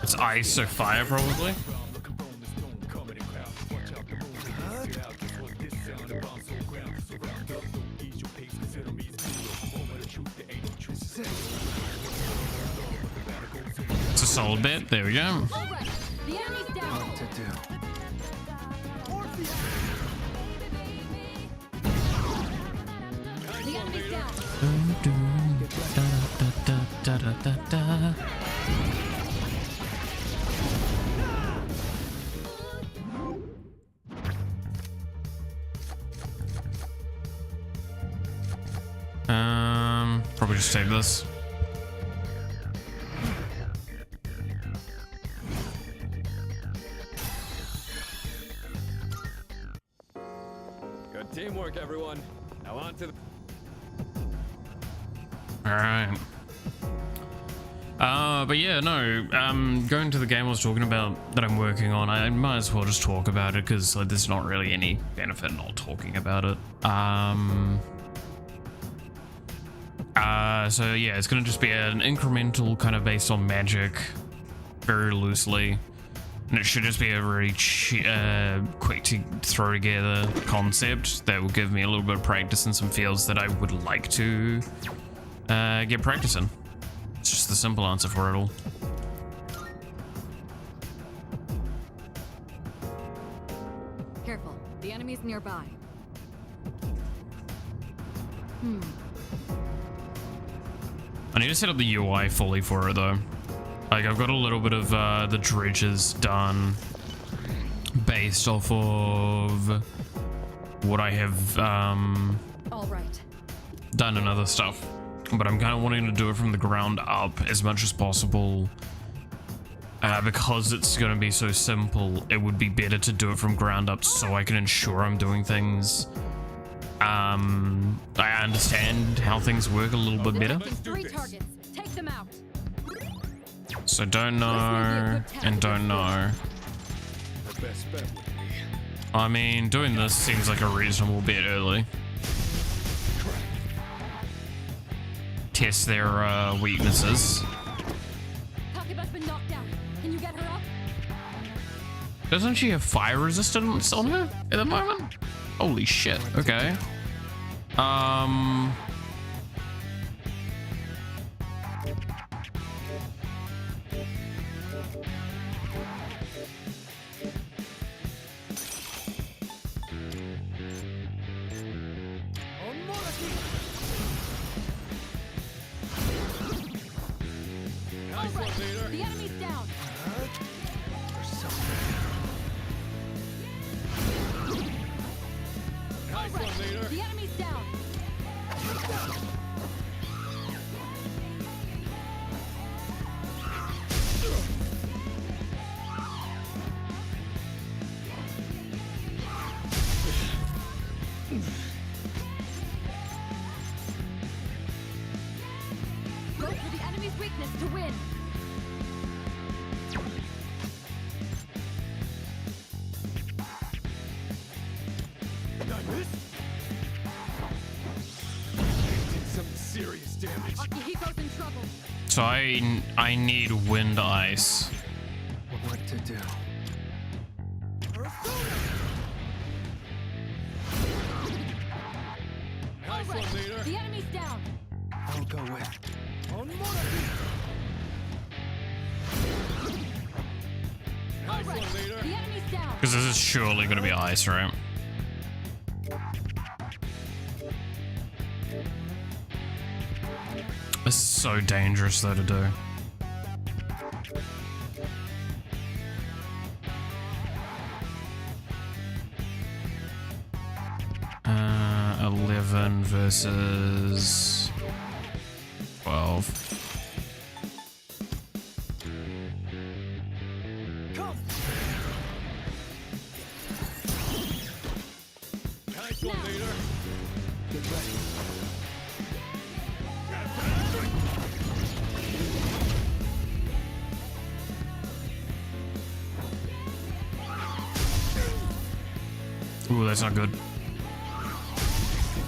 It's ice or fire, probably. It's a solid bit. There we go. The enemy's down. What to do? The enemy's down. Probably just save this. Good teamwork, everyone. Now on to the... Alright. But yeah, no, going to the game I was talking about that I'm working on, I might as well just talk about it, because like, there's not really any benefit in not talking about it. So yeah, it's gonna just be an incremental kind of based on magic, very loosely. And it should just be a really quick to throw together concept that will give me a little bit of practice in some fields that I would like to get practice in. It's just the simple answer for it all. Here, The enemy's nearby. I need to set up the UI fully for it though. Like I've got a little bit of the dredges done based off of what I have All right. done and other stuff, but I'm kind of wanting to do it from the ground up as much as possible. Because it's going to be so simple, it would be better to do it from ground up so I can ensure I'm doing things. I understand how things work a little bit better. 3 targets. Take them out. So don't know and don't know. The best bet would be I mean, doing this seems like a reasonable bit early. Test their weaknesses. Takeba's been knocked out. Can you get her up? Doesn't she have fire resistance on her at the moment? Holy shit. Okay. All right. The enemy's down. All right. The enemy's down. Go for the enemy's weakness to win. did some serious damage. Akihiko's in trouble. So I need wind ice. What to do? All right. The enemy's down. I'll go with. All right. The enemy's down. Because this is surely going to be ice, right? This is so dangerous though to do. Uh, 11 versus 12. Nice one, leader. Get ready. Ooh, that's not good. Did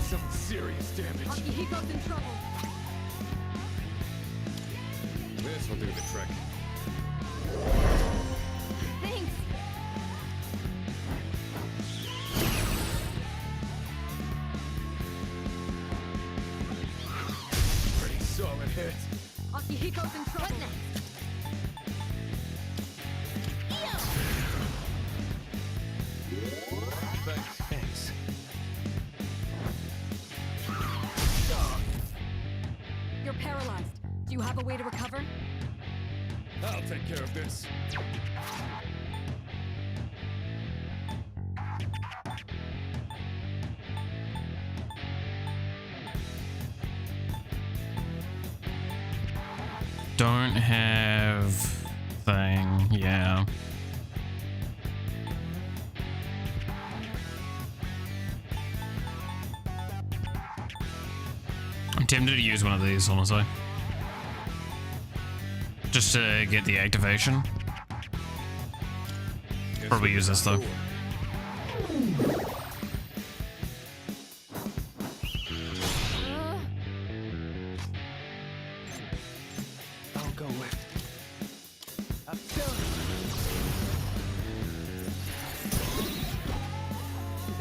some serious damage. Akihiko's in trouble. This will do the trick. Thanks. Pretty solid hit. Akihiko's in trouble. Thanks. You're paralyzed. Do you have a way to recover? I'll take care of this. Don't have thing, yeah. I'm tempted to use one of these, honestly. Just to get the activation. Probably use this though. I'll go with.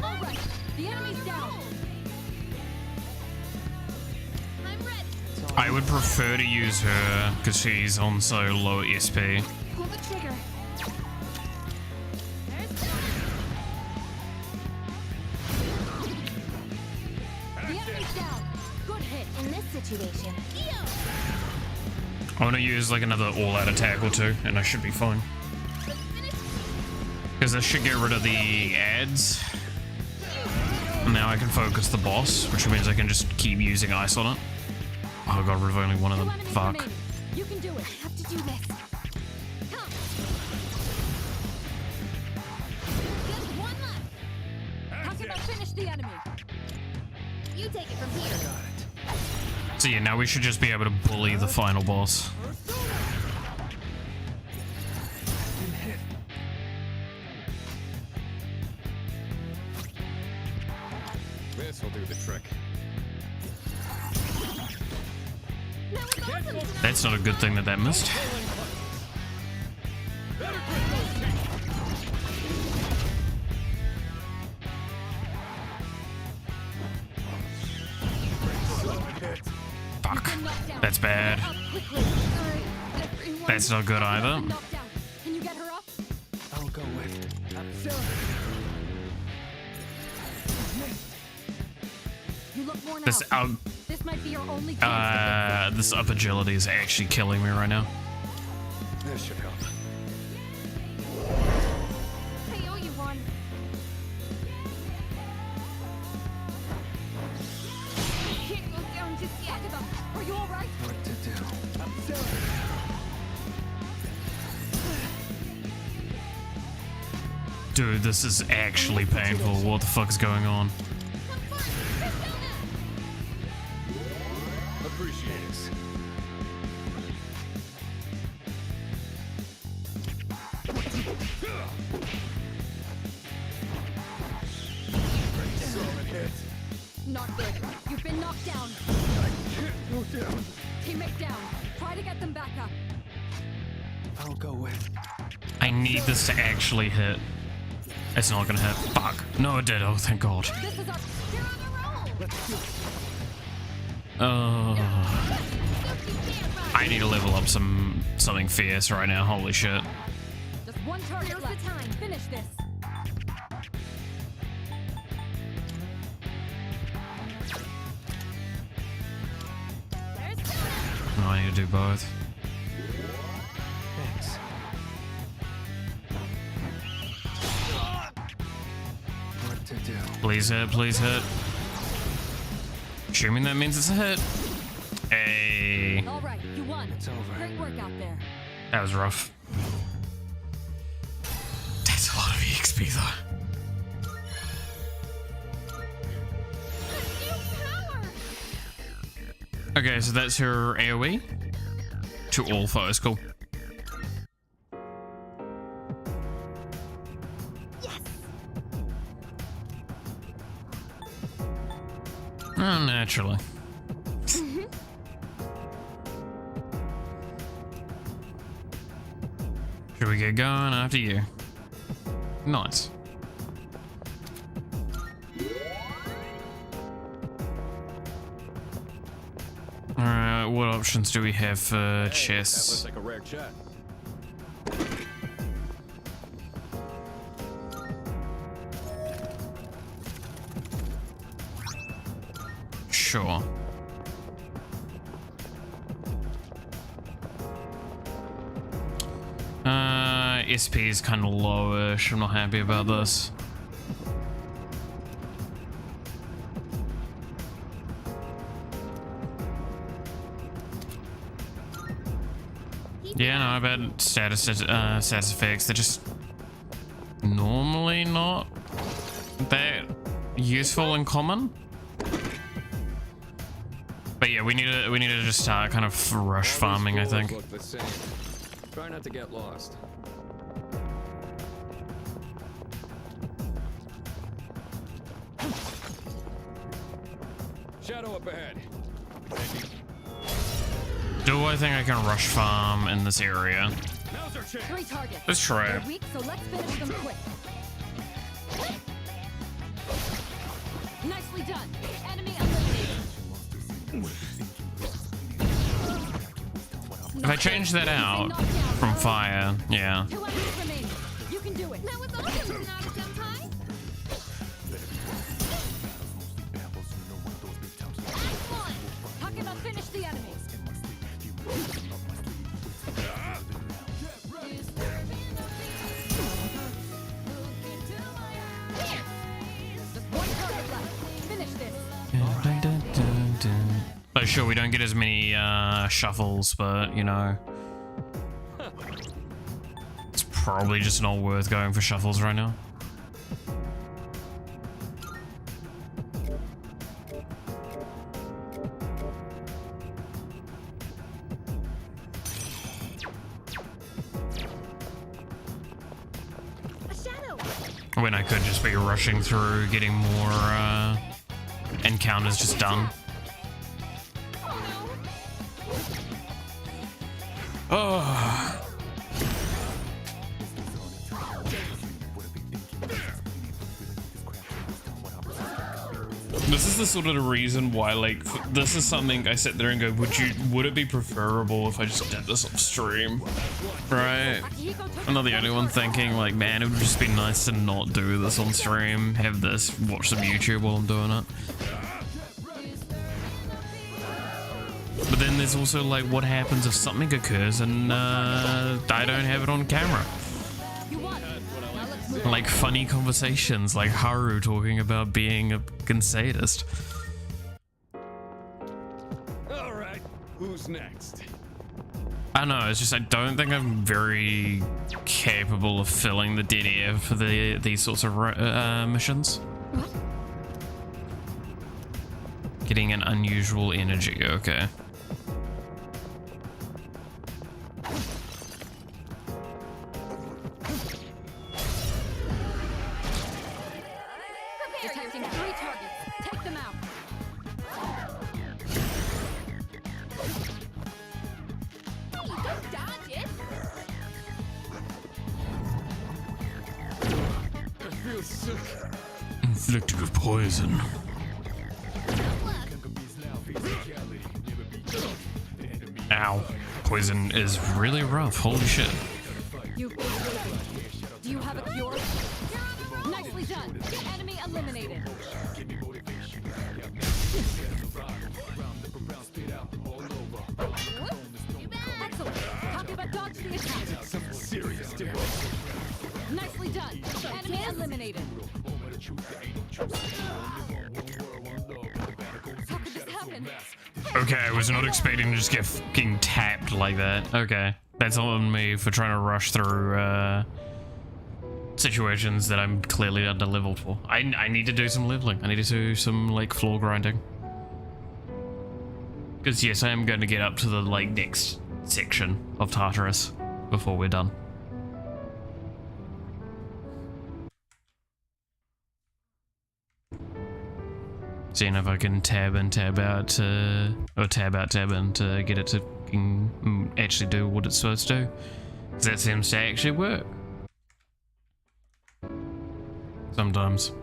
All right. The enemy's down. I'm ready. I would prefer to use her because she's on so low SP. Pull the trigger. There's situation. I want to use like another all-out attack or two, and I should be fine. Because this should get rid of the ads. And now I can focus the boss, which means I can just keep using ice on it. Oh, I got rid of only one of them. Fuck. You can do it. I have to do this. Come. Just one left. How can I finish the enemy? You take it from here. So yeah, now we should just be able to bully the final boss. This will do the trick. That's not a good thing that that missed. Fuck. That's bad. That's not good either. Can you get her up? I'll go with. You look worn This out. This might be your only chance. this up agility is actually killing me right now. This should help. I owe you one. I can't go down just yet. Are you alright? What to do? Dude, this is actually painful. What the fuck is going on? Appreciate it. Not good. You've been knocked down. Teammate down. Try to get them back up. I'll go with. I need this to actually hit. It's not gonna hit. Fuck. No, it did. Oh, thank God. This is our. You're on the roll. I need to level up something fierce right now. Holy shit. Just one target left. Finish this. No, I need to do both. Thanks. What to do? Please hit, please hit. Assuming that means it's a hit. Hey. All right, you won. It's over. Great work out there. That was rough. That's a lot of EXP though. Okay, so that's her AoE to all foes. Cool. Oh, naturally. Should we get going after you? Nice. Alright, what options do we have for chests? That looks like a rare chat. Sure. SP is kind of lowish. I'm not happy about this. Yeah, no, about status effects. They're just normally not that useful and common. But yeah, we need to just start kind of rush farming, I think. Look the same. Try not to get lost. Shadow up ahead. Do I think I can rush farm in this area? Now's our chance. 3 targets. Let's try it. They're weak, so let's finish them quick. Nicely done. Enemy eliminated. If I change that out from fire, yeah. 2 enemies remaining. You can do it. That was awesome, Senpai. Talking about finish sure, we don't get as many shuffles, but you know, it's probably just not worth going for shuffles right now. When I could just be rushing through, getting more encounters just done. Oh. This is the sort of reason why, like, this is something I sit there and go, would it be preferable if I just did this off stream? Right? I'm not the only one thinking, like, man, it would just be nice to not do this on stream, have this, watch some YouTube while I'm doing it. But then there's also, like, what happens if something occurs and I don't have it on camera? Like funny conversations, like Haru talking about being a fucking sadist. All right, who's next? I don't know, it's just I don't think I'm very capable of filling the dead air for these sorts of missions. What? Getting an unusual energy, okay. Detecting 3 targets. Take them out. Don't dodge it. I feel sick. Inflicted with poison. Ow. Poison is really rough, holy shit. You've been waiting. Do you have a cure? Nicely done. Enemy eliminated. Excellent. Copy, but dodge the attack. Something serious, damn. Nicely done. Enemy eliminated. How could this happen? Okay, I was not expecting to just get fucking tapped like that. Okay. That's on me for trying to rush through situations that I'm clearly under-leveled for. I need to do some leveling. I need to do some, like, floor grinding. Because, yes, I am going to get up to the, like, next section of Tartarus before we're done. Seeing if I can tab in, tab out, or tab out, tab in to get it to actually do what it's supposed to do. Because that seems to actually work. Sometimes.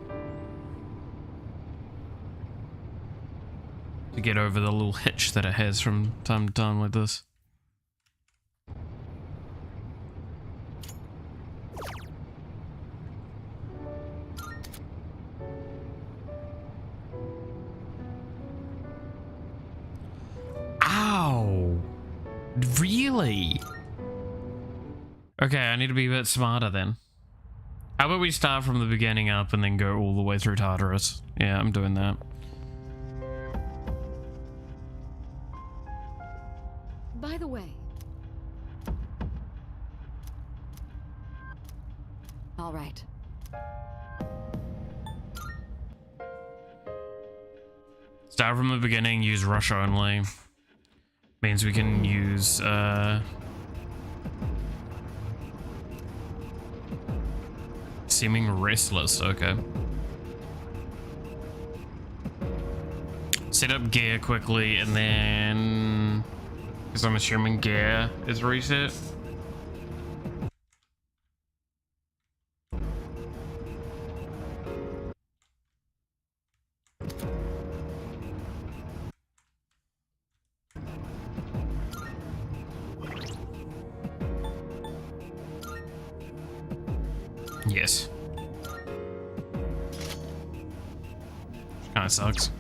To get over the little hitch that it has from time to time like this. Ow! Really? Okay, I need to be a bit smarter then. How about we start from the beginning up and then go all the way through Tartarus? Yeah, I'm doing that. By the way. All right. Start from the beginning, use rush only. Means we can use, seeming restless, okay. Set up gear quickly and then, because I'm assuming gear is reset. Yes. Kinda sucks.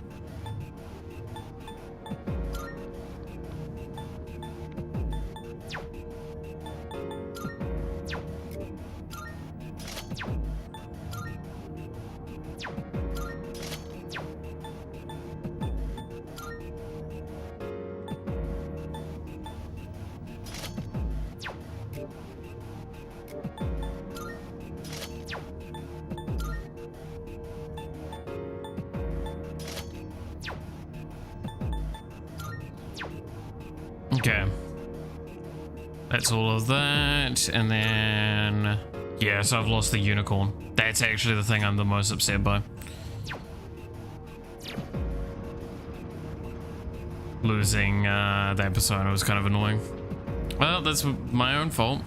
Okay. That's all of that, and then... Yeah, so I've lost the unicorn. That's actually the thing I'm the most upset by. Losing that persona was kind of annoying. Well, that's my own fault.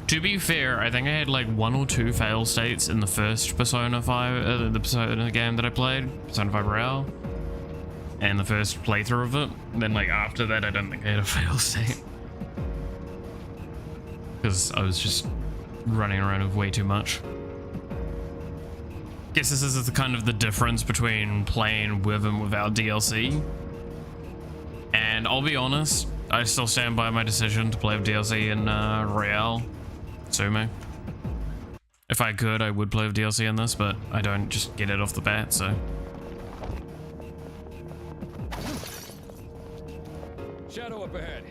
To be fair, I think I had like 1 or 2 fail states in the first Persona 5, the Persona game that I played, Persona 5 Royale, and the first playthrough of it. Then like after that, I don't think I had a fail state. Because I was just running around with way too much. Guess this is the kind of the difference between playing with and without DLC. And I'll be honest, I still stand by my decision to play with DLC in Royale. Sumo. If I could, I would play with DLC in this, but I don't just get it off the bat, so. Shadow up ahead.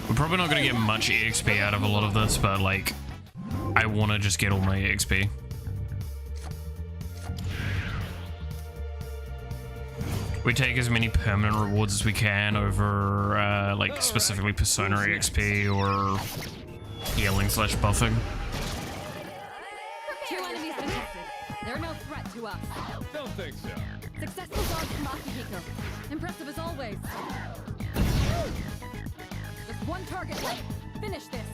We're probably not gonna get much EXP out of a lot of this, but like, I wanna just get all my EXP. We take as many permanent rewards as we can over, like, specifically Persona EXP or healing / buffing. 2 enemies detected. They're no threat to us. Don't think so. Successful dodge from Akihiko. Impressive as always. Just one target left. Finish this.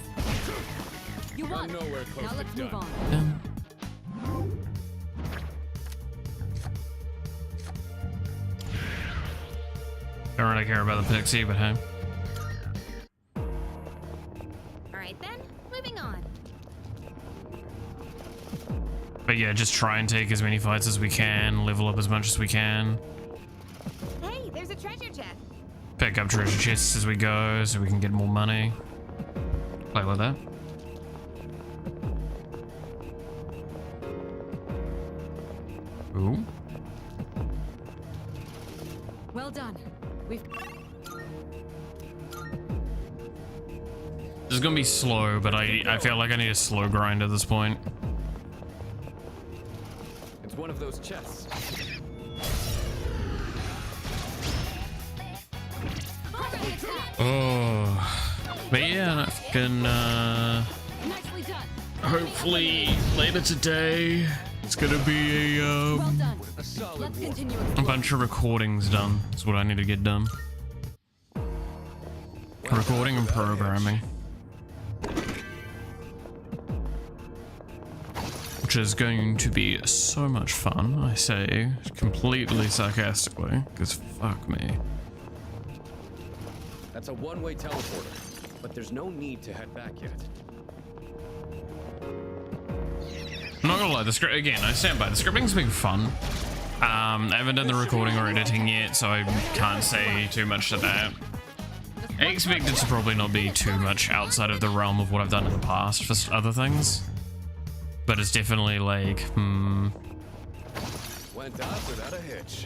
You won. Nowhere close Now to let's move done. on. Don't really care about the Pixie, but hey. Alright then, moving on. But yeah, just try and take as many fights as we can, level up as much as we can. Hey, there's a treasure chest. Pick up treasure chests as we go so we can get more money. Play with that. Ooh. Well done. We've... This is gonna be slow, but I feel like I need a slow grind at this point. It's one of those chests. Oh. But yeah, I can, Nicely done. hopefully later today, it's gonna be Well done. solid Let's continue. a bunch of recordings done. That's what I need to get done. Recording and programming. Which is going to be so much fun, I say, completely sarcastically, because fuck me. That's a one-way teleporter, but there's no need to head back yet. I'm not gonna lie, the script, again, I stand by, the scripting's been fun. I haven't done the recording or editing yet, so I can't say too much to that. I expect it to probably not be too much outside of the realm of what I've done in the past for other things. But it's definitely like, Went off without a hitch.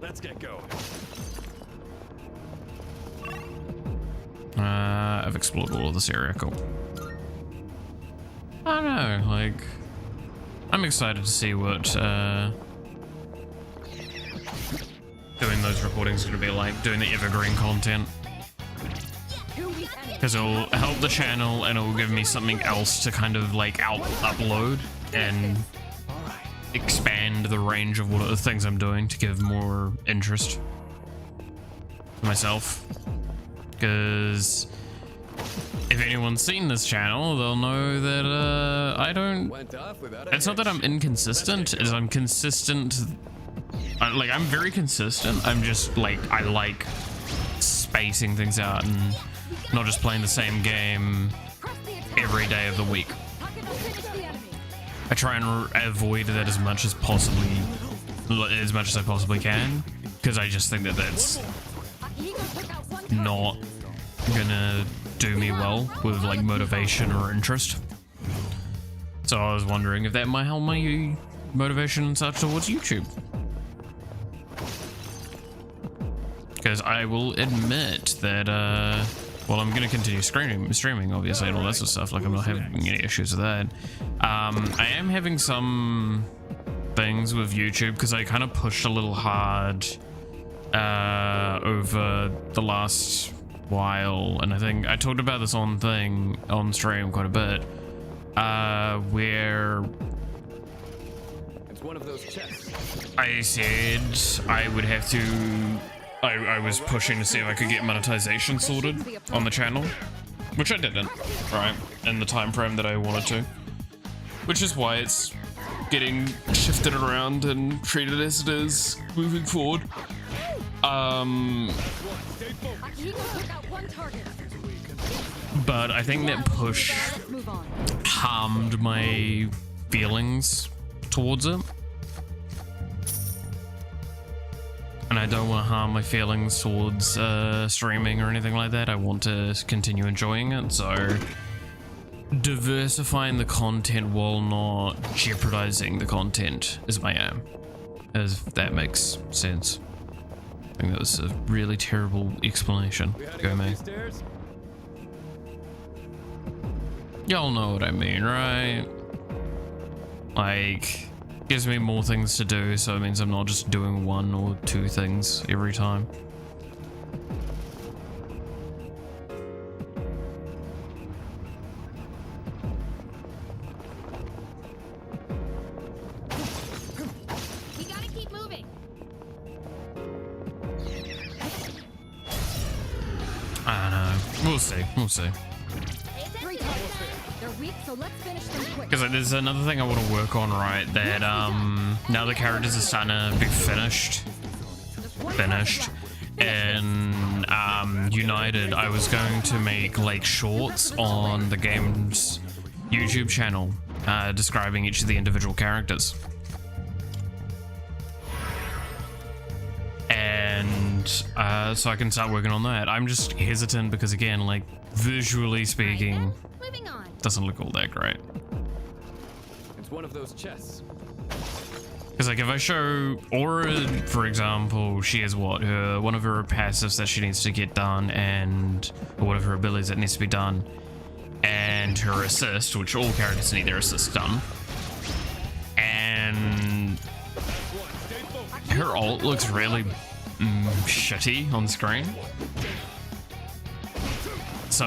Let's get going. I've explored all of this area, cool. I don't know, like, I'm excited to see what, doing those recordings is gonna be like, doing the evergreen content. Because it'll help the channel and it'll give me something else to kind of like upload and expand the range of what the things I'm doing to give more interest to myself. Because if anyone's seen this channel, they'll know that I don't. It's not that I'm inconsistent, is I'm consistent. Like, I'm very consistent. I'm just like, I like spacing things out and not just playing the same game every day of the week. I try and avoid that as much as I possibly can, because I just think that that's not gonna do me well with like motivation or interest. So I was wondering if that might help my motivation and such towards YouTube. Because I will admit that well, I'm gonna continue streaming obviously, and all that sort of stuff. Like, I'm not having any issues with that. I am having some things with YouTube because I kind of pushed a little hard over the last while, and I think I talked about this on stream quite a bit, where It's one of those chests. I said I would have to. I was pushing to see if I could get monetization sorted on the channel, which I didn't, right, in the time frame that I wanted to, which is why it's getting shifted around and treated as it is moving forward. But I think that push harmed my feelings towards it. And I don't want to harm my feelings towards streaming or anything like that. I want to continue enjoying it, so diversifying the content while not jeopardizing the content is my aim. If that makes sense. I think that was a really terrible explanation. Go me. Y'all know what I mean, right? Like, gives me more things to do, so it means I'm not just doing one or two things every time. We gotta keep moving. I don't know. We'll see. We'll see. They're weak, so let's finish them quick. Because there's another thing I want to work on, right? That now the characters are starting to be finished. And United, I was going to make like shorts on the game's YouTube channel, describing each of the individual characters. And so I can start working on that. I'm just hesitant because, again, like, visually speaking, doesn't look all that great. It's one of those chests. Because, like, if I show Aura, for example, she has what? One of her passives that she needs to get done, and or one of her abilities that needs to be done, and her assist, which all characters need their assist done. And her ult looks really shitty on screen. So,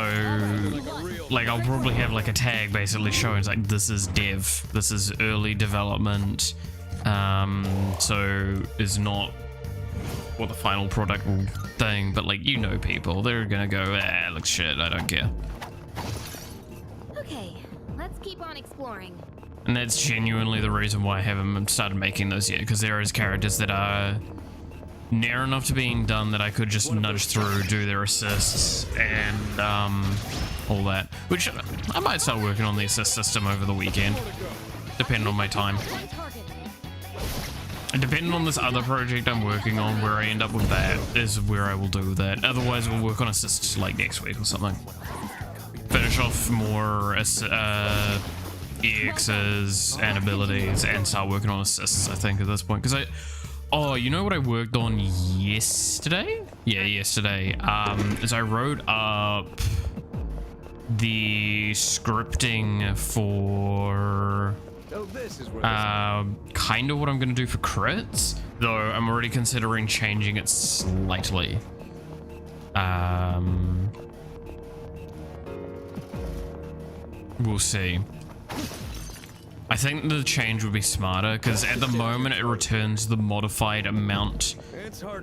like, I'll probably have like a tag basically showing it's like, this is dev, this is early development, so is not what the final product will thing, but like, you know, people, they're gonna go, it looks shit, I don't care. Okay, let's keep on exploring. And that's genuinely the reason why I haven't started making those yet, because there is characters that are near enough to being done that I could just nudge through, do their assists, and all that. Which I might start working on the assist system over the weekend, depending on my time. And depending on this other project I'm working on, where I end up with that is where I will do that. Otherwise, we'll work on assists like next week or something. Finish off more EXs and abilities and start working on assists, I think, at this point. Because oh, you know what I worked on yesterday? Yeah, yesterday. Is I wrote up the scripting for kind of what I'm going to do for crits, though I'm already considering changing it slightly. We'll see. I think the change would be smarter, because at the moment it returns the modified amount,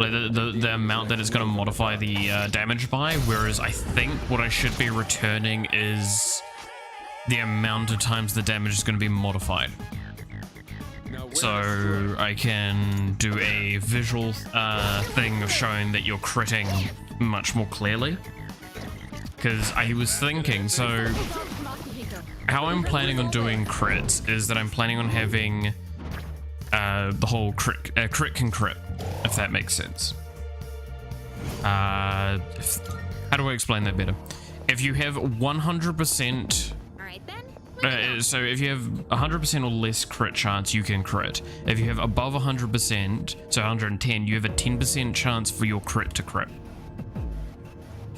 like the amount that it's going to modify the damage by, whereas I think what I should be returning is the amount of times the damage is going to be modified. So I can do a visual thing of showing that you're critting much more clearly. Because I was thinking, so how I'm planning on doing crits is that I'm planning on having the whole crit can crit, if that makes sense. How do I explain that better? If you have 100%, so if you have 100% or less crit chance, you can crit. If you have above 100%, so 110, you have a 10% chance for your crit to crit.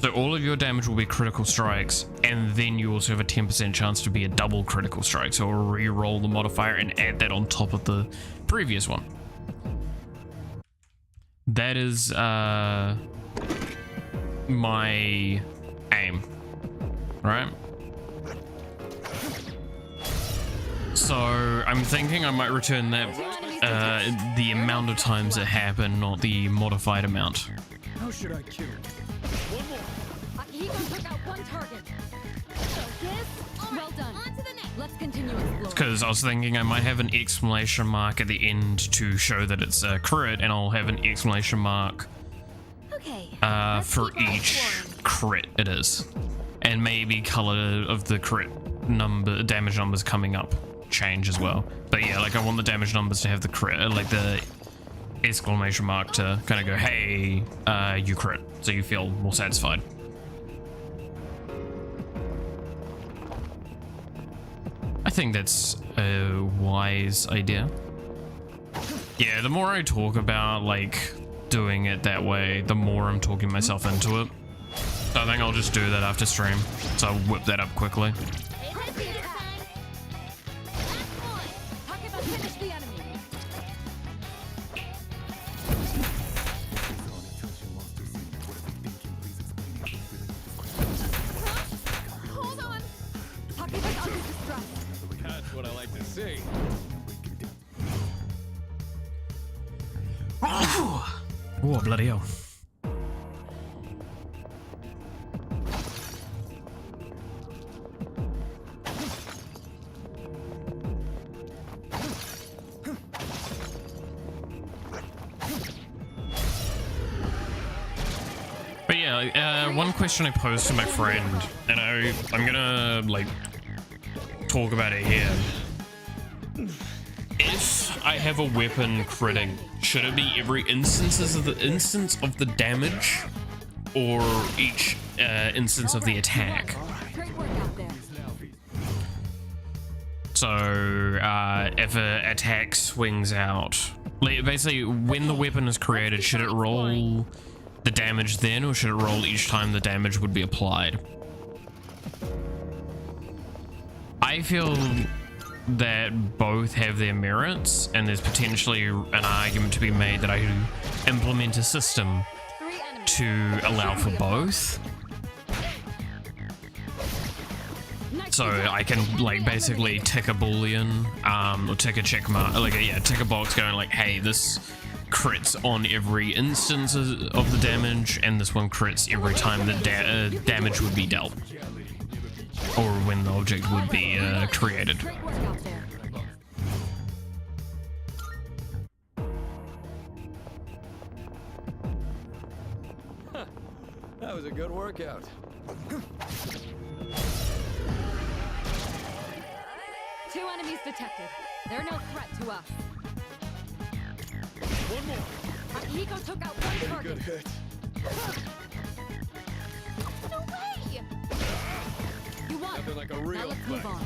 So all of your damage will be critical strikes, and then you also have a 10% chance to be a double critical strike. So I'll re-roll the modifier and add that on top of the previous one. That is my aim, right? So I'm thinking I might return that the amount of times it happened, not the modified amount. How should I kill? One more. Akihiko took out one target. Well done. On to the next. Let's continue exploring. Because I was thinking I might have an exclamation mark at the end to show that it's a crit, and I'll have an exclamation mark for each crit it is, and maybe color of the crit number, damage numbers coming up change as well. But yeah, like I want the damage numbers to have the crit, like the exclamation mark to kind of go, hey, you crit, so you feel more satisfied. I think that's a wise idea. Yeah, the more I talk about like doing it that way, the more I'm talking myself into it. So I think I'll just do that after stream. So I'll whip that up quickly. That's what I like to see. Oh, bloody hell. But yeah, one question I posed to my friend, and I'm gonna like talk about it here. If I have a weapon critting, should it be every instance of the damage, or each instance of the attack? So if an attack swings out, basically when the weapon is created, should it roll the damage then, or should it roll each time the damage would be applied? I feel that both have their merits, and there's potentially an argument to be made that I implement a system to allow for both. So I can like basically tick a boolean, or tick a check mark, like tick a box going like, hey, this crits on every instance of the damage, and this one crits every time the damage would be dealt, or when the object would be created. That was a good workout. Two enemies detected. They're no threat to us. One more. Akihiko took out one target. Good hit. No way! You won. Nothing like a real now let's fight. move on.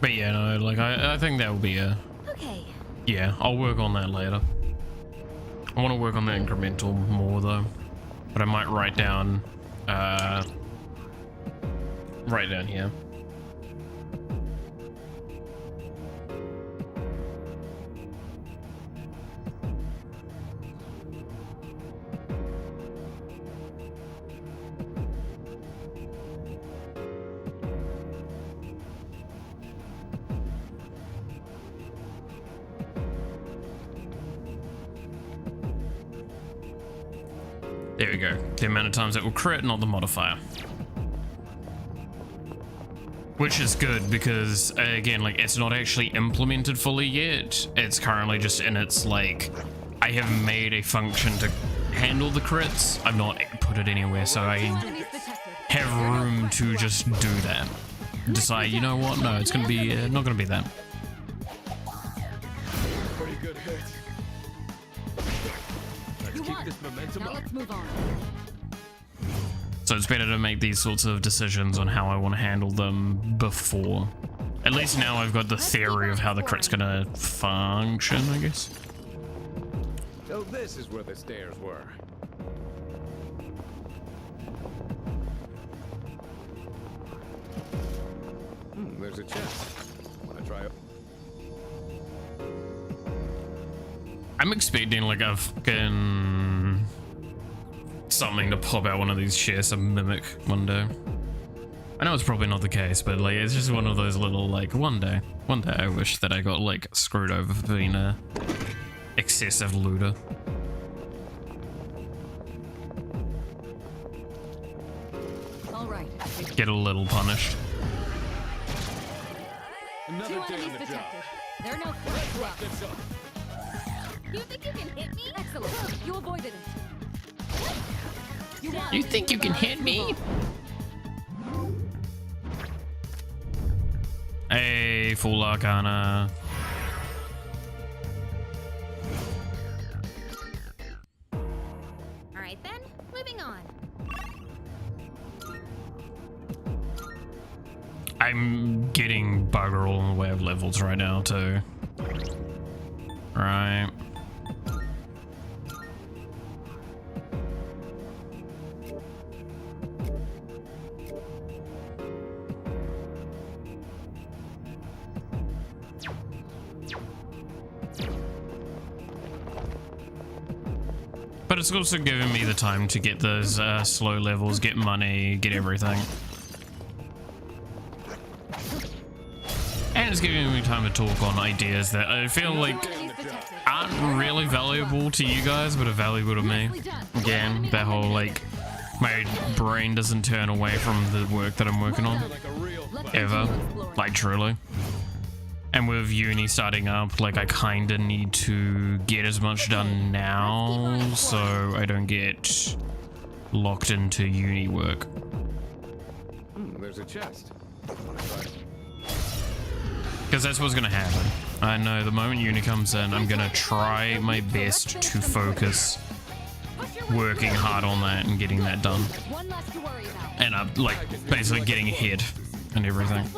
But yeah, no, like I think that will be a... Okay. Yeah, I'll work on that later. I want to work on the incremental more though, but I might write down here. There we go. The amount of times it will crit, not the modifier. Which is good because, again, like it's not actually implemented fully yet. It's currently just in its like, I have made a function to handle the crits. I've not put it anywhere, so I have room to just do that. Decide, you know what? No, it's gonna be not gonna be that. Pretty good hit. Let's keep this momentum Now up. let's move on. So it's better to make these sorts of decisions on how I want to handle them before At least now I've got the theory of how the crit's gonna function, I guess. So this is where the stairs were. There's a chest. Wanna try it? I'm expecting like a fucking something to pop out one of these chests, a mimic one day. I know it's probably not the case, but like it's just one of those little like one day I wish that I got like screwed over for being a excessive looter. All right. Get a little punished. Two enemies detected. They're no threat left. You think you can hit me? Excellent. You avoided it. You think you can hit me? Hey, full arcana. All right then, moving on. I'm getting bugger all in the way of levels right now too. Right. But it's also giving me the time to get those slow levels, get money, get everything. And it's giving me time to talk on ideas that I feel like aren't really valuable to you guys, but are valuable to me. Again, that whole like, my brain doesn't turn away from the work that I'm working on. Ever. Like truly. And with uni starting up, like I kinda need to get as much done now so I don't get locked into uni work. There's a chest. Because that's what's gonna happen. I know the moment uni comes in, I'm gonna try my best to focus working hard on that and getting that done. And I'm like basically getting ahead and everything.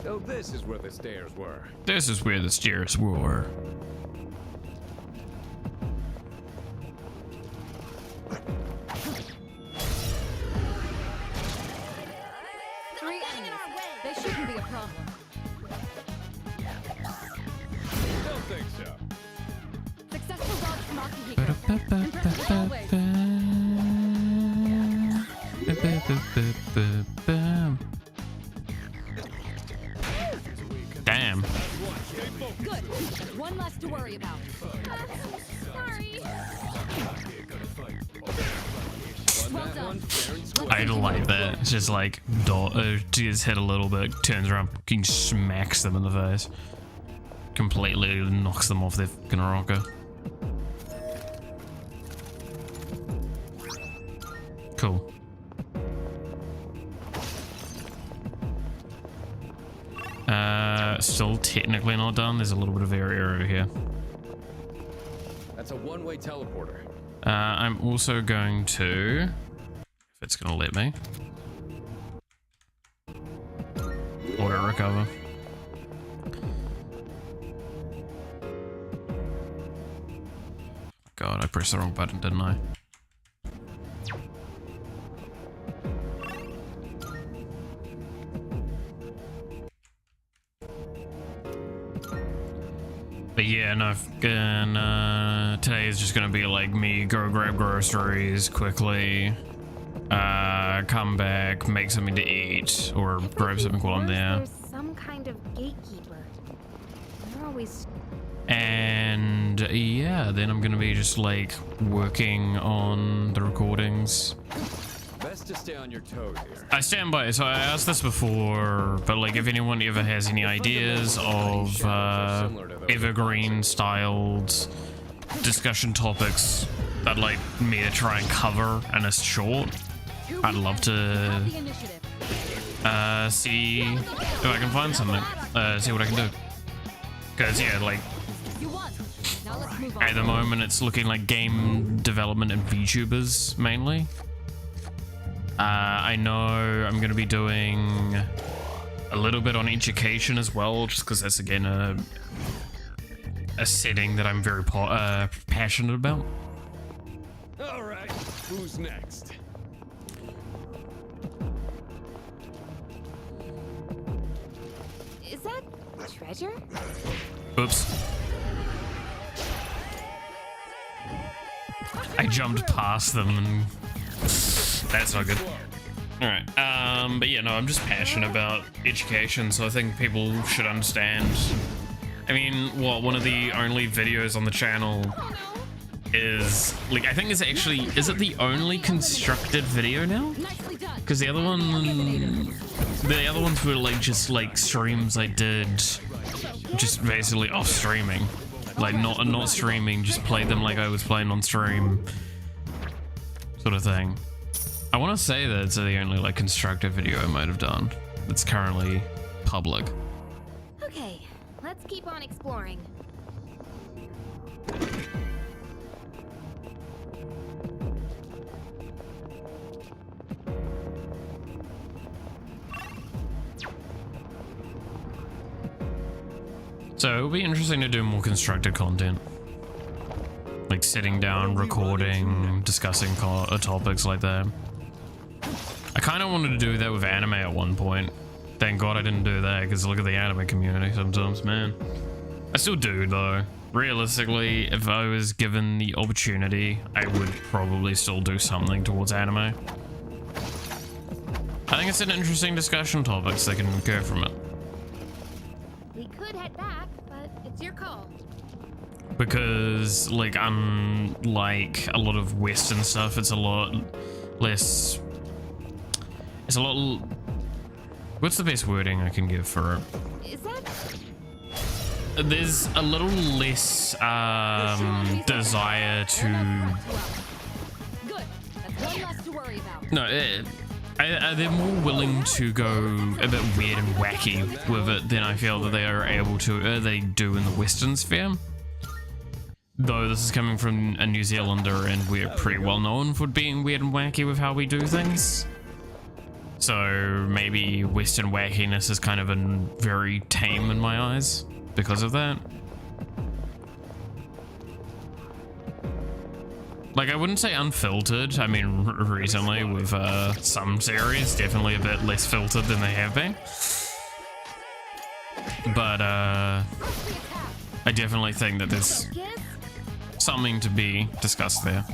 So this is where the stairs were. This is where the stairs were. Three enemies. They shouldn't be a problem. Don't think so. Successful dodge from Akihiko. Impressive as always. Damn. Good. One less to worry about. Sorry. Well done. I like that. It's just like, just hit a little bit, turns around, fucking smacks them in the face. Completely knocks them off their fucking rocker. Cool. Still technically not done. There's a little bit of area over here. That's a one-way teleporter. I'm also going to, if it's gonna let me, auto recover. God, I pressed the wrong button, didn't I? But yeah, no, today is just gonna be like me go grab groceries quickly, come back, make something to eat, or grab something while I'm there. There's some kind of gatekeeper. They're always. And yeah, then I'm gonna be just like working on the recordings. Best to stay on your toes here. I stand by it. So I asked this before, but like if anyone ever has any ideas of evergreen styled discussion topics, I'd like me to try and cover in a short. I'd love to see if I can find something. See what I can do. Because, yeah, like, at the moment it's looking like game development and VTubers mainly. I know I'm going to be doing a little bit on education as well, just because that's, again, a setting that I'm very passionate about. All right, who's next? Is that treasure? Oops. I jumped past them and that's not good. Alright, but yeah, no, I'm just passionate about education, so I think people should understand. I mean, one of the only videos on the channel is, like, I think it's actually, is it the only constructed video now? Because the other ones were like just like streams I did just basically off streaming. Like not streaming, just played them like I was playing on stream sort of thing. I want to say that it's the only like constructed video I might have done that's currently public. Okay, let's keep on exploring. So it'll be interesting to do more constructed content. Like sitting down, recording, discussing topics like that. I kind of wanted to do that with anime at one point. Thank God I didn't do that, because look at the anime community sometimes, man. I still do though. Realistically, if I was given the opportunity, I would probably still do something towards anime. I think it's an interesting discussion topic, so they can go from it. We could head back, but it's your call. Because, like, unlike a lot of Western stuff, it's a lot less... It's a lot... What's the best wording I can give for it? Is that... There's a little less desire to... Good. That's one less to worry about. No, they're more willing to go a bit weird and wacky with it than I feel that they are able to, they do in the Western sphere. Though this is coming from a New Zealander and we're pretty well known for being weird and wacky with how we do things. So maybe Western wackiness is kind of very tame in my eyes because of that. Like, I wouldn't say unfiltered. I mean, recently with some series, definitely a bit less filtered than they have been. But I definitely think that there's something to be discussed there.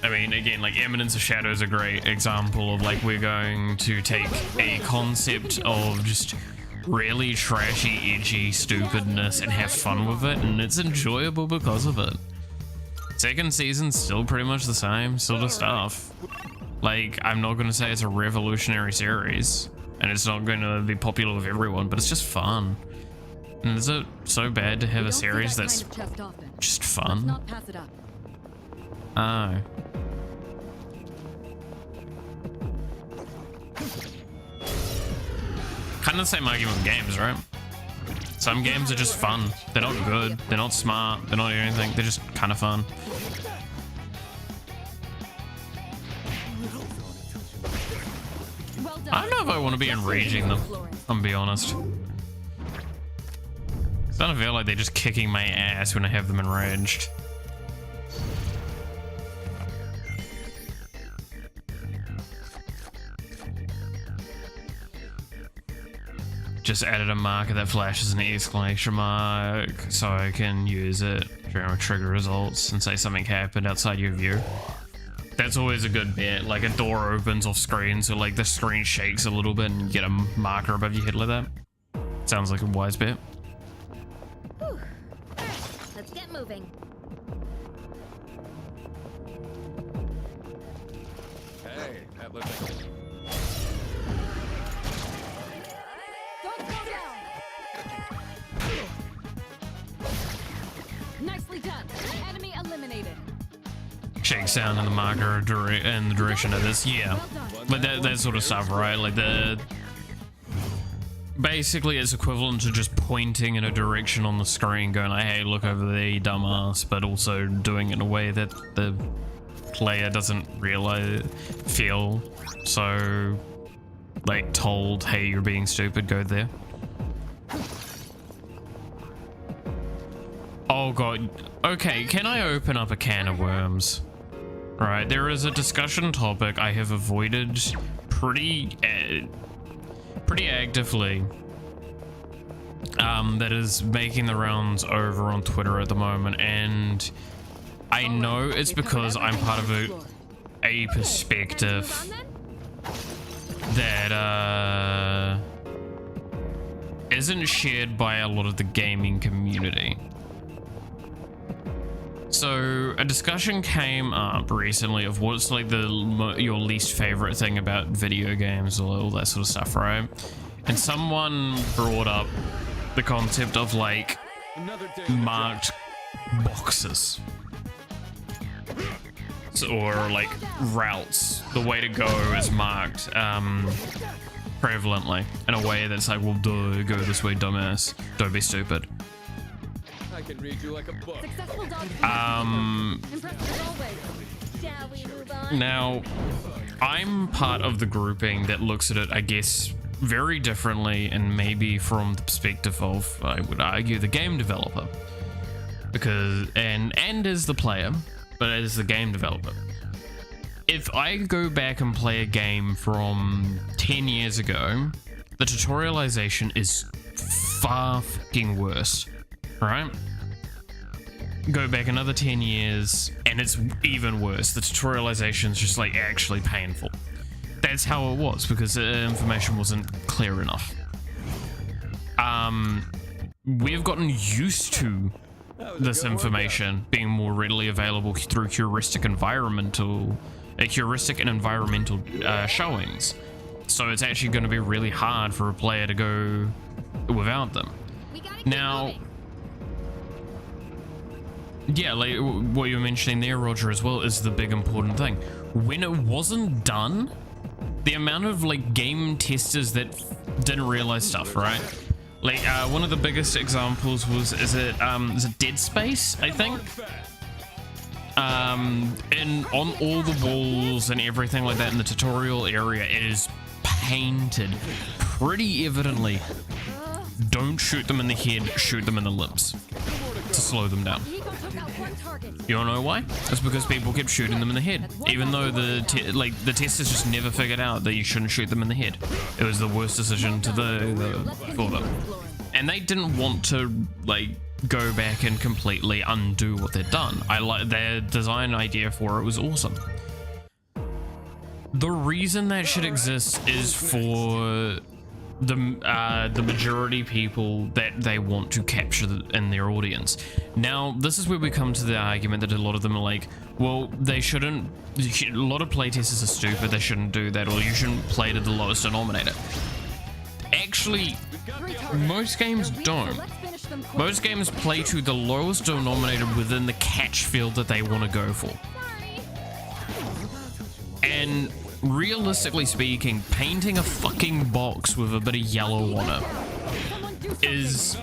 I mean, again, like Eminence of Shadow is a great example of like we're going to take a concept of just really trashy, edgy stupidness and have fun with it, and it's enjoyable because of it. Second season's still pretty much the same sort of stuff. Like, I'm not going to say it's a revolutionary series, and it's not going to be popular with everyone, but it's just fun. And is it so bad to have a series that's just fun? Not pass it up. Oh. Kind of the same argument with games, right? Some games are just fun. They're not good, they're not smart, they're not anything, they're just kind of fun. I don't know if I want to be enraging them, I'm gonna be honest. I don't feel like they're just kicking my ass when I have them enraged. Just added a marker that flashes an exclamation mark so I can use it during trigger results and say something happened outside your view. That's always a good bit. Like a door opens off screen, so like the screen shakes a little bit and you get a marker above your head like that. Sounds like a wise bit. Whew. Let's get moving. Hey, that looks like... Nicely done. Enemy eliminated. shakes down in the marker in the direction of this. Yeah, like that sort of stuff, right? Like basically it's equivalent to just pointing in a direction on the screen, going like, hey, look over there, you dumbass, but also doing it in a way that the player doesn't feel so like told, hey, you're being stupid, go there. Oh god. Okay, can I open up a can of worms? Right, there is a discussion topic I have avoided pretty actively, that is making the rounds over on Twitter at the moment, and I know it's because I'm part of a perspective that isn't shared by a lot of the gaming community. So a discussion came up recently of what's like your least favorite thing about video games, or all that sort of stuff, right? And someone brought up the concept of like marked boxes, or like routes. The way to go is marked prevalently in a way that's like, well, duh, go this way, dumbass, don't be stupid. I can read you like a book. Now, I'm part of the grouping that looks at it, I guess, very differently, and maybe from the perspective of, I would argue, the game developer, because and as the player, but as the game developer. If I go back and play a game from 10 years ago, the tutorialization is far fucking worse, right? Go back another 10 years and it's even worse. The tutorialization is just like actually painful. That's how it was, because the information wasn't clear enough. We've gotten used to this information being more readily available through heuristic and environmental showings. So it's actually going to be really hard for a player to go without them. Now, yeah, like what you were mentioning there, Roger, as well, is the big important thing. When it wasn't done, the amount of like game testers that didn't realize stuff, right? Like one of the biggest examples was, is it Dead Space, I think? And on all the walls and everything like that in the tutorial area, it is painted pretty evidently. Don't shoot them in the head, shoot them in the limbs to slow them down. You wanna know why? It's because people kept shooting them in the head, even though the testers just never figured out that you shouldn't shoot them in the head. It was the worst decision for them, and they didn't want to like go back and completely undo what they'd done. Their design idea for it was awesome. The reason that shit exists is for the majority people that they want to capture in their audience. Now, this is where we come to the argument that a lot of them are like, well, they shouldn't, a lot of playtesters are stupid, they shouldn't do that, or you shouldn't play to the lowest denominator. Actually, most games don't. Most games play to the lowest denominator within the catch field that they want to go for. And realistically speaking, painting a fucking box with a bit of yellow on it is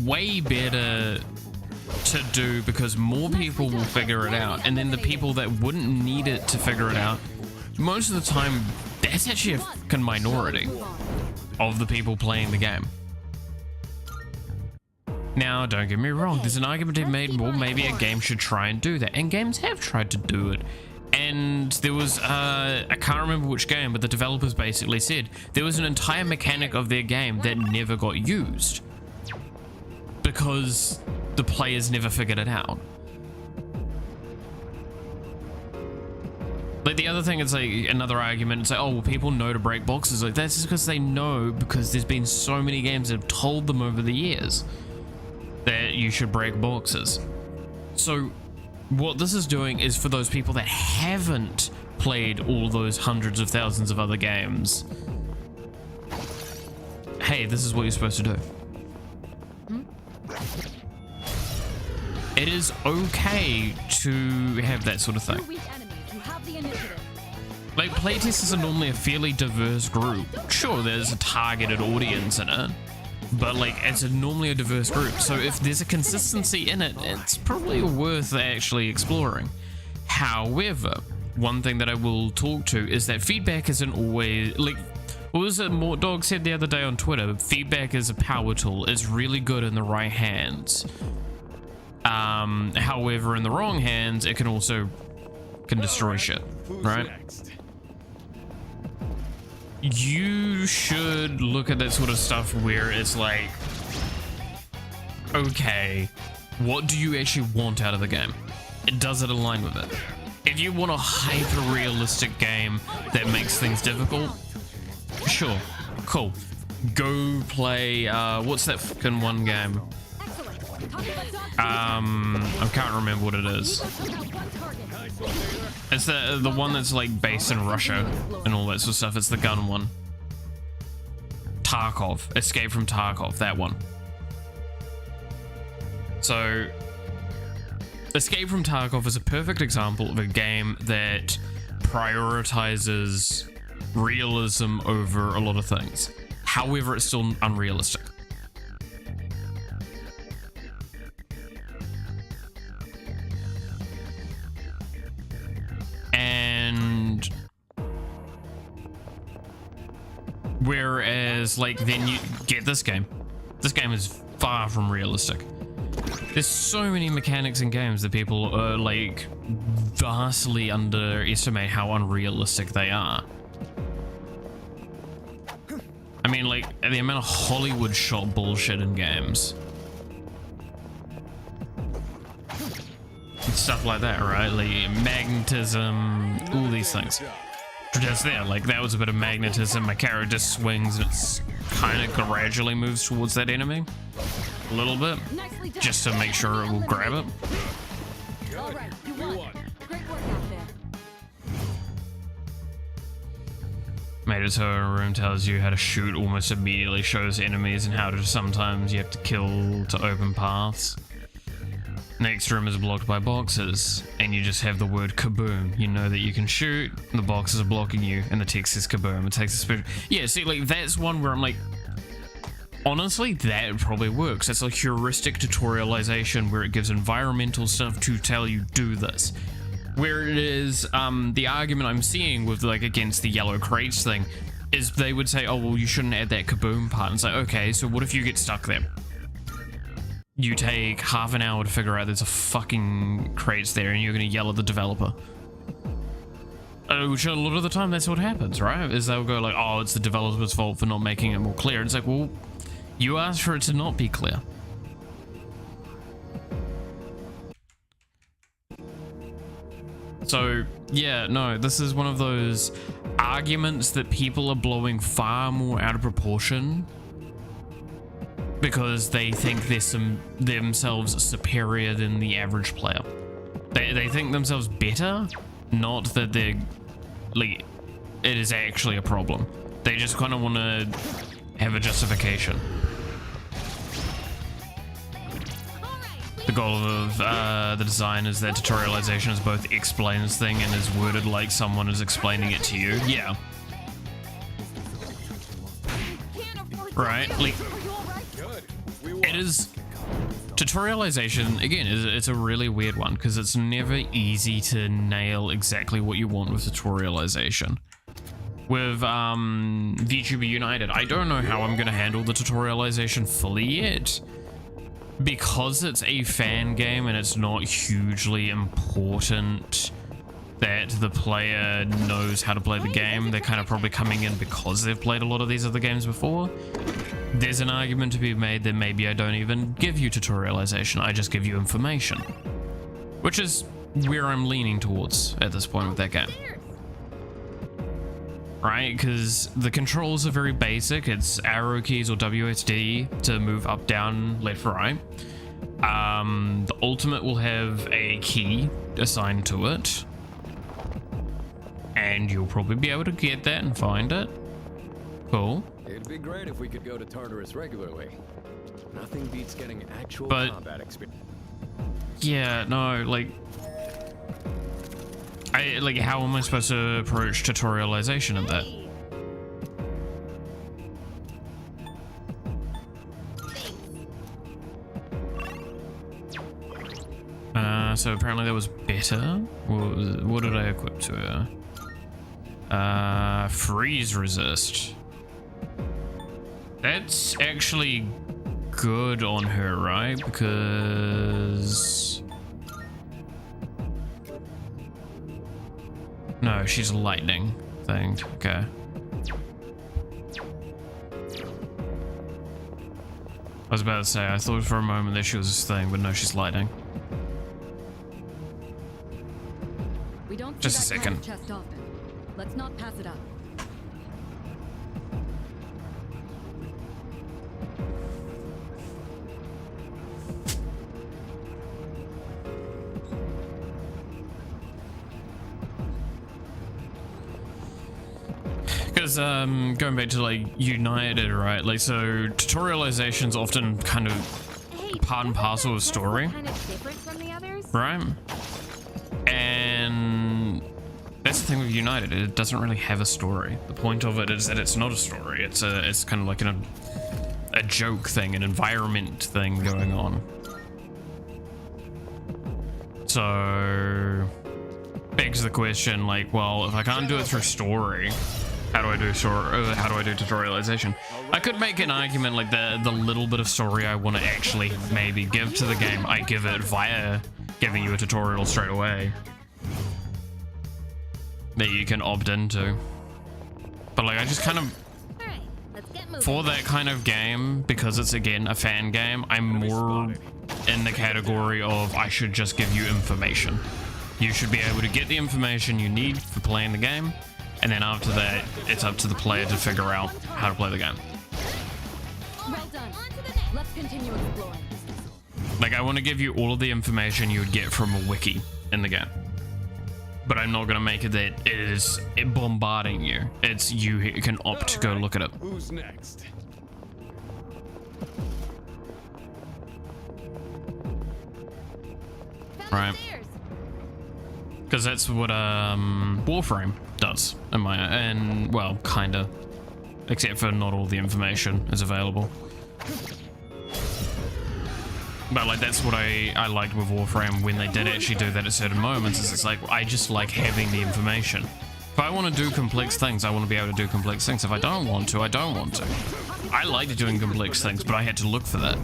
way better to do, because more people will figure it out, and then the people that wouldn't need it to figure it out, most of the time, that's actually a fucking minority of the people playing the game. Now, don't get me wrong, there's an argument to be made, well, maybe a game should try and do that, and games have tried to do it. And there was, I can't remember which game, but the developers basically said there was an entire mechanic of their game that never got used because the players never figured it out. Like, the other thing is like another argument, it's like, oh, well, people know to break boxes. Like, that's just because they know, because there's been so many games that have told them over the years that you should break boxes. So what this is doing is for those people that haven't played all those hundreds of thousands of other games, hey, this is what you're supposed to do. It is okay to have that sort of thing. Like, playtesters are normally a fairly diverse group. Sure, there's a targeted audience in it, but like, it's normally a diverse group. So if there's a consistency in it, it's probably worth actually exploring. However, one thing that I will talk to is that feedback isn't always, like, what was it Mort Dog said the other day on Twitter? Feedback is a power tool. It's really good in the right hands. However, in the wrong hands, it can also destroy shit, right? You should look at that sort of stuff where it's like, okay, what do you actually want out of the game? Does it align with it? If you want a hyper-realistic game that makes things difficult, sure, cool. Go play, what's that fucking one game? I can't remember what it is. It's the one that's like based in Russia and all that sort of stuff. It's the gun one. Tarkov. Escape from Tarkov, that one. So, Escape from Tarkov is a perfect example of a game that prioritizes realism over a lot of things. However, it's still unrealistic. And whereas, like, then you get this game. This game is far from realistic. There's so many mechanics in games that people like vastly underestimate how unrealistic they are. I mean, like, the amount of Hollywood shot bullshit in games. Stuff like that, right? Like magnetism, all these things. Just there, like, that was a bit of magnetism. My character swings and it's kind of gradually moves towards that enemy. A little bit. Just to make sure it will grab it. Alright, you won. Great work out there. Made it so a room tells you how to shoot almost immediately, shows enemies and how to sometimes you have to kill to open paths. Next room is blocked by boxes, and you just have the word kaboom. You know that you can shoot, the boxes are blocking you, and the text is kaboom. It takes a special... Yeah, see, like, that's one where I'm like, honestly, that probably works. It's a heuristic tutorialization where it gives environmental stuff to tell you do this. Where it is, the argument I'm seeing with, like, against the yellow crates thing is they would say, oh, well, you shouldn't add that kaboom part. And it's like, okay, so what if you get stuck there? You take half an hour to figure out there's a fucking crates there and you're going to yell at the developer. Which a lot of the time that's what happens, right? Is they'll go like, oh, it's the developer's fault for not making it more clear. It's like, well, you asked for it to not be clear. So, yeah, no, this is one of those arguments that people are blowing far more out of proportion because they think they're themselves superior than the average player. They think themselves better, not that they're, like, it is actually a problem. They just kind of want to have a justification. The goal of the design is that tutorialization is both explains thing and is worded like someone is explaining it to you. Yeah. Right? Like, it is... Tutorialization, again, it's a really weird one because it's never easy to nail exactly what you want with tutorialization. With VTuber United, I don't know how I'm going to handle the tutorialization fully yet. Because it's a fan game and it's not hugely important that the player knows how to play the game, they're kind of probably coming in because they've played a lot of these other games before. There's an argument to be made that maybe I don't even give you tutorialization, I just give you information. Which is where I'm leaning towards at this point with that game. Right, because the controls are very basic. It's arrow keys or WSD to move up, down, left, right. The ultimate will have a key assigned to it. And you'll probably be able to get that and find it. Cool. It'd be great if we could go to Tartarus regularly. Nothing beats getting actual combat experience. Yeah, no, like, how am I supposed to approach tutorialization of that? So apparently that was better. What did I equip to her? Freeze resist. That's actually good on her, right? Because... No, she's lightning thing. Okay. I was about to say, I thought for a moment that she was this thing, but no, she's lightning. We don't see Just a that second. kind of chest often. Let's not pass it up. Because going back to like United, right? Like, so tutorialization's often kind of part and parcel of story, Kind of different from the others? right? And that's the thing with United, it doesn't really have a story. The point of it is that it's not a story. It's kind of like a joke thing, an environment thing going on. So begs the question, like, well, if I can't do it through story, how do I do tutorialization? I could make an argument like the little bit of story I want to actually maybe give to the game, I give it via giving you a tutorial straight away that you can opt into. But like, I just kind of, Alright, let's get moving. for that kind of game, because it's again a fan game, I'm more in the category of I should just give you information. You should be able to get the information you need for playing the game, and then after that, it's up to the player to figure out how to play the game. Well done. Let's continue exploring. Like, I want to give you all of the information you would get from a wiki in the game. But I'm not going to make it that it is bombarding you. It's you can opt to go look at it. Who's next? Right. Because that's what Warframe does, and well, kinda, except for not all the information is available. But like, that's what I liked with Warframe when they did actually do that at certain moments, is it's like, I just like having the information. If I want to do complex things, I want to be able to do complex things. If I don't want to, I don't want to. I liked doing complex things, but I had to look for that.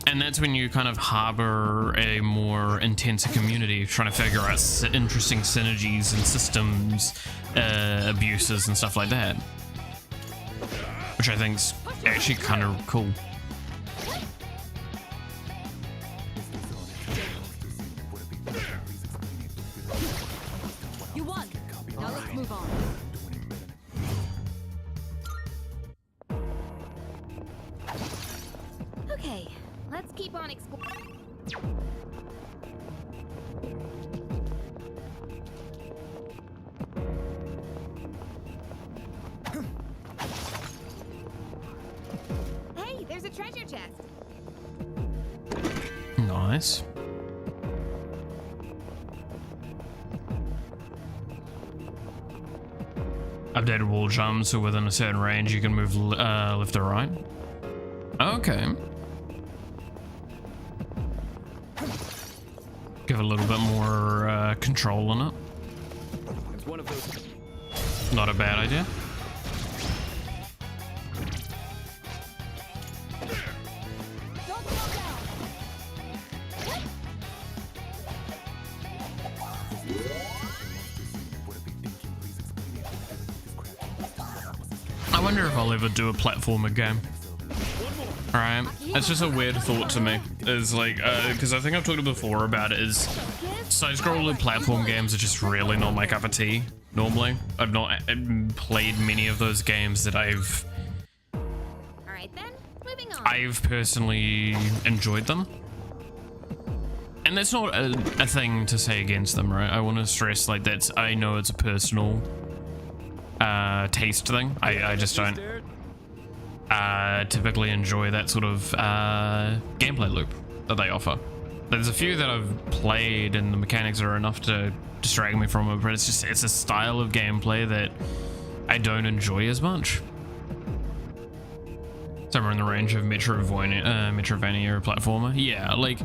And that's when you kind of harbor a more intense community, trying to figure out interesting synergies and systems abuses and stuff like that, which I think's actually kind of cool. You won. Now let's move on. Okay, let's keep on exploring. Hey, there's a treasure chest. Nice. Updated wall jumps, so within a certain range you can move left or right. Okay. Give a little bit more control on it. It's one of those. Not a bad idea. I wonder if I'll ever do a platformer game. Alright, it's just a weird thought to me. Is like, because I think I've talked before about it, is side-scrolling platform games are just really not my cup of tea, normally. I've not played many of those games that I've personally enjoyed them. And that's not a thing to say against them, right? I want to stress, like, that's, I know it's a personal taste thing. I just don't. typically enjoy that sort of gameplay loop that they offer. There's a few that I've played and the mechanics are enough to distract me from it, but it's a style of gameplay that I don't enjoy as much. Somewhere in the range of Metrovania platformer. Yeah, like,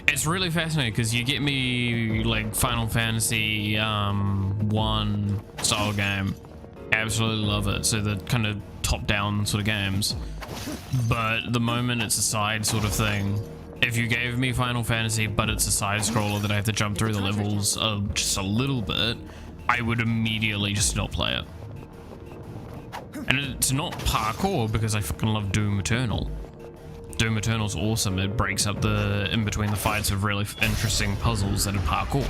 it's really fascinating because you get me like Final Fantasy 1 style game. Absolutely love it. So the kind of top-down sort of games. But the moment it's a side sort of thing, if you gave me Final Fantasy but it's a side scroller that I have to jump through the levels just a little bit, I would immediately just not play it. And it's not parkour because I fucking love Doom Eternal. Doom Eternal's awesome. It breaks up the in between the fights of really interesting puzzles that are parkour.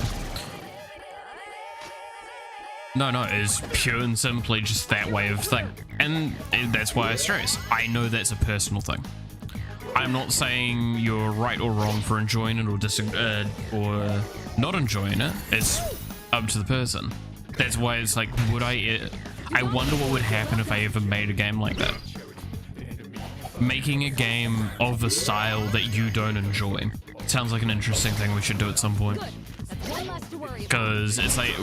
No, it's pure and simply just that way of thing. And that's why I stress. I know that's a personal thing. I'm not saying you're right or wrong for enjoying it or not enjoying it. It's up to the person. That's why it's like, I wonder what would happen if I ever made a game like that. Making a game of the style that you don't enjoy. Sounds like an interesting thing we should do at some point. Because it's like,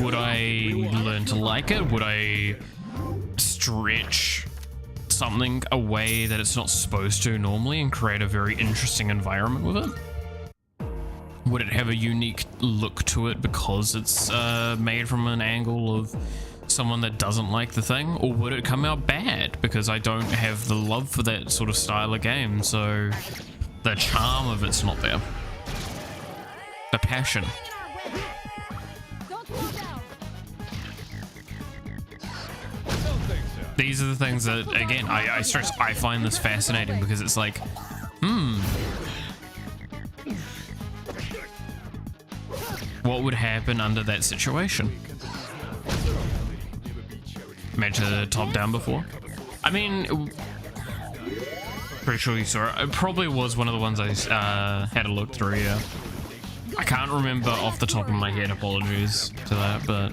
would I learn to like it? Would I stretch something a way that it's not supposed to normally and create a very interesting environment with it? Would it have a unique look to it because it's made from an angle of someone that doesn't like the thing? Or would it come out bad because I don't have the love for that sort of style of game, so the charm of it's not there? The passion. These are the things that, again, I stress, I find this fascinating because it's like, what would happen under that situation? Imagine the top down before. I mean, pretty sure you saw it. It probably was one of the ones I had a look through, yeah. I can't remember off the top of my head, apologies to that, but...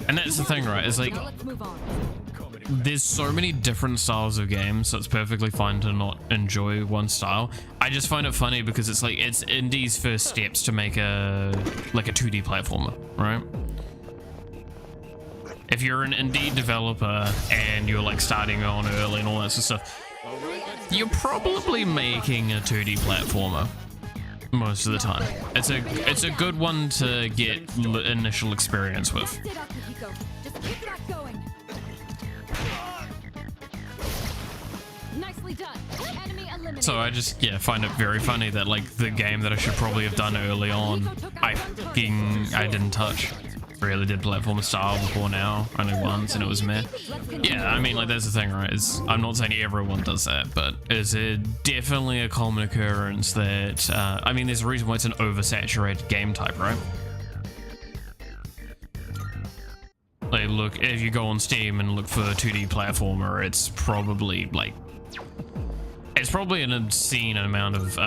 And that's the thing, right? It's like, there's so many different styles of games, so it's perfectly fine to not enjoy one style. I just find it funny because it's like, it's indie's first steps to make a 2D platformer, right? If you're an indie developer and you're like starting on early and all that sort of stuff, you're probably making a 2D platformer most of the time. It's a good one to get initial experience with. So I just, yeah, find it very funny that like the game that I should probably have done early on, I didn't touch. Really did platformer style before now, only once, and it was meh. Yeah, I mean, like, that's the thing, right? I'm not saying everyone does that, but it's definitely a common occurrence that, I mean, there's a reason why it's an oversaturated game type, right? Like, look, if you go on Steam and look for a 2D platformer, it's probably, like, it's probably an obscene amount of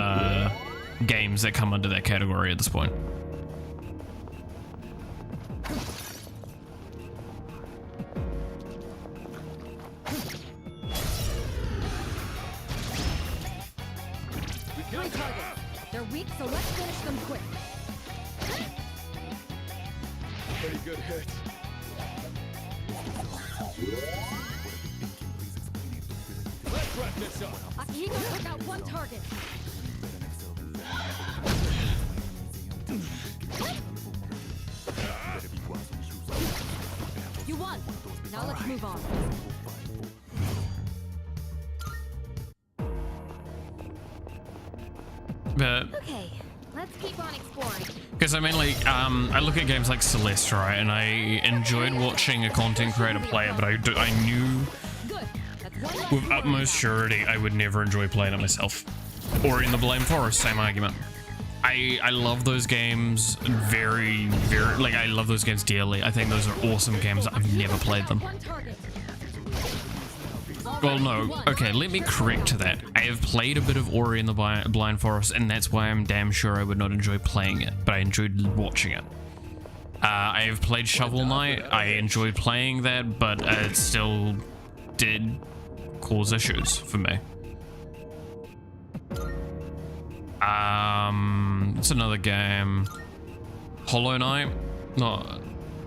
games that come under that category at this point. They're weak, so let's finish them quick. Pretty good hit. Let's wrap this up. Akihiko took out one target. You won. Now let's move on. But Okay, let's keep on exploring. because I mean, like, I look at games like Celeste, right, and I enjoyed watching a content creator play it, but I knew with utmost surety I would never enjoy playing it myself. Or in the Blame Forest, same argument. I love those games very, like, I love those games dearly. I think those are awesome games. I've never played them. Well, no. Okay, let me correct that. I have played a bit of Ori and the Blind Forest, and that's why I'm damn sure I would not enjoy playing it, but I enjoyed watching it. I have played Shovel Knight. I enjoyed playing that, but it still did cause issues for me. It's another game. Hollow Knight? No,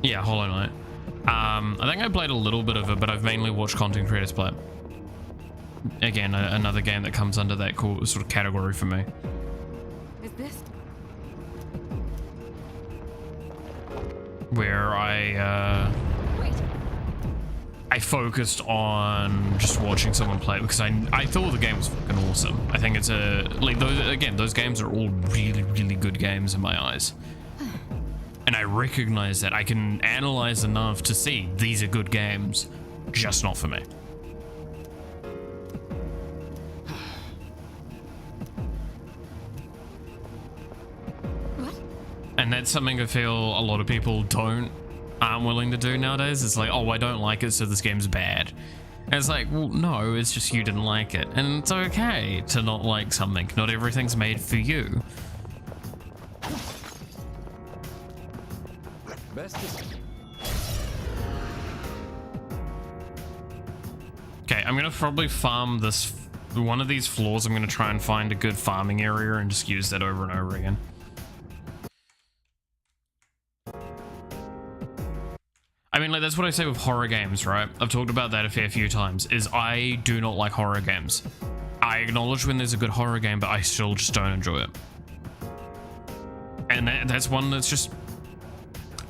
yeah, Hollow Knight. I think I played a little bit of it, but I've mainly watched content creators play it. Again, another game that comes under that cool sort of category for me. Is this? Where I focused on just watching someone play it because I thought the game was fucking awesome. I think it's those games are all really, really good games in my eyes. And I recognize that I can analyze enough to see these are good games, just not for me. And that's something I feel a lot of people aren't willing to do nowadays. It's like, oh, I don't like it, so this game's bad. And it's like, well, no, it's just you didn't like it. And it's okay to not like something. Not everything's made for you. Okay, I'm gonna probably farm this one of these floors. I'm gonna try and find a good farming area and just use that over and over again. I mean, like, that's what I say with horror games, right? I've talked about that a fair few times, is I do not like horror games. I acknowledge when there's a good horror game, but I still just don't enjoy it. And that's one that's just...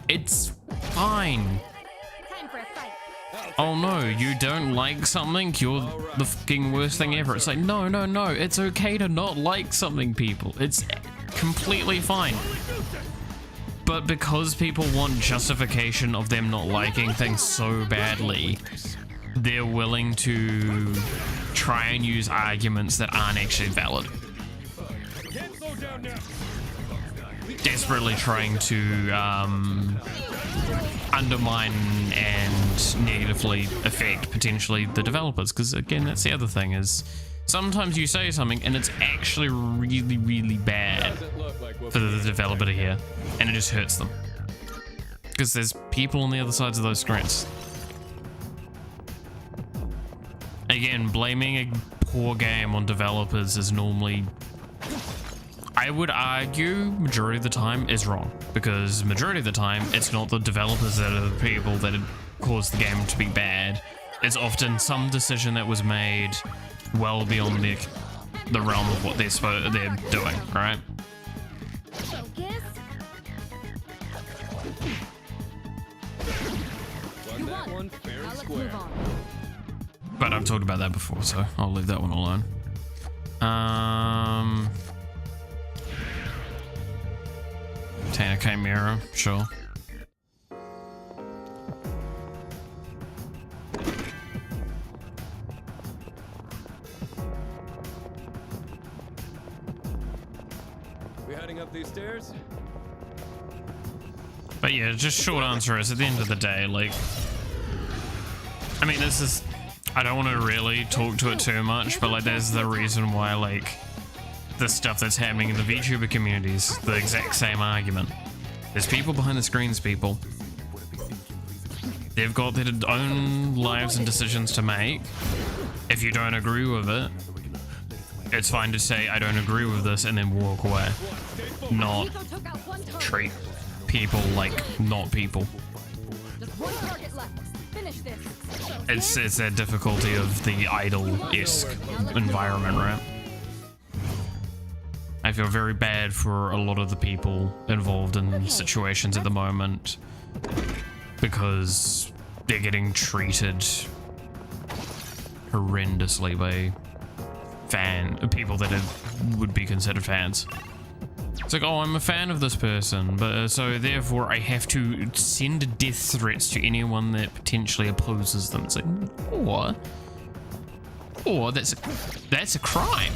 It's fine. Oh no, you don't like something? You're the fucking worst thing ever. It's like, no, no, no. It's okay to not like something, people. It's completely fine. But because people want justification of them not liking things so badly, they're willing to try and use arguments that aren't actually valid. Desperately trying to undermine and negatively affect potentially the developers, because again, that's the other thing, is sometimes you say something and it's actually really, really bad for the developer to hear, and it just hurts them because there's people on the other sides of those screens. Again, blaming a poor game on developers is normally, I would argue, majority of the time is wrong, because majority of the time it's not the developers that are the people that caused the game to be bad. It's often some decision that was made well beyond the realm of what they're doing, right? But I've talked about that before, so I'll leave that one alone. Tana Chimera, sure. We heading up these stairs? But yeah, just short answer is, at the end of the day, like, I mean, this is, I don't want to really talk to it too much, but like, there's the reason why, like, the stuff that's happening in the VTuber communities, the exact same argument. There's people behind the screens, people. They've got their own lives and decisions to make. If you don't agree with it, it's fine to say, I don't agree with this, and then walk away. Not treat people like not people. It's that difficulty of the idol-esque environment, right? I feel very bad for a lot of the people involved in situations at the moment because they're getting treated horrendously by people that would be considered fans. It's like, oh, I'm a fan of this person, but so therefore I have to send death threats to anyone that potentially opposes them. It's like, or that's a crime.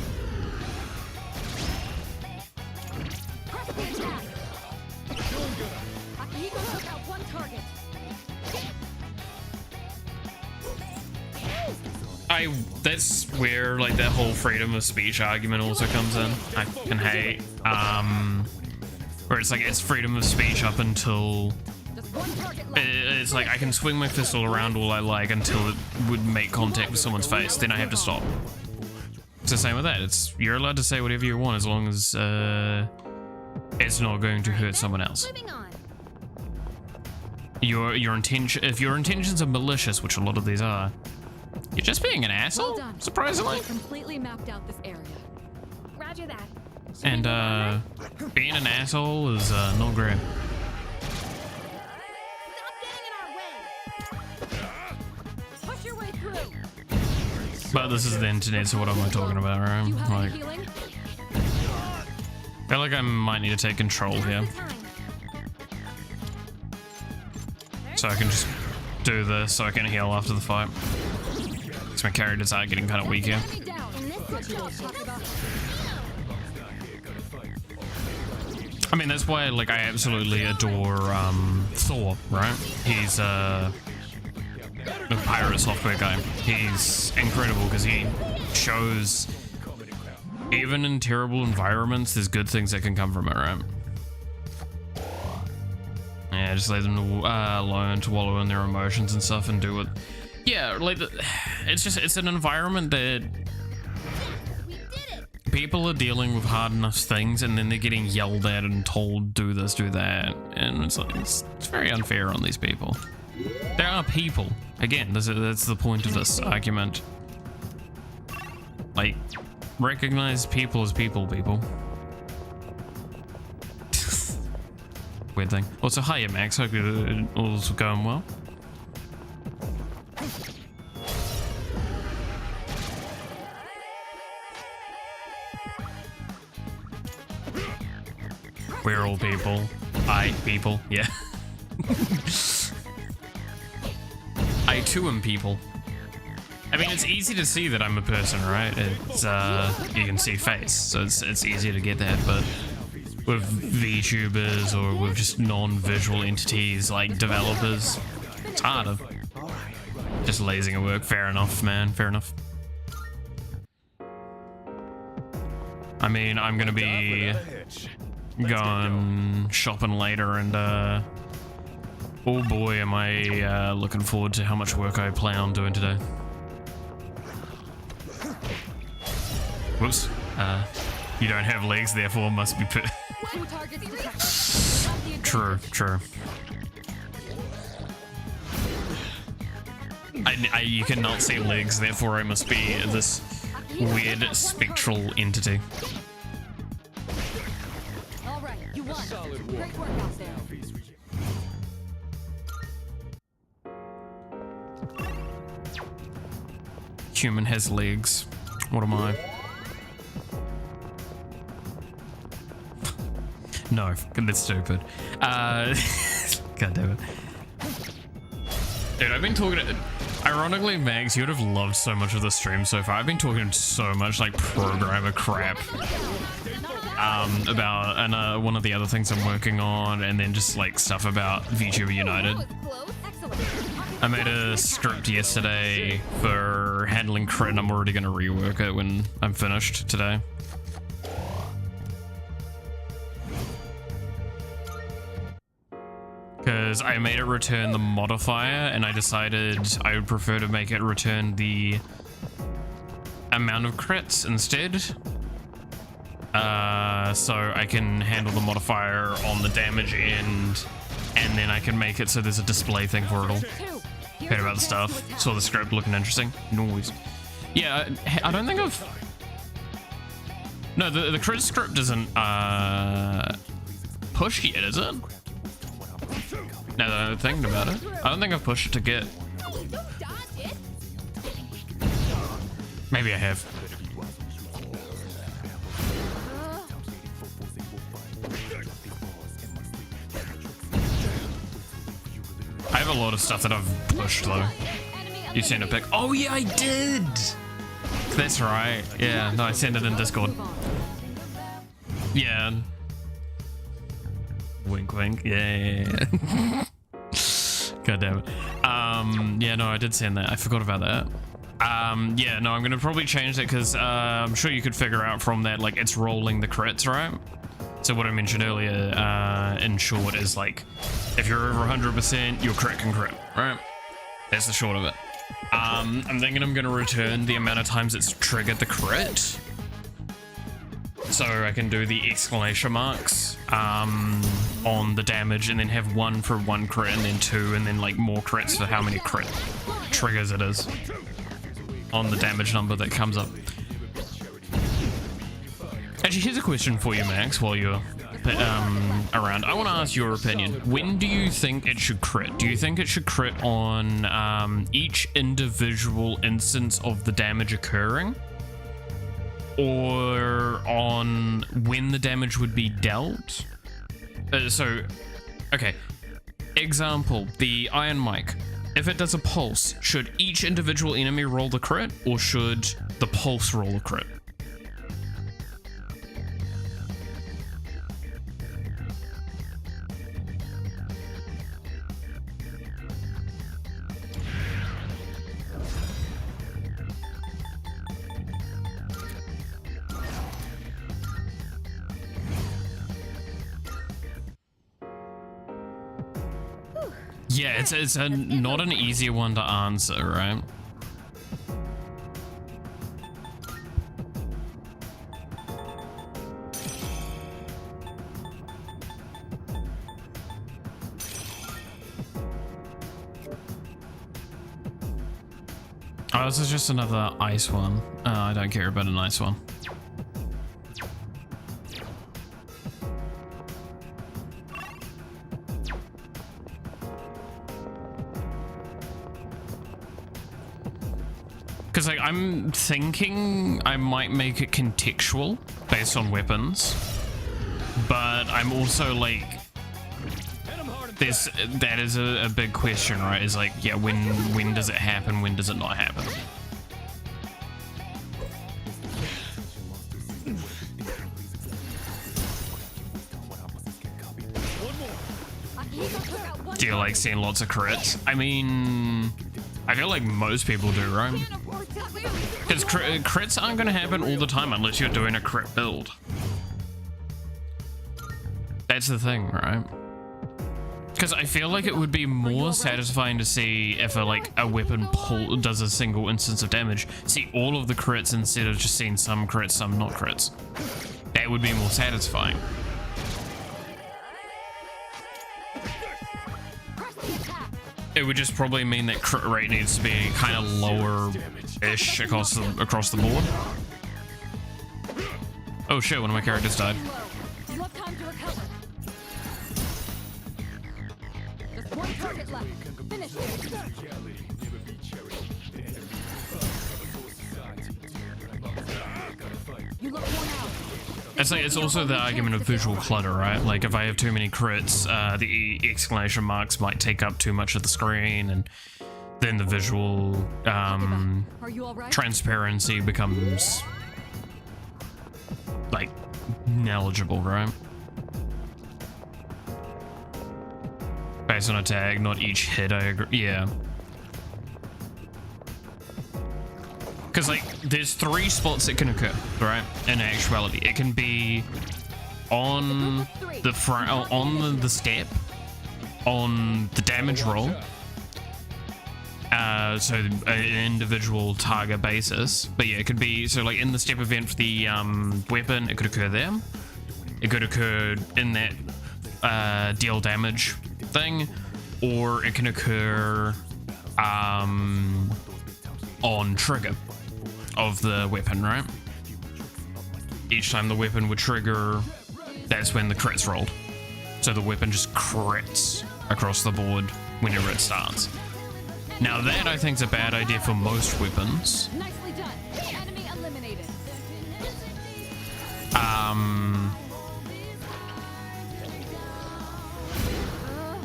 That's where like that whole freedom of speech argument also comes in. I can hate where it's like, it's freedom of speech up until It's like I can swing my fist all around all I like until it would make contact with someone's face. Then I have to stop. It's the same with that. You're allowed to say whatever you want as long as it's not going to hurt someone else. Your intention, if your intentions are malicious, which a lot of these are, you're just being an asshole. Well done. Surprisingly. Completely mapped out this area. Roger that. And being an asshole is not great. Push your way through. But this is the internet, so what am I talking about, right? You have Like, any healing? I feel like I might need to take control here. So I can just do this so I can heal after the fight. Because my characters are getting kind of weak here. I mean, that's why, like, I absolutely adore Thor, right? He's the pirate software guy. He's incredible because he shows, even in terrible environments, there's good things that can come from it, right? Yeah, just let them learn to wallow in their emotions and stuff and do it. Yeah, like, it's an environment that people are dealing with hard enough things and then they're getting yelled at and told do this, do that. And it's like, it's very unfair on these people. There are people. Again, that's the point of this argument. Like, recognize people as people. Weird thing. Also, hiya Max, hope it all's going well. We're all people. People, yeah. I too am people. I mean, it's easy to see that I'm a person, right? It's you can see face, so it's easy to get that, but with VTubers or with just non-visual entities like developers, it's harder. Just lazing at work. Fair enough, man. Fair enough. I mean, I'm gonna be going shopping later, and oh boy, am I looking forward to how much work I plan on doing today. Whoops. You don't have legs, therefore must be put. True. You cannot see legs, therefore I must be this weird spectral entity. All right, you won. Great work out there. Human has legs. What am I? No, that's stupid. God damn it. Dude, I've been talking to... Ironically, Max, you would have loved so much of the stream so far. I've been talking so much, like, programmer crap. About one of the other things I'm working on, and then just, like, stuff about VTuber United. I made a script yesterday for handling crit, and I'm already going to rework it when I'm finished today. Because I made it return the modifier, and I decided I would prefer to make it return the amount of crits instead. So I can handle the modifier on the damage end, and then I can make it so there's a display thing for it all. Heard about the stuff, saw the script looking interesting. Noise. Yeah, I don't think I've... No, the crit script isn't pushed yet, is it? Now that I'm thinking about it, I don't think I've pushed it to get. Maybe I have. I have a lot of stuff that I've pushed though. You sent a pic. Oh yeah, I did. That's right. Yeah, no, I sent it in Discord. Yeah. Wink, wink. Yeah. God damn it. Yeah, no, I did send that. I forgot about that. Yeah, no, I'm gonna probably change that because I'm sure you could figure out from that, like, it's rolling the crits, right? So what I mentioned earlier, in short, is like, if you're over 100%, your crit can crit, right? That's the short of it. I'm thinking I'm gonna return the amount of times it's triggered the crit. So I can do the exclamation marks on the damage, and then have 1 for 1 crit, and then 2, and then like more crits for how many crit triggers it is on the damage number that comes up. Actually, here's a question for you, Max, while you're around. I want to ask your opinion. When do you think it should crit? Do you think it should crit on each individual instance of the damage occurring? Or on when the damage would be dealt? Okay. Example, the Iron Mike. If it does a pulse, should each individual enemy roll the crit, or should the pulse roll the crit? Yeah, it's not an easy one to answer, right? Oh, this is just another ice one. I don't care about an ice one. Because like, I'm thinking I might make it contextual based on weapons, but I'm also like, that is a big question, right? Is like, yeah, when does it happen? When does it not happen? Do you like seeing lots of crits? I mean, I feel like most people do, right? Because crits aren't going to happen all the time unless you're doing a crit build. That's the thing, right? Because I feel like it would be more satisfying to see if a weapon does a single instance of damage. See all of the crits instead of just seeing some crits, some not crits. That would be more satisfying. It would just probably mean that crit rate needs to be kind of lower-ish across the board. Oh shit, one of my characters died. It's also the argument of visual clutter, right? Like if I have too many crits, the exclamation marks might take up too much of the screen, and then the visual transparency becomes like negligible, right? Based on a tag, not each hit, I agree. Yeah. Because like, there's 3 spots that can occur, right? In actuality, it can be on the front, on the step, on the damage roll. So an individual target basis, but yeah, it could be so like in the step event for the weapon, it could occur there. It could occur in that deal damage thing, or it can occur on trigger of the weapon, right? Each time the weapon would trigger, that's when the crits rolled. So the weapon just crits across the board whenever it starts. Now that I think is a bad idea for most weapons. Nicely done. Enemy eliminated.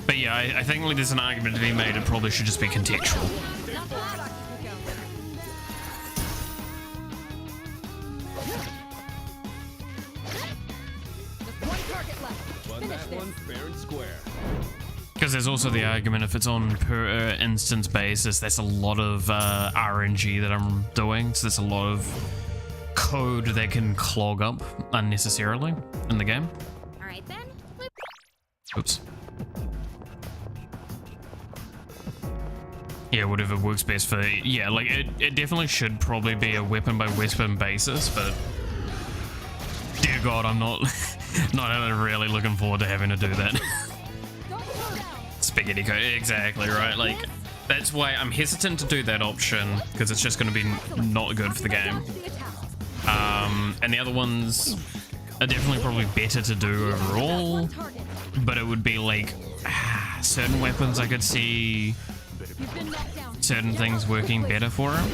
But yeah, I think like there's an argument to be made. It probably should just be contextual. Because there's also the argument if it's on per instance basis, that's a lot of RNG that I'm doing. So there's a lot of code that can clog up unnecessarily in the game. Alright then. Oops. Yeah, whatever works best for... Yeah, like, it definitely should probably be a weapon-by-weapon basis, but... Dear God, I'm not... not really looking forward to having to do that. Spaghetti code, exactly, right? Like, that's why I'm hesitant to do that option, because it's just going to be not good for the game. And the other ones are definitely probably better to do overall, but it would be like... certain weapons I could see... certain things working better for him.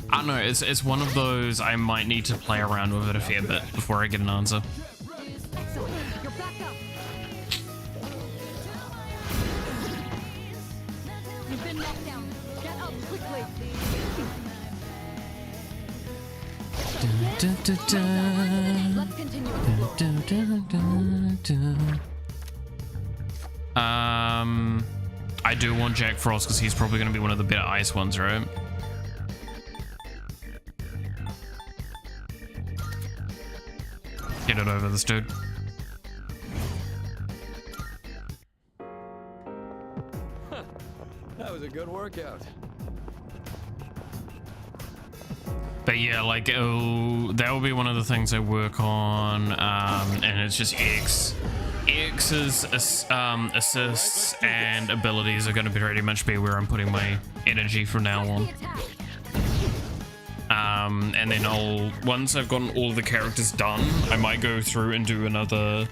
I don't know, it's one of those I might need to play around with it a fair bit before I get an answer. You've been knocked down. Get up quickly. Let's continue exploring. I do want Jack Frost because he's probably going to be one of the better ice ones, right? Get it over this dude. That was a good workout. But yeah, like, that will be one of the things I work on, and it's just X. X's assists and abilities are going to pretty much be where I'm putting my energy from now on. And then once I've gotten all the characters done, I might go through and do another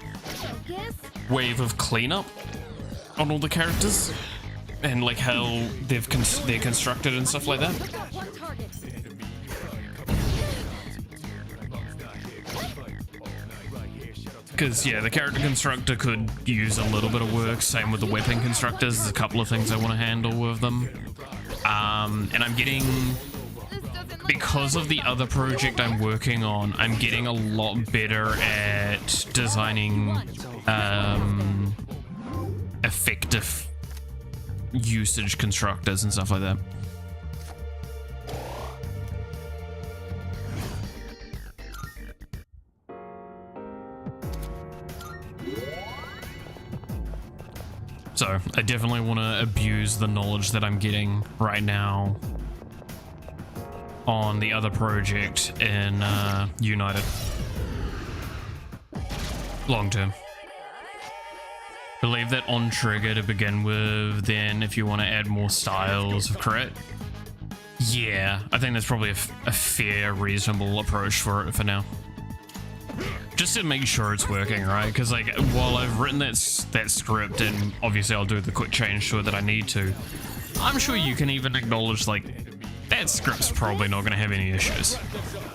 wave of cleanup on all the characters and like how they're constructed and stuff like that. Because, yeah, the character constructor could use a little bit of work. Same with the weapon constructors. There's a couple of things I want to handle with them. And I'm getting... Because of the other project I'm working on, I'm getting a lot better at designing effective usage constructors and stuff like that. So I definitely want to abuse the knowledge that I'm getting right now on the other project in United. Long term. Believe that on trigger to begin with, then if you want to add more styles of crit. Yeah, I think that's probably a fair, reasonable approach for it for now. Just to make sure it's working, right? Because like, while I've written that script, and obviously I'll do the quick change to it that I need to, I'm sure you can even acknowledge like, that script's probably not going to have any issues.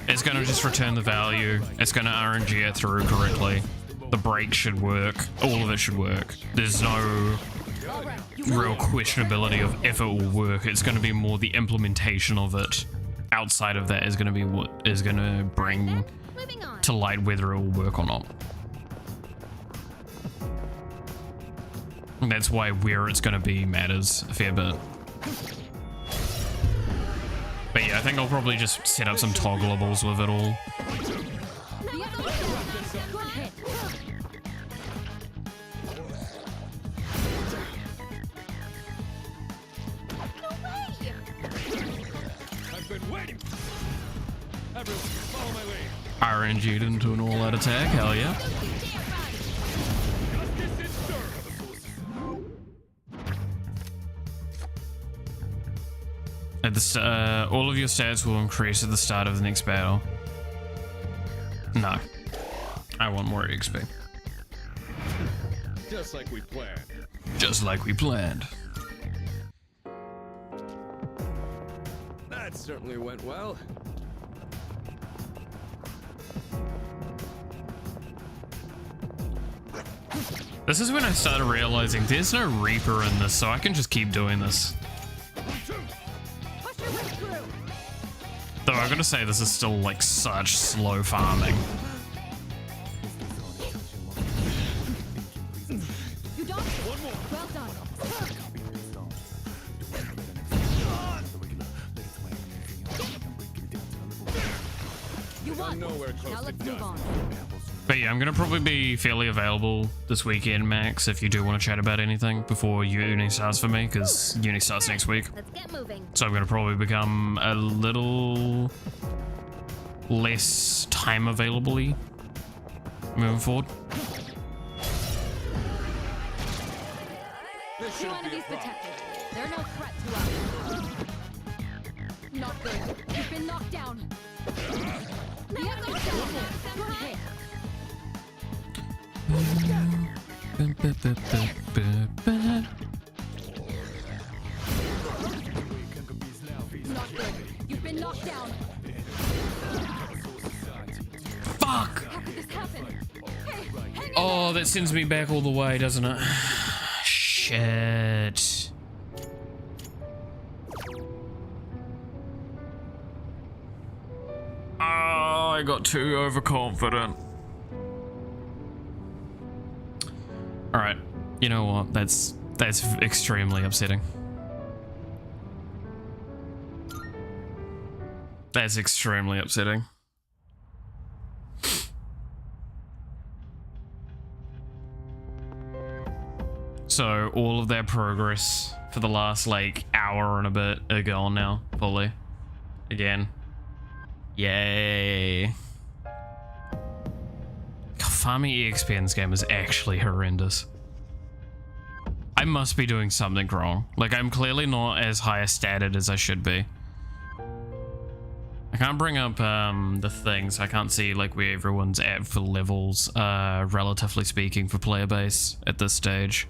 It's going to just return the value, it's going to RNG it through correctly, the break should work, all of it should work. There's no real questionability of if it will work, it's going to be more the implementation of it outside of that is going to be what is going to bring to light whether it will work or not. And that's why where it's going to be matters a fair bit. But yeah, I think I'll probably just set up some toggleables with it all. I've been waiting. Everyone, follow my lead. RNG'd into an all-out attack, hell yeah. At the all of your stats will increase at the start of the next battle. No. I want more XP. Just like we planned. Just like we planned. That certainly went well. This is when I started realizing there's no Reaper in this, so I can just keep doing this. Though I gotta say, this is still like such slow farming. You don't. Well done. You won. Nowhere close Now to let's move done. on. But yeah, I'm gonna probably be fairly available this weekend, Max, if you do want to chat about anything before uni starts for me, because uni starts next week. Let's get moving. So I'm gonna probably become a little less time available-y moving forward. Two enemies detected. They're no threat to us. Not good. You've been knocked down. The enemy's down. Good hit. Not good. You've been knocked down. Fuck! How could this happen? Hey, Oh, that sends me back all the way, doesn't it? Shit. Oh, I got too overconfident. Alright, you know what? That's extremely upsetting. That's extremely upsetting. So all of their progress for the last like hour and a bit are gone now, fully. Again. Yay. God, farming EXP in this game is actually horrendous. I must be doing something wrong. Like, I'm clearly not as high a statted as I should be. I can't bring up the things. I can't see like where everyone's at for levels, relatively speaking, for player base at this stage.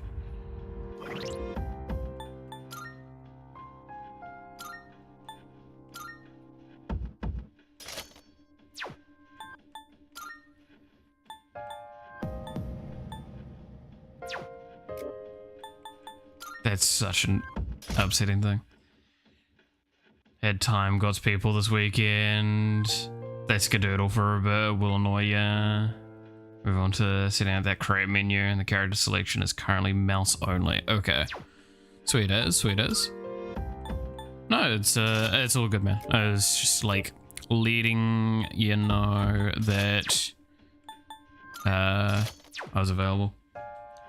That's such an upsetting thing. Had time, God's people this weekend. They skedaddle for a bit, will annoy ya. Move on to setting out that crate menu, and the character selection is currently mouse only. Okay. Sweet as, sweet as. No, it's all good, man. I was just like letting you know that I was available.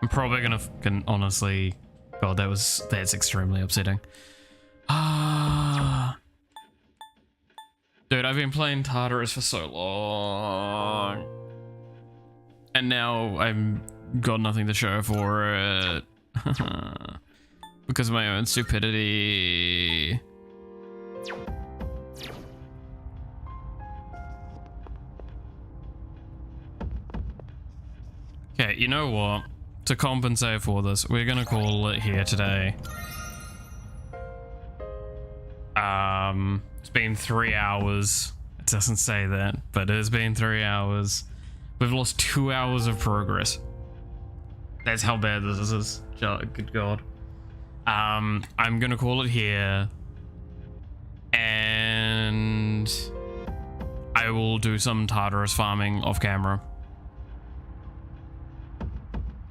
I'm probably gonna honestly, God, that's extremely upsetting. Ah, dude, I've been playing Tartarus for so long, and now I've got nothing to show for it because of my own stupidity. Okay, you know what? To compensate for this, we're gonna call it here today. It's been 3 hours. It doesn't say that, but it has been 3 hours. We've lost 2 hours of progress. That's how bad this is. Good God. I'm gonna call it here, and I will do some Tartarus farming off camera.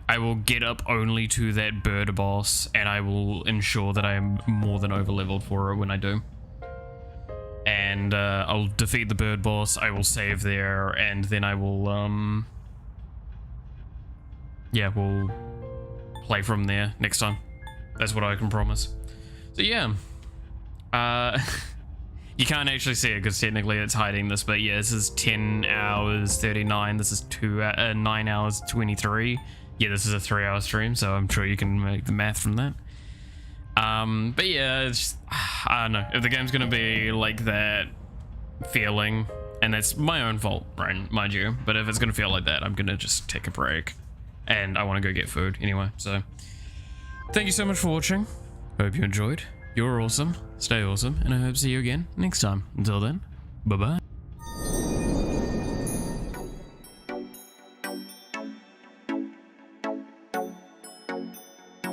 I will get up only to that bird boss, and I will ensure that I am more than overleveled for it when I do. And I'll defeat the bird boss, I will save there, and then I will, yeah, we'll play from there next time. That's what I can promise. So yeah, you can't actually see it because technically it's hiding this, but yeah, this is 10 hours 39, this is 9 hours 23. Yeah, this is a 3-hour stream, so I'm sure you can make the math from that. But yeah, it's just, I don't know, if the game's gonna be like that feeling, and that's my own fault, right, mind you, but if it's gonna feel like that, I'm gonna just take a break, and I want to go get food anyway. So thank you so much for watching. Hope you enjoyed. You're awesome, stay awesome, and I hope to see you again next time. Until then, bye bye.